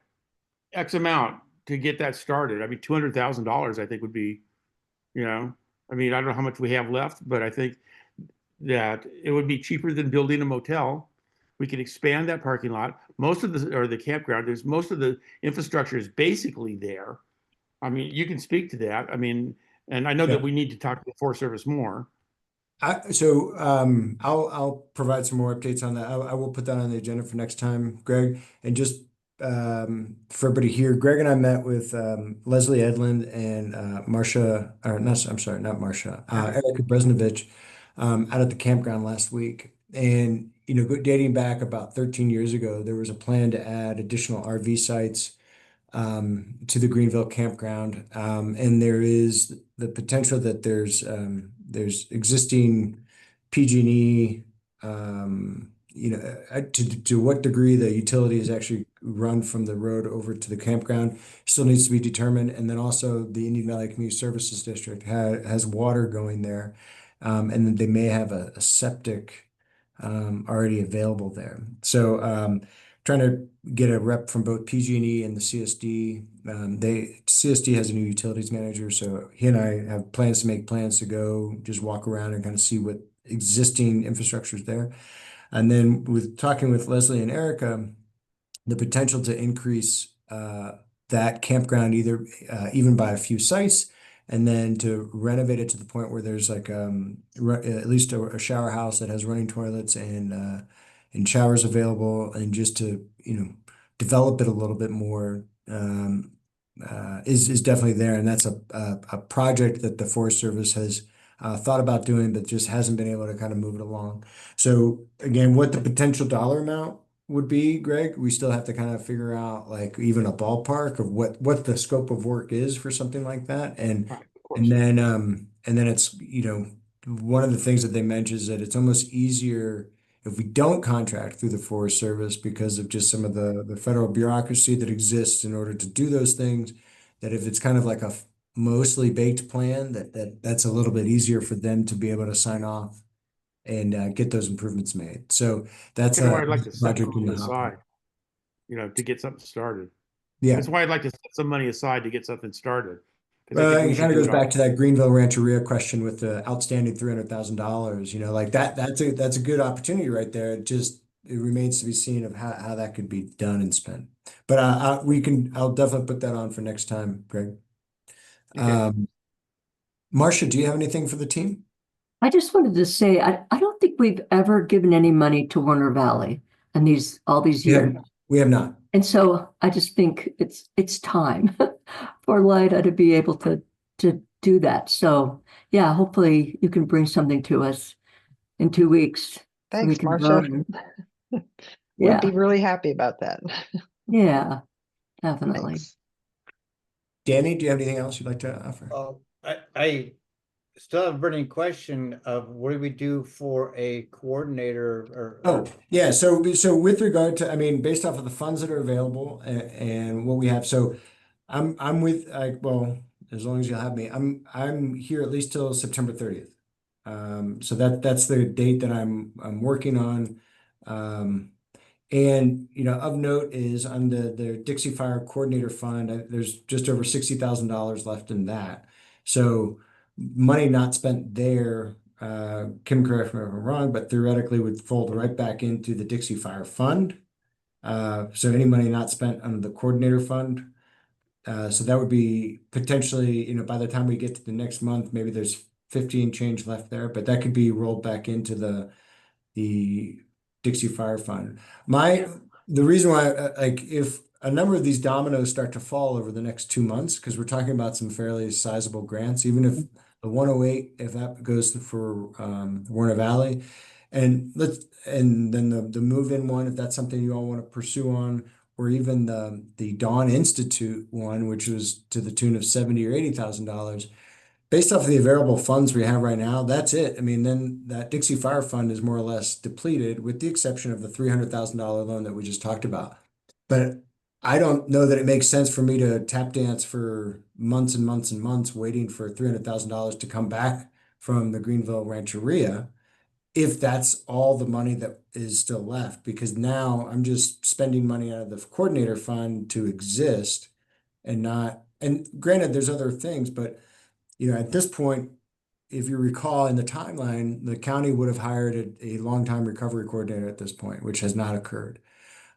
X amount to get that started, I mean, $200,000, I think would be, I mean, I don't know how much we have left, but I think that it would be cheaper than building a motel. We could expand that parking lot. Most of the campground, most of the infrastructure is basically there. I mean, you can speak to that. I mean, and I know that we need to talk to the Forest Service more. I'll provide some more updates on that. I will put that on the agenda for next time, Greg. And just for everybody here, Greg and I met with Leslie Edlund and Marcia, or not, I'm sorry, not Marcia, Erica Bresnovich out at the campground last week. And dating back about 13 years ago, there was a plan to add additional RV sites to the Greenville campground. And there is the potential that there's existing PG&E, to what degree the utility is actually run from the road over to the campground still needs to be determined. And then also the Indian Valley Community Services District has water going there. And then they may have a septic already available there. So trying to get a rep from both PG&E and the CSD. CSD has a new utilities manager, so he and I have plans to make plans to go just walk around and kind of see what existing infrastructure is there. And then with talking with Leslie and Erica, the potential to increase that campground either even by a few sites, and then to renovate it to the point where there's like at least a shower house that has running toilets and showers available, and just to develop it a little bit more is definitely there, and that's a project that the Forest Service has thought about doing, but just hasn't been able to kind of move it along. So again, what the potential dollar amount would be, Greg, we still have to kind of figure out like even a ballpark of what the scope of work is for something like that. And then it's, one of the things that they mentioned is that it's almost easier if we don't contract through the Forest Service because of just some of the federal bureaucracy that exists in order to do those things, that if it's kind of like a mostly baked plan, that's a little bit easier for them to be able to sign off and get those improvements made. So that's Why a I'd like to set project in money the hopper. aside, to get something started. Yeah. That's why I'd like to set some money aside to get something started. 'Cause I Well, think we it should kind of do goes it all. back to that Greenville Rancheria question with the outstanding $300,000, like that's a good opportunity right there. It remains to be seen of how that could be done and spent. But I'll definitely put that on for next time, Greg. Okay. Marcia, do you have anything for the team? I just wanted to say, I don't think we've ever given any money to Warner Valley and all these years. We have not. And so I just think it's time for LIDA to be able to do that. So yeah, hopefully you can bring something to us in 2 weeks. Thanks, We can Marcia. vote. We'd be really happy about that. Yeah, definitely. Thanks. Danny, do you have anything else you'd like to offer? I still have a burning question of what do we do for a coordinator Oh, yeah. So with regard to, I mean, based off of the funds that are available and what we have, so I'm with, well, as long as you'll have me, I'm here at least till September 30th. So that's the date that I'm working on. And, of note is on the Dixie Fire Coordinator Fund, there's just over $60,000 left in that. So money not spent there, Kim, correct me if I'm wrong, but theoretically would fold right back into the Dixie Fire Fund. So any money not spent on the Coordinator Fund. So that would be potentially, by the time we get to the next month, maybe there's 15 change left there, but that could be rolled back into the Dixie Fire Fund. The reason why, like, if a number of these dominoes start to fall over the next 2 months, because we're talking about some fairly sizable grants, even if the 108, if that goes for Warner Valley, and then the move-in one, if that's something you all want to pursue on, or even the Dawn Institute one, which was to the tune of $70,000 or $80,000. Based off of the available funds we have right now, that's it. I mean, then that Dixie Fire Fund is more or less depleted, with the exception of the $300,000 loan that we just talked about. But I don't know that it makes sense for me to tap dance for months and months and months waiting for $300,000 to come back from the Greenville Rancheria, if that's all the money that is still left, because now I'm just spending money out of the coordinator fund to exist and not, and granted, there's other things, but at this point, if you recall in the timeline, the county would have hired a long-time recovery coordinator at this point, which has not occurred.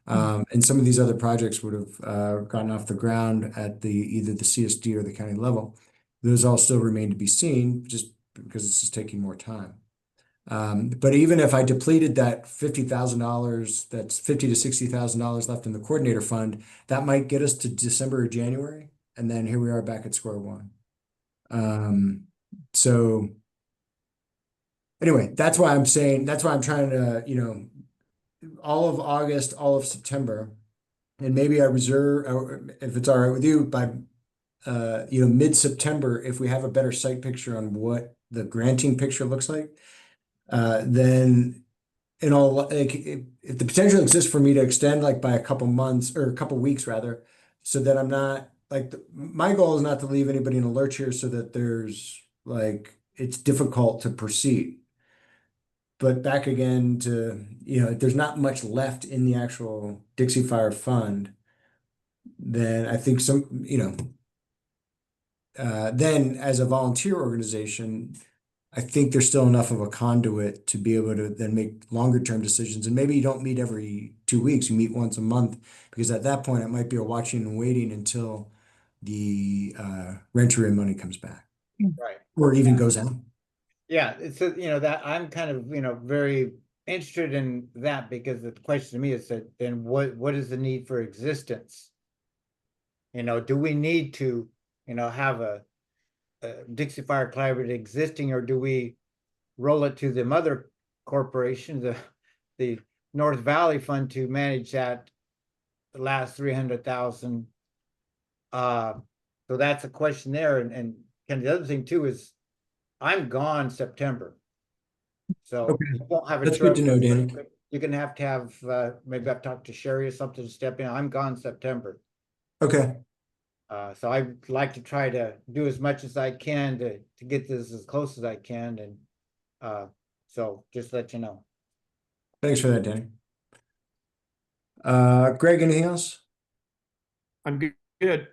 And some of these other projects would have gotten off the ground at either the CSD or the county level. Those all still remain to be seen, just because it's just taking more time. But even if I depleted that $50,000, that's $50,000 to $60,000 left in the coordinator fund, that might get us to December or January, and then here we are back at square one. So anyway, that's why I'm trying to, all of August, all of September, and maybe I reserve, or if it's all right with you, by mid-September, if we have a better site picture on what the granting picture looks like, then like if the potential exists for me to extend like by a couple months or a couple weeks rather, so that I'm not like my goal is not to leave anybody in a lurch here, so that it's difficult to proceed. But back again to, if there's not much left in the actual Dixie Fire Fund, then I think then as a volunteer organization, I think there's still enough of a conduit to be able to then make longer term decisions. And maybe you don't meet every 2 weeks, you meet once a month, because at that point it might be a watching and waiting until the Rancheria money comes back. Right. Or even goes out. Yeah, it's that I'm kind of very interested in that, because the question to me is that then what is the need for existence? Do we need to have a Dixie Fire Collaborative existing, or do we roll it to the mother corporation, the North Valley Fund, to manage that the last 300,000? So that's a question there, and kind of the other thing too is I'm gone September, so Okay. you won't have a That's good trip. to know, Danny. You're gonna have to have maybe I've talked to Sherry or something to step in. I'm gone September. Okay. So I'd like to try to do as much as I can to get this as close as I can, and so just let you know. Thanks for that, Danny. Greg, anything else? I'm good.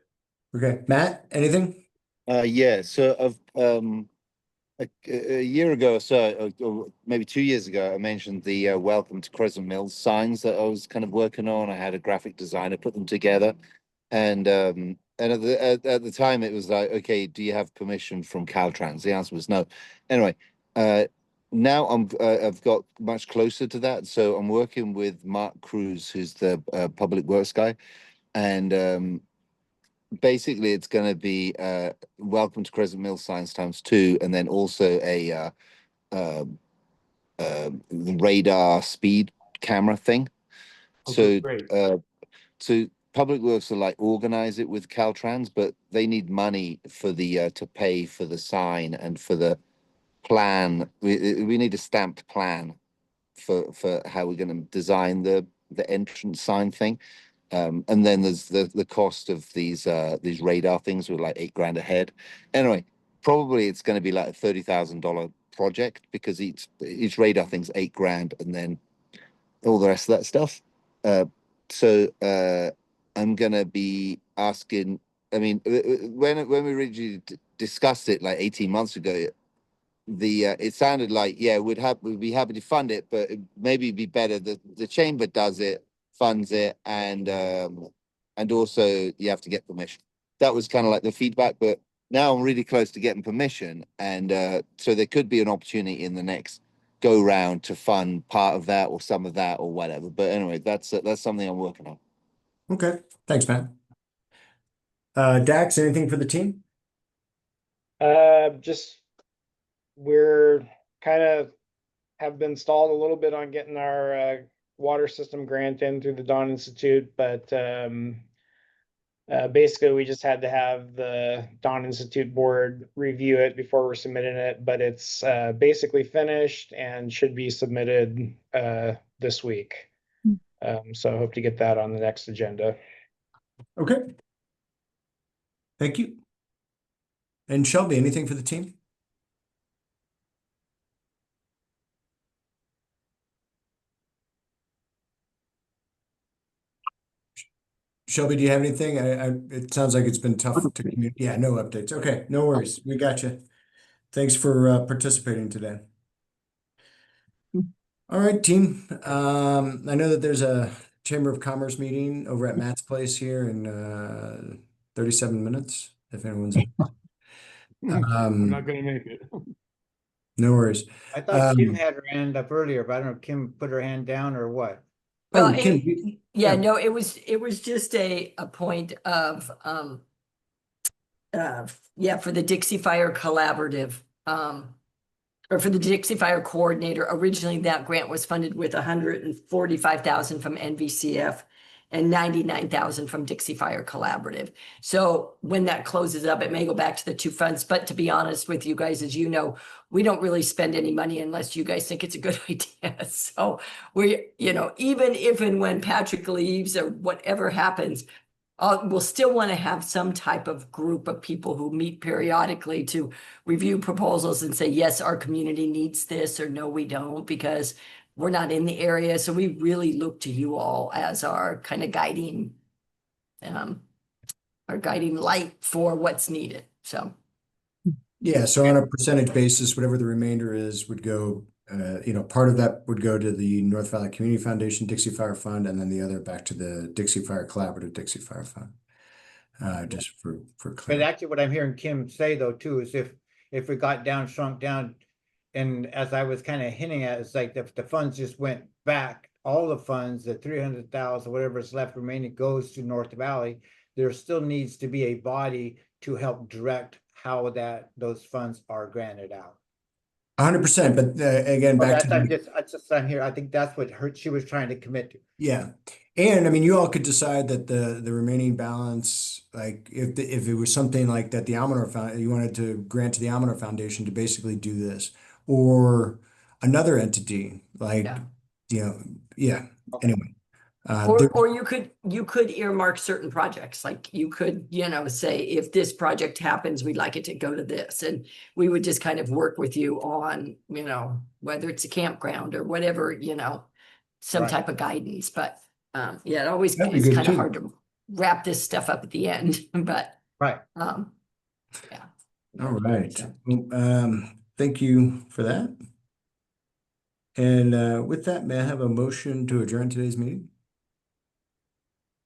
Okay, Matt, anything? Yeah, so a year ago or so, or maybe 2 years ago, I mentioned the Welcome to Crescent Mills signs that I was kind of working on. I had a graphic designer put them together, and at the time it was like, okay, do you have permission from Caltrans? The answer was no. Anyway, now I've got much closer to that, so I'm working with Mark Cruz, who's the public works guy, and basically it's going to be Welcome to Crescent Mills signs ×2, and then also a radar speed camera thing. Okay, So great. so public works will like organize it with Caltrans, but they need money for the to pay for the sign and for the plan. We need a stamped plan for how we're going to design the entrance sign thing. And then there's the cost of these radar things were like $8,000 a head. Anyway, probably it's going to be like a $30,000 project, because each radar thing's $8,000, and then all the rest of that stuff. I'm gonna be asking. I mean, when we originally discussed it like 18 months ago, it sounded like we'd be happy to fund it, but maybe it'd be better that the chamber does it, funds it, and also you have to get permission. That was kind of like the feedback, but now I'm really close to getting permission, and so there could be an opportunity in the next go round to fund part of that or some of that or whatever. But anyway, that's something I'm working on. Okay, thanks, Matt. Dax, anything for the team? Just we're kind of have been stalled a little bit on getting our water system grant in through the Dawn Institute, but basically we just had to have the Dawn Institute board review it before we're submitting it, but it's basically finished and should be submitted this week. So I hope to get that on the next agenda. Okay. Thank you. And Shelby, anything for the team? Shelby, do you have anything? It sounds like it's been tough to communicate. Yeah, no updates. Okay, no worries. We got you. Thanks for participating today. All right, team. I know that there's a Chamber of Commerce meeting over at Matt's place here in 37 minutes, if anyone's I'm not gonna make it. no worries. I thought Kim had her hand up earlier, but I don't know if Kim put her hand down or what. Well, Kim, yeah, no, it was just a point of for the Dixie Fire Collaborative, or for the Dixie Fire Coordinator. Originally, that grant was funded with 145,000 from NVCF and 99,000 from Dixie Fire Collaborative. So when that closes up, it may go back to the two funds. But to be honest with you guys, as you know, we don't really spend any money unless you guys think it's a good idea. So even if and when Patrick leaves or whatever happens, we'll still want to have some type of group of people who meet periodically to review proposals and say, yes, our community needs this, or no, we don't, because we're not in the area. So we really look to you all as our kind of guiding light for what's needed. So yeah, so on a percentage basis, whatever the remainder is would go, part of that would go to the North Valley Community Foundation Dixie Fire Fund, and then the other back to the Dixie Fire Collaborative Dixie Fire Fund. Just for But clarity. actually, what I'm hearing Kim say though too is if we got shrunk down, and as I was kind of hinting at, it's like if the funds just went back, all the funds, the 300,000, whatever is left remaining, goes to North Valley. There still needs to be a body to help direct how those funds are granted out. 100%, but again, back to I'm here. I think that's what she was trying to commit to. yeah. And I mean, you all could decide that the remaining balance, like if it was something like that, the Almanor Foundation, you wanted to grant to the Almanor Foundation to basically do this, or another entity, like anyway. or you could earmark certain projects, like you could, say, if this project happens, we'd like it to go to this. And we would just kind of work with you on, whether it's a campground or whatever, some Right. type of guidance. But it always That'd be is good kind of too. hard to wrap this stuff up at the end. But Right. yeah. All right. So. Thank you for that. And with that, may I have a motion to adjourn today's meeting?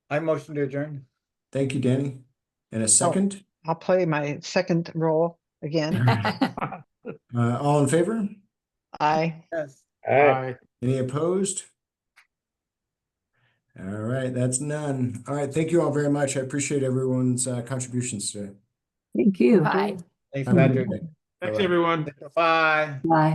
I motion to adjourn. Thank you, Danny. And a second? I'll play my second role again. All in favor? Aye. Yes. Bye. Any opposed? All right, that's none. All right, thank you all very much. I appreciate everyone's contributions today. Thank you. Bye. Thanks, Have a good Patrick. day. Thanks, Bye-bye. everyone. Bye. Bye.